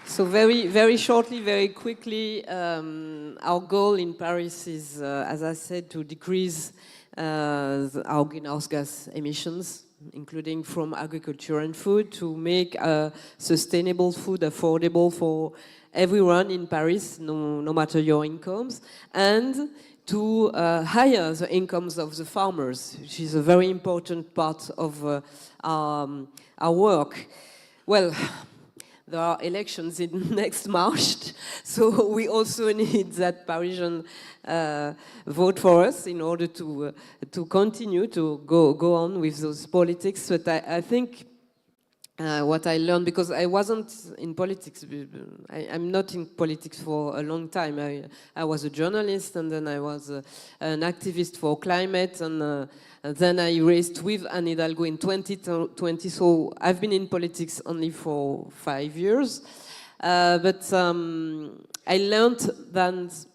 So very shortly, very quickly, our goal in Paris is, as I said, to decrease our greenhouse gas emissions, including from agriculture and food, to make sustainable food affordable for everyone in Paris, no matter your incomes, and to higher the incomes of the farmers, which is a very important part of our work. Well, there are elections in next March, so we also need that Parisian vote for us in order to continue to go on with those politics. But I think what I learned, because I wasn't in politics, I'm not in politics for a long time. I was a journalist, and then I was an activist for climate, and then I raced with Anne Hidalgo in 2020, so I've been in politics only for 5 years. But I learned that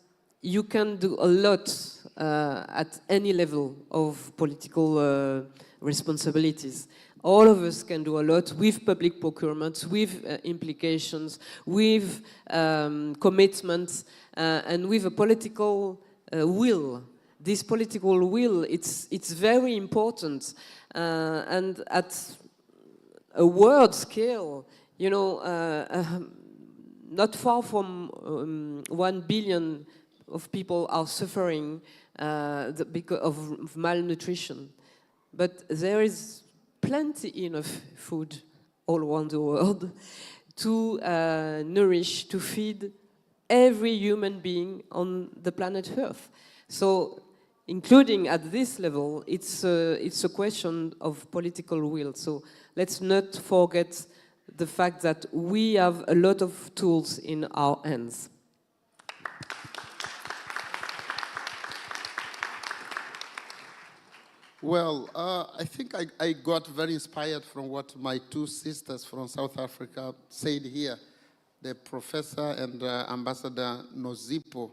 you can do a lot at any level of political responsibilities. All of us can do a lot with public procurement, with implications, with commitments, and with a political will. This political will, it's very important. And at a world scale, not far from 1 billion of people are suffering because of malnutrition. But there is plenty enough food all around the world to nourish, to feed every human being on the planet Earth. So, including at this level, it's a question of political will. So let's not forget the fact that we have a lot of tools in our hands. Well, I think I got very inspired from what my two sisters from South Africa said here, the professor and Ambassador Nosipho,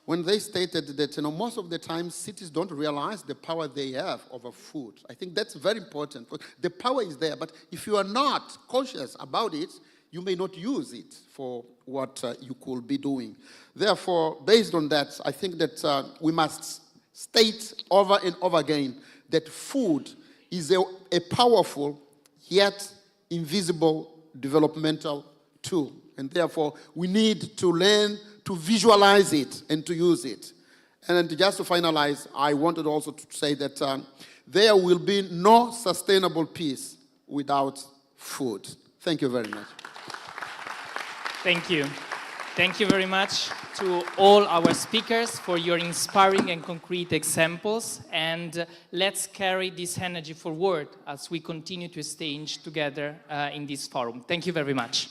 when they stated that most of the time cities don't realize the power they have over food. I think that's very important. The power is there, but if you are not conscious about it, you may not use it for what you could be doing. Therefore, based on that, I think that we must state over and over again that food is a powerful yet invisible developmental tool. And therefore, we need to learn to visualize it and to use it. And just to finalize, I wanted also to say that there will be no sustainable peace without food. Thank you very much. Thank you. Thank you very much to all our speakers for your inspiring and concrete examples. And let's carry this energy forward as we continue to exchange together in this forum. Thank you very much.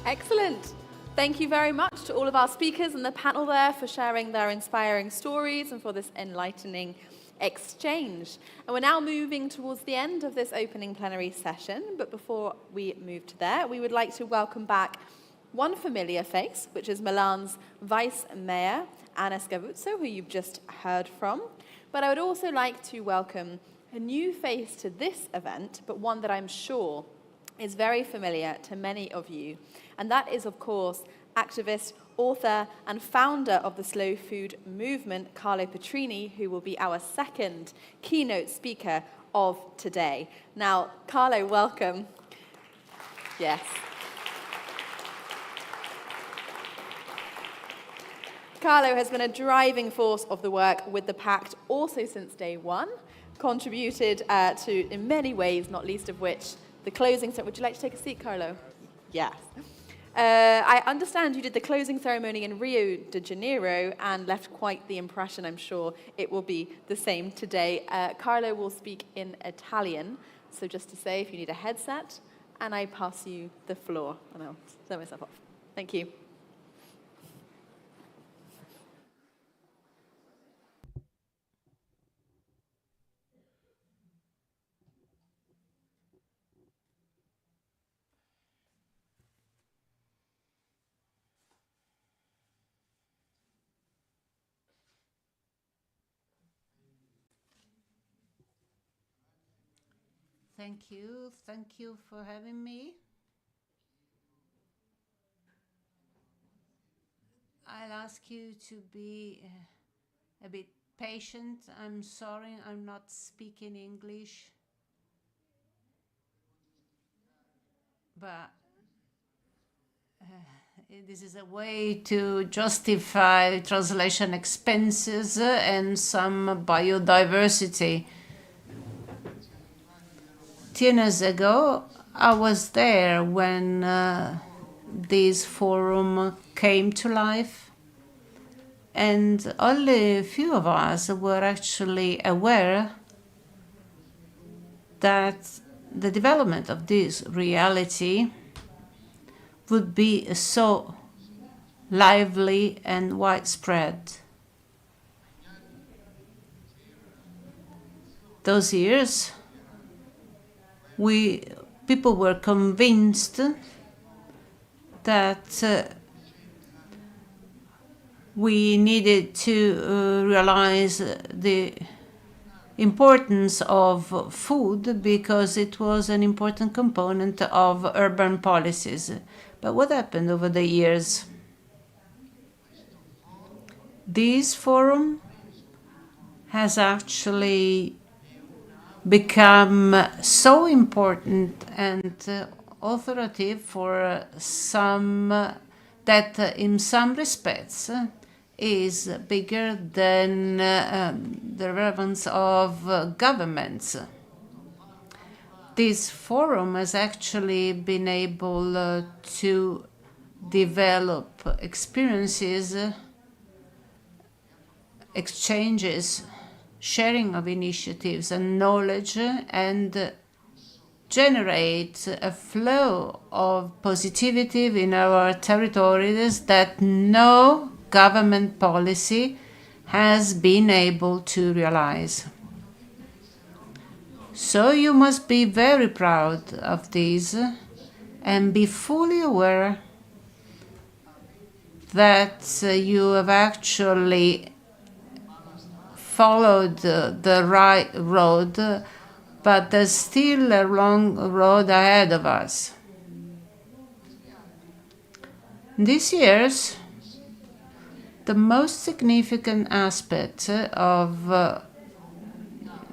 Excellent. Thank you very much to all of our speakers and the panel there for sharing their inspiring stories and for this enlightening exchange. And we're now moving towards the end of this opening plenary session, but before we move to there, we would like to welcome back one familiar face, which is Milan's Vice Mayor, Anna Scavuzzo, who you've just heard from. But I would also like to welcome a new face to this event, but one that I'm sure is very familiar to many of you. And that is, of course, activist, author, and founder of the slow food movement, Carlo Petrini, who will be our second keynote speaker of today. Now, Carlo, welcome. Yes. Carlo has been a driving force of the work with the Pact also since day one, contributed to in many ways, not least of which the closing ceremony. Would you like to take a seat, Carlo? Yes. I understand you did the closing ceremony in Rio de Janeiro and left quite the impression. I'm sure it will be the same today. Carlo will speak in Italian, so just to say if you need a headset, and I pass you the floor, and I'll turn myself off. Thank you. Thank you for having me. I'll ask you to be a bit patient. I'm sorry, I'm not speaking English, but this is a way to justify translation expenses and some biodiversity. 10 years ago, I was there when this forum came to life, and only a few of us were actually aware that the development of this reality would be so lively and widespread. Those years, people were convinced that we needed to realize the importance of food because it was an important component of urban policies. But what happened over the years? This forum has actually become so important and authoritative for some that in some respects is bigger than the relevance of governments. This forum has actually been able to develop experiences, exchanges, sharing of initiatives and knowledge, and generate a flow of positivity in our territories that no government policy has been able to realize. So you must be very proud of this and be fully aware that you have actually followed the right road, but there's still a long road ahead of us. These years, the most significant aspect of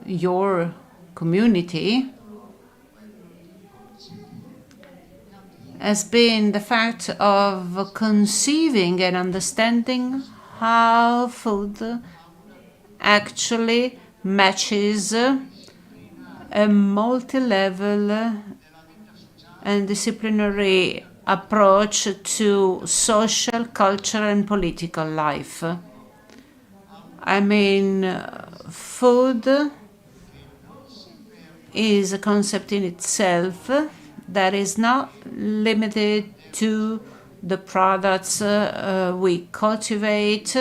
your community has been the fact of conceiving and understanding how food actually matches a multi-level and disciplinary approach to social, cultural, and political life. I mean, food is a concept in itself that is not limited to the products we cultivate,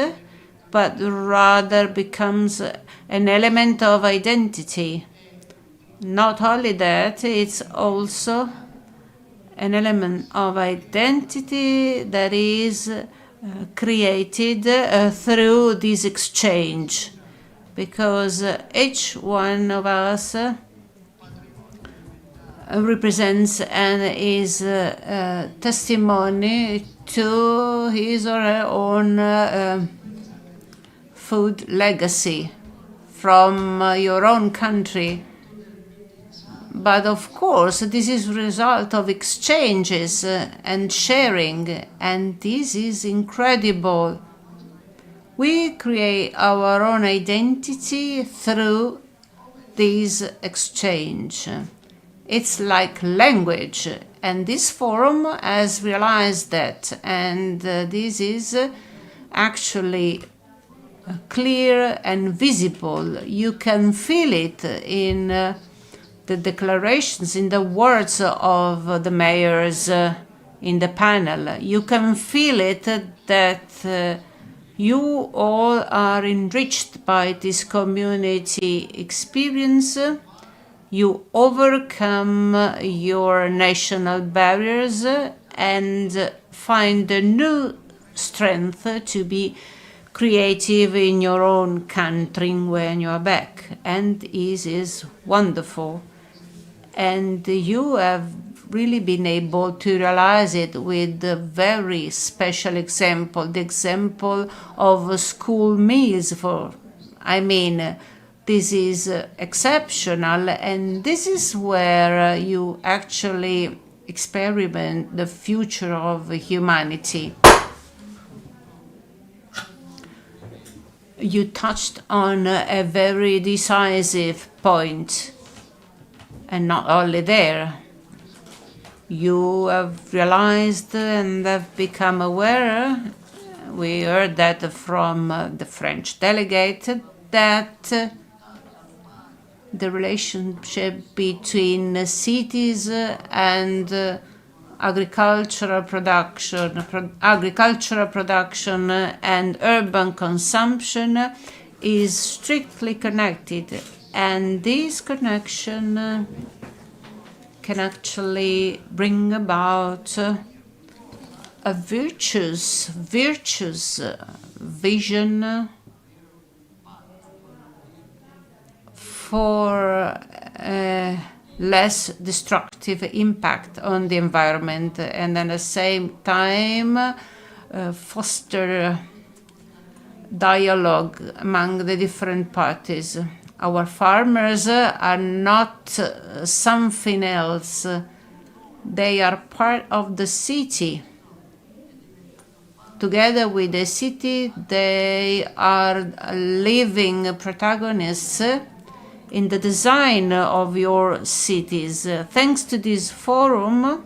but rather becomes an element of identity. Not only that, it's also an element of identity that is created through this exchange, because each one of us represents and is testimony to his or her own food legacy from your own country. But of course, this is a result of exchanges and sharing, and this is incredible. We create our own identity through this exchange. It's like language, and this forum has realized that, and this is actually clear and visible. You can feel it in the declarations, in the words of the mayors in the panel. You can feel it that you all are enriched by this community experience. You overcome your national barriers and find a new strength to be creative in your own country when you are back. And this is wonderful. And you have really been able to realize it with a very special example, the example of school meals. This is exceptional, and this is where you actually experiment the future of humanity. You touched on a very decisive point, and not only there. You have realized and have become aware, we heard that from the French delegate, that the relationship between cities and agricultural production and urban consumption is strictly connected, and this connection can actually bring about a virtuous vision for a less destructive impact on the environment, and at the same time foster dialogue among the different parties. Our farmers are not something else. They are part of the city. Together with the city, they are living protagonists in the design of your cities. Thanks to this forum,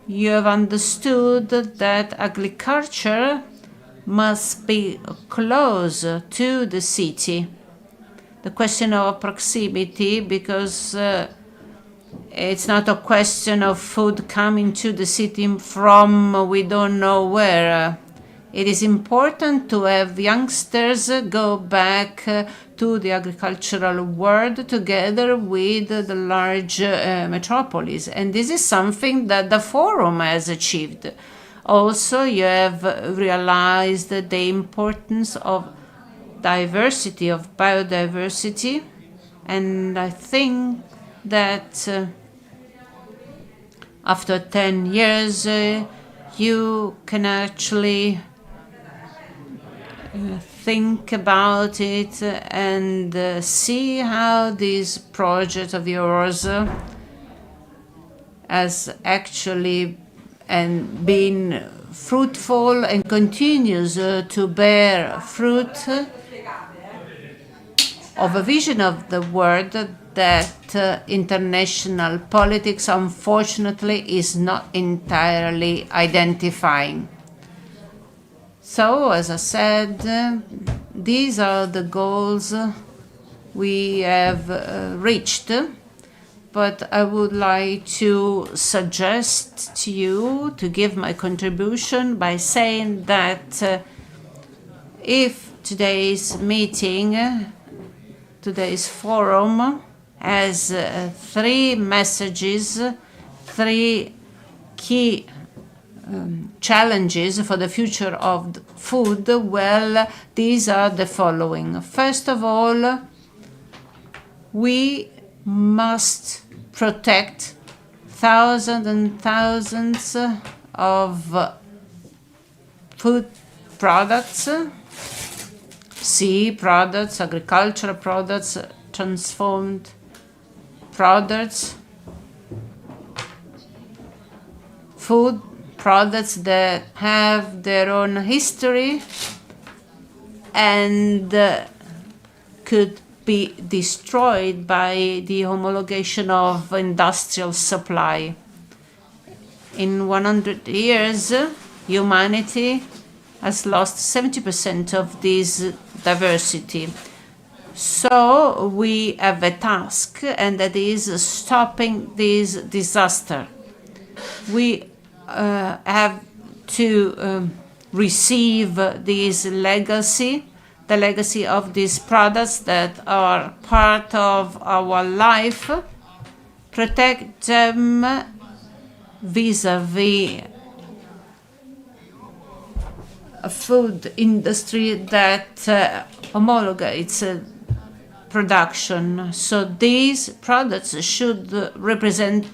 you have understood that agriculture must be close to the city. The question of proximity, because it's not a question of food coming to the city from we don't know where. It is important to have youngsters go back to the agricultural world together with the large metropolis. And this is something that the forum has achieved. Also, you have realized the importance of diversity, of biodiversity. And I think that after 10 years, you can actually think about it and see how this project of yours has actually been fruitful and continues to bear fruit of a vision of the world that international politics, unfortunately, is not entirely identifying. So, as I said, these are the goals we have reached. but I would like to suggest to you to give my contribution by saying that if today's meeting, today's forum has three messages, three key challenges for the future of food, well, these are the following. First of all, we must protect thousands and thousands of food products, sea products, agricultural products, transformed products, food products that have their own history and could be destroyed by the homologation of industrial supply. In 100 years, humanity has lost 70% of this diversity. So we have a task, and that is stopping this disaster. We have to receive this legacy, the legacy of these products that are part of our life, protect them vis-a-vis a food industry that homologates production. So these products should represent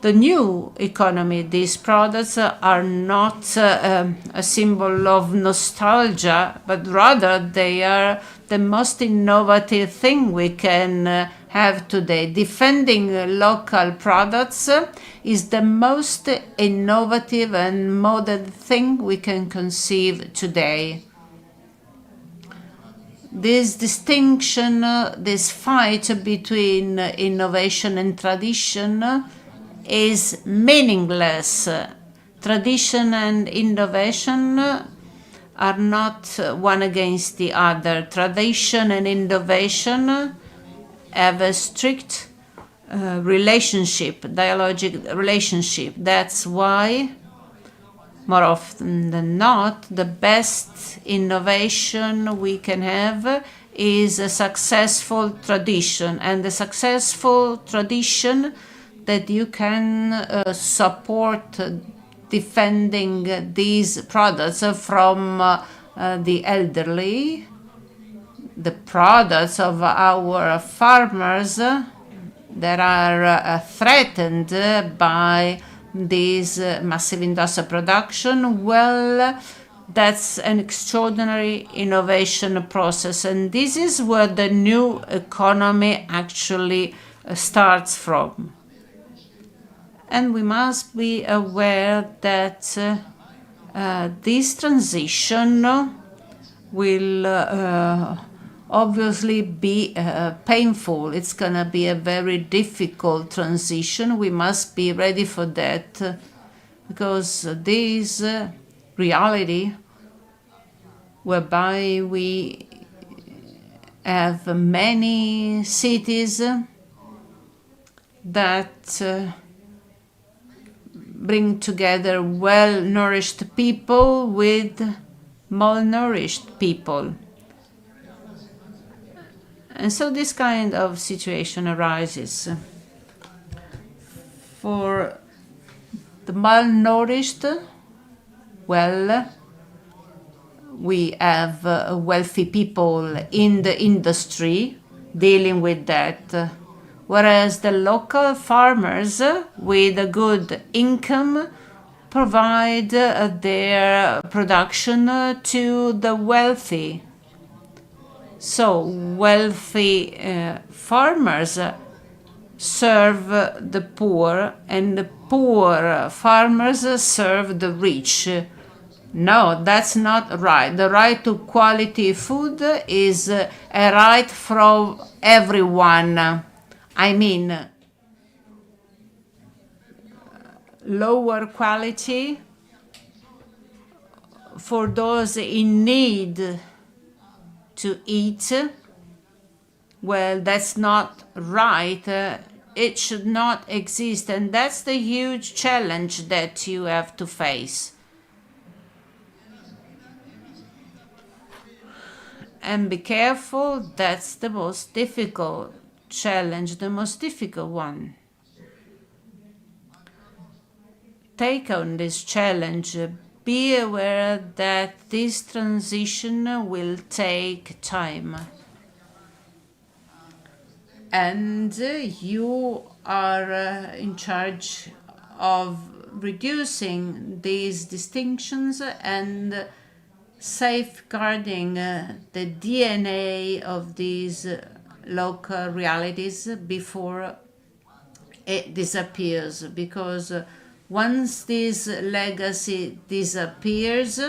the new economy. These products are not a symbol of nostalgia, but rather they are the most innovative thing we can have today. Defending local products is the most innovative and modern thing we can conceive today. This distinction, this fight between innovation and tradition is meaningless. Tradition and innovation are not one against the other. Tradition and innovation have a strict relationship, dialogic relationship. That's why, more often than not, the best innovation we can have is a successful tradition, and the successful tradition that you can support defending these products from the elderly, the products of our farmers that are threatened by this massive industrial production. Well, that's an extraordinary innovation process, and this is where the new economy actually starts from. And we must be aware that this transition will obviously be painful. It's going to be a very difficult transition. We must be ready for that, because this reality whereby we have many cities that bring together well-nourished people with malnourished people. And so this kind of situation arises. For the malnourished, well, we have wealthy people in the industry dealing with that, whereas the local farmers with a good income provide their production to the wealthy. So wealthy farmers serve the poor, and the poor farmers serve the rich. No, that's not right. The right to quality food is a right for everyone. I mean, lower quality for those in need to eat, well, that's not right. it should not exist, and that's the huge challenge that you have to face. And be careful, that's the most difficult challenge, the most difficult one. Take on this challenge. Be aware that this transition will take time. And you are in charge of reducing these distinctions and safeguarding the DNA of these local realities before it disappears. Because once this legacy disappears,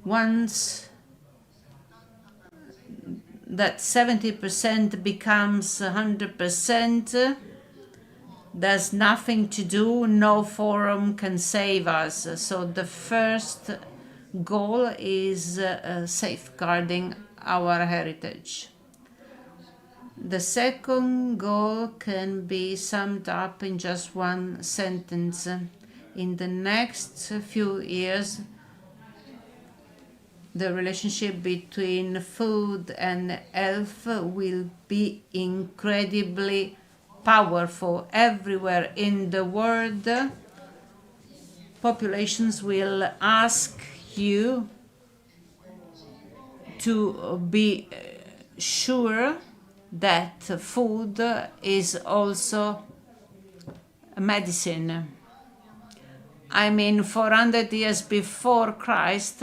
once that 70% becomes 100%, there's nothing to do, no forum can save us. So the first goal is safeguarding our heritage. The second goal can be summed up in just one sentence. In the next few years, the relationship between food and health will be incredibly powerful. Everywhere in the world, populations will ask you to be sure that food is also a medicine. I mean, 400 years before Christ,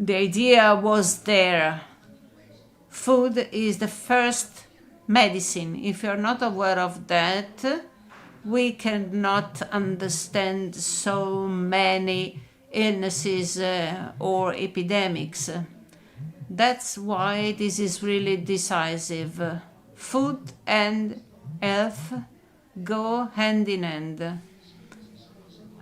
the idea was there. Food is the first medicine. If you're not aware of that, we cannot understand so many illnesses or epidemics. That's why this is really decisive. Food and health go hand in hand.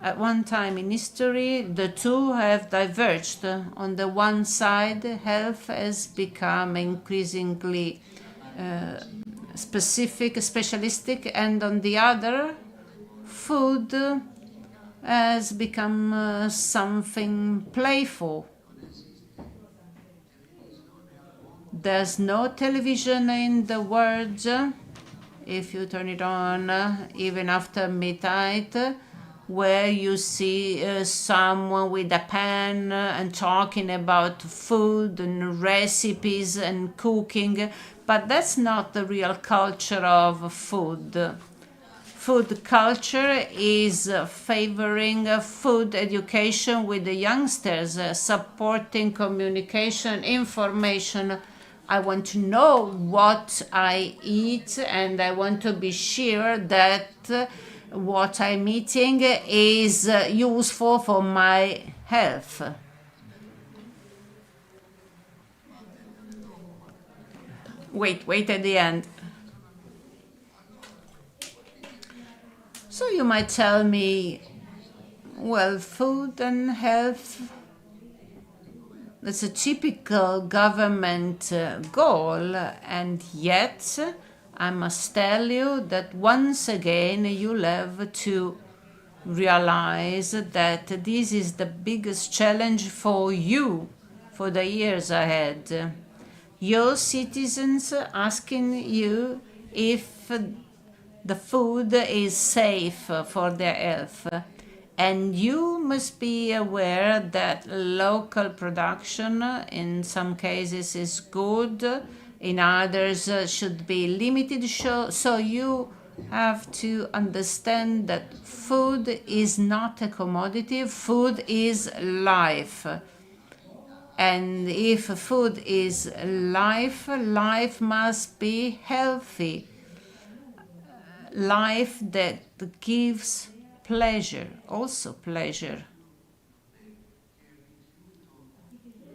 At one time in history, the two have diverged. On the one side, health has become increasingly specific, specialistic, and on the other, food has become something playful. There's no television in the world. If you turn it on, even after midnight, where you see someone with a pan and talking about food and recipes and cooking, but that's not the real culture of food. Food culture is favoring food education with the youngsters, supporting communication, information. I want to know what I eat, and I want to be sure that what I'm eating is useful for my health. Wait at the end. So you might tell me, well, food and health, that's a typical government goal, and yet I must tell you that once again you'll have to realize that this is the biggest challenge for you for the years ahead. Your citizens asking you if the food is safe for their health. And you must be aware that local production in some cases is good, in others should be limited. So you have to understand that food is not a commodity, food is life. And if food is life, life must be healthy. Life that gives pleasure, also pleasure.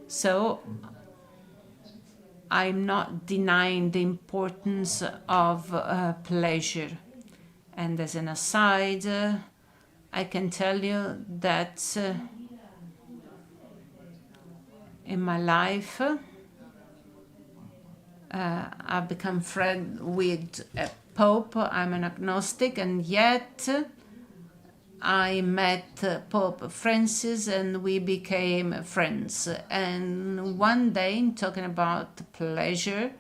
So I'm not denying the importance of pleasure. And as an aside, I can tell you that in my life, I've become friend with a Pope. I'm an agnostic, and yet I met Pope Francis and we became friends. And one day, talking about pleasure,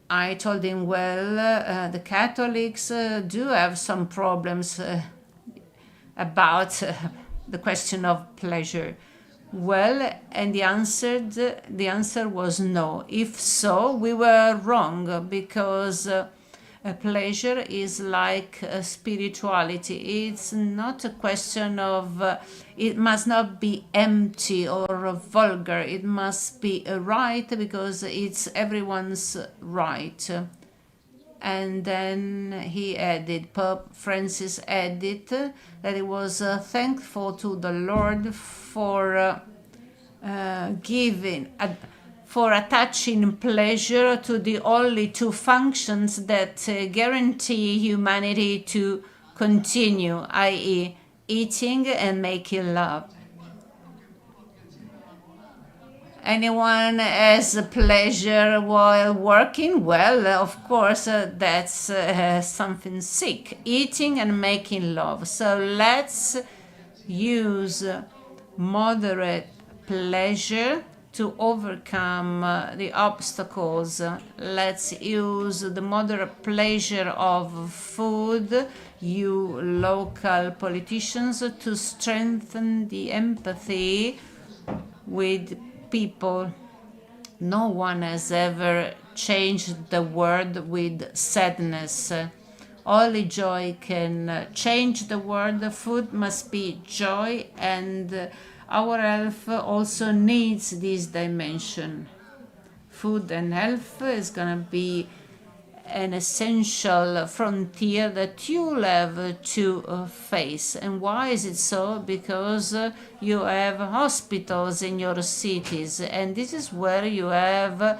I told him, well, the Catholics do have some problems about the question of pleasure. Well, and the answer was no. If so, we were wrong, because pleasure is like spirituality. It's not a question of, it must not be empty or vulgar. It must be right, because it's everyone's right. And then he added, Pope Francis added, that he was thankful to the Lord for for attaching pleasure to the only two functions that guarantee humanity to continue, i.e., eating and making love. Anyone has pleasure while working? Well, of course, that's something sick. Eating and making love. So let's use moderate pleasure to overcome the obstacles. Let's use the moderate pleasure of food, you local politicians, to strengthen the empathy with people. No one has ever changed the world with sadness. Only joy can change the world. Food must be joy, and our health also needs this dimension. Food and health is going to be an essential frontier that you'll have to face. And why is it so? Because you have hospitals in your cities, and this is where you have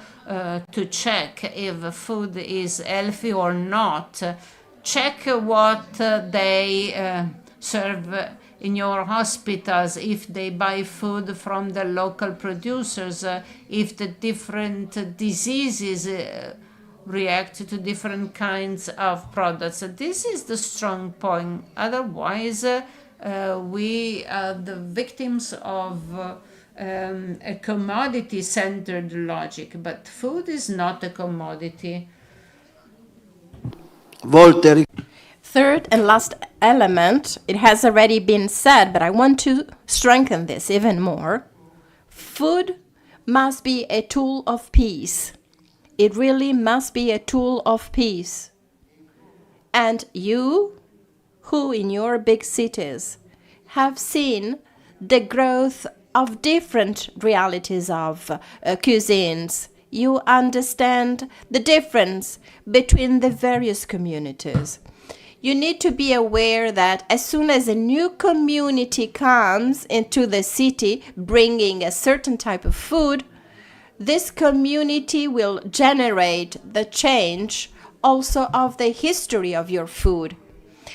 to check if food is healthy or not. Check what they serve in your hospitals, if they buy food from the local producers, if the different diseases react to different kinds of products. This is the strong point. Otherwise, we are the victims of a commodity-centered logic. But food is not a commodity. Third and last element, it has already been said, but I want to strengthen this even more. Food must be a tool of peace. It really must be a tool of peace. And you, who in your big cities have seen the growth of different realities of cuisines, you understand the difference between the various communities. You need to be aware that as soon as a new community comes into the city bringing a certain type of food, this community will generate the change also of the history of your food.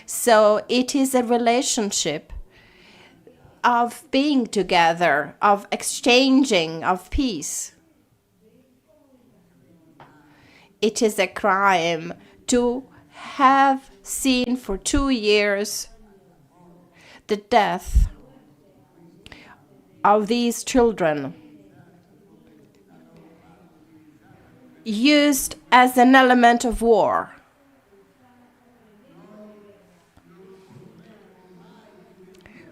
So it is a relationship of being together, of exchanging, of peace. It is a crime to have seen for 2 years the death of these children used as an element of war.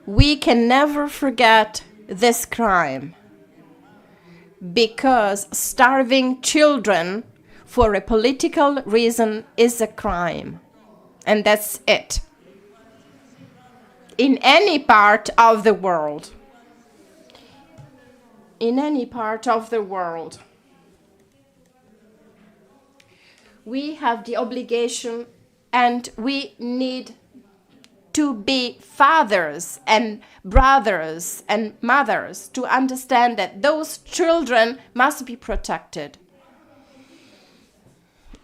We can never forget this crime, because starving children for a political reason is a crime. And that's it. In any part of the world. In any part of the world. We have the obligation, and we need to be fathers and brothers and mothers to understand that those children must be protected.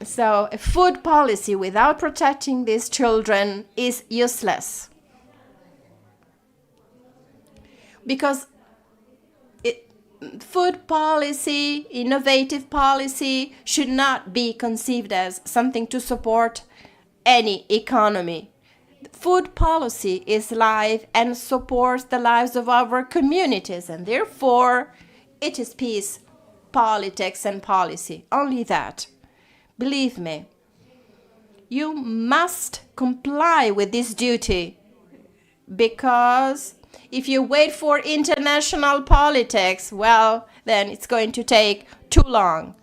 So a food policy without protecting these children is useless. Because food policy, innovative policy, should not be conceived as something to support any economy. Food policy is life and supports the lives of our communities, and therefore it is peace, politics, and policy. Only that. Believe me, you must comply with this duty, because if you wait for international politics, well, then it's going to take too long.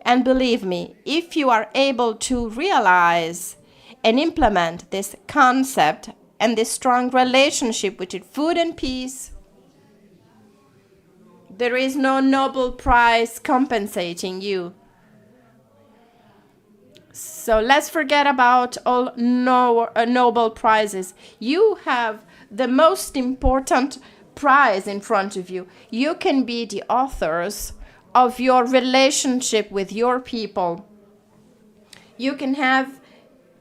And believe me, if you are able to realize and implement this concept and this strong relationship between food and peace, there is no Nobel Prize compensating you. So let's forget about all Nobel Prizes. You have the most important prize in front of you. You can be the authors of your relationship with your people. You can have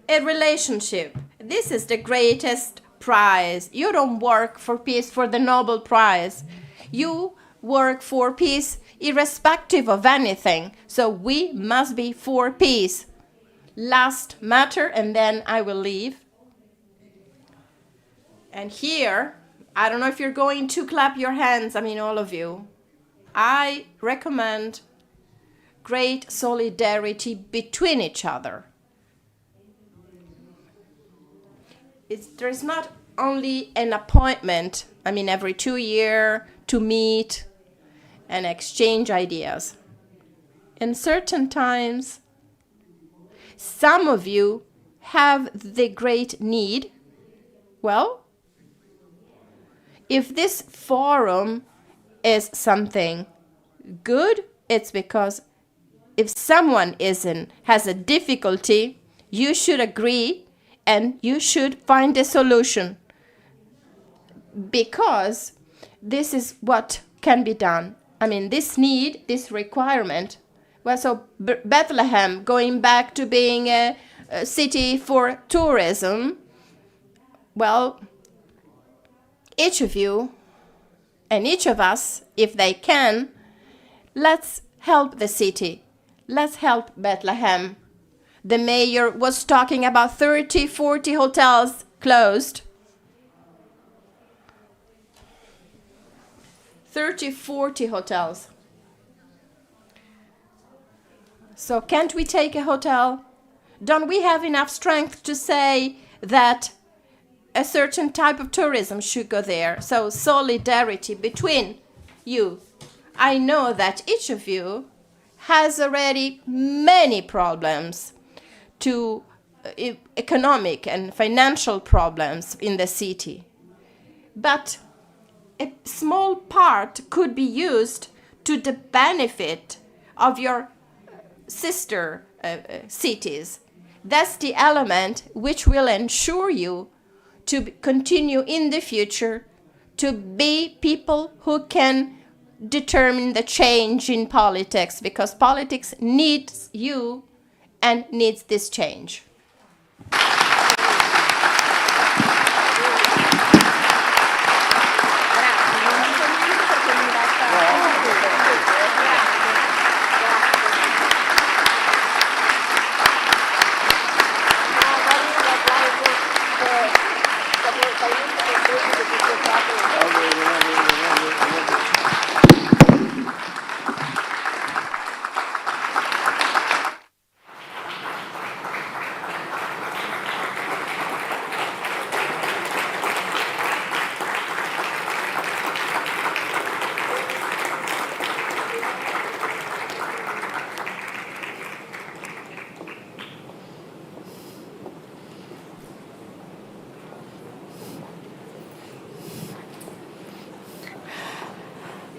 a relationship. This is the greatest prize. You don't work for peace for the Nobel Prize. You work for peace irrespective of anything. So we must be for peace. Last matter, and then I will leave. And here, I don't know if you're going to clap your hands, I mean all of you. I recommend great solidarity between each other. There's not only an appointment, I mean every 2 years, to meet and exchange ideas. In certain times, some of you have the great need. Well, if this forum is something good, it's because if someone has a difficulty, you should agree and you should find a solution, because this is what can be done. I mean, this need, this requirement. Well, so Bethlehem going back to being a city for tourism, well, each of you and each of us, if they can, let's help the city. Let's help Bethlehem. The mayor was talking about 30, 40 hotels closed. 30, 40 hotels. So can't we take a hotel? Don't we have enough strength to say that a certain type of tourism should go there? So solidarity between you. I know that each of you has already many problems to economic and financial problems in the city. But a small part could be used to the benefit of your sister cities. That's the element which will ensure you to continue in the future to be people who can determine the change in politics, because politics needs you and needs this change.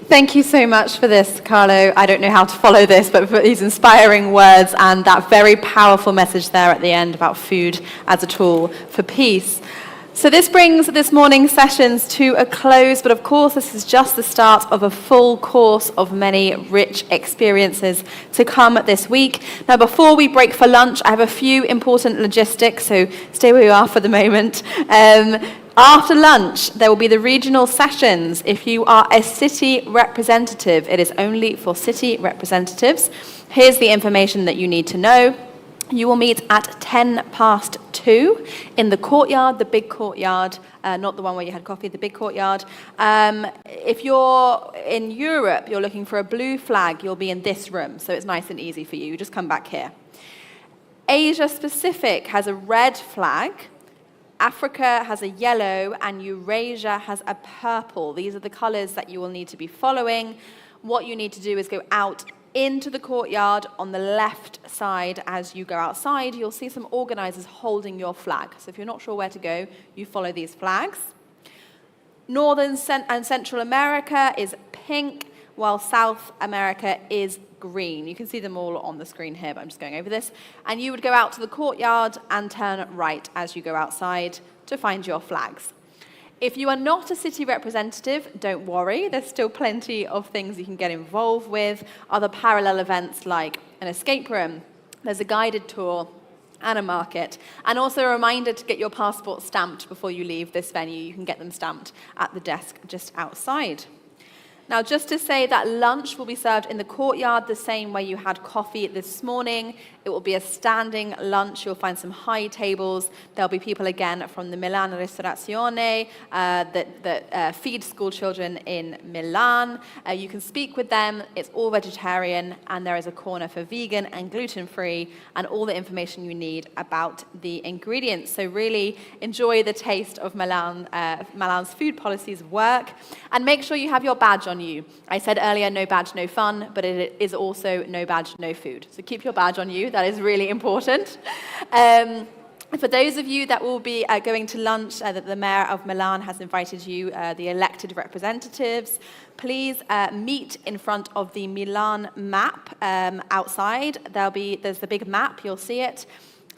Thank you so much for this, Carlo. I don't know how to follow this, but for these inspiring words and that very powerful message there at the end about food as a tool for peace. So this brings this morning's sessions to a close, but of course this is just the start of a full course of many rich experiences to come this week. Now before we break for lunch, I have a few important logistics, so stay where you are for the moment. After lunch, there will be the regional sessions. If you are a city representative, it is only for city representatives. Here's the information that you need to know. You will meet at 2:10 in the courtyard, the big courtyard, not the one where you had coffee, the big courtyard. If you're in Europe, you're looking for a blue flag, you'll be in this room, so it's nice and easy for you. You just come back here. Asia Pacific has a red flag. Africa has a yellow, and Eurasia has a purple. These are the colors that you will need to be following. What you need to do is go out into the courtyard on the left side. As you go outside, you'll see some organizers holding your flag. So if you're not sure where to go, you follow these flags. Northern and Central America is pink, while South America is green. You can see them all on the screen here, but I'm just going over this. And you would go out to the courtyard and turn right as you go outside to find your flags. If you are not a city representative, don't worry. There's still plenty of things you can get involved with. Other parallel events like an escape room. There's a guided tour and a market. And also a reminder to get your passport stamped before you leave this venue. You can get them stamped at the desk just outside. Now, just to say that lunch will be served in the courtyard the same way you had coffee this morning. It will be a standing lunch. You'll find some high tables. There'll be people again from the Milan Ristorazione that feed school children in Milan. You can speak with them. It's all vegetarian, and there is a corner for vegan and gluten-free, and all the information you need about the ingredients. So really enjoy the taste of Milan's food policies work, and make sure you have your badge on you. I said earlier, no badge, no fun, but it is also no badge, no food. So keep your badge on you. That is really important. For those of you that will be going to lunch, that the Mayor of Milan has invited you, the elected representatives, please meet in front of the Milan map outside. There's the big map, you'll see it.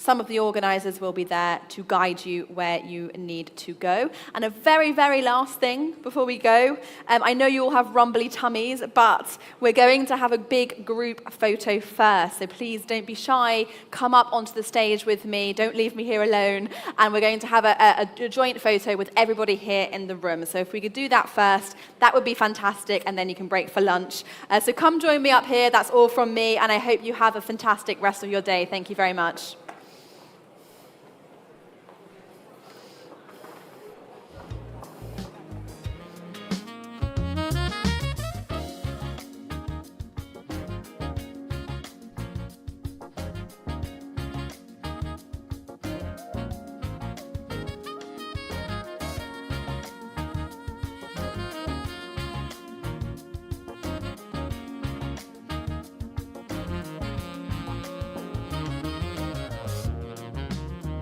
Some of the organizers will be there to guide you where you need to go. And a very, very last thing before we go, I know you all have rumbly tummies, but we're going to have a big group photo first. So please don't be shy. Come up onto the stage with me. Don't leave me here alone. And we're going to have a joint photo with everybody here in the room. So if we could do that first, that would be fantastic. And then you can break for lunch. So come join me up here. That's all from me. And I hope you have a fantastic rest of your day. Thank you very much.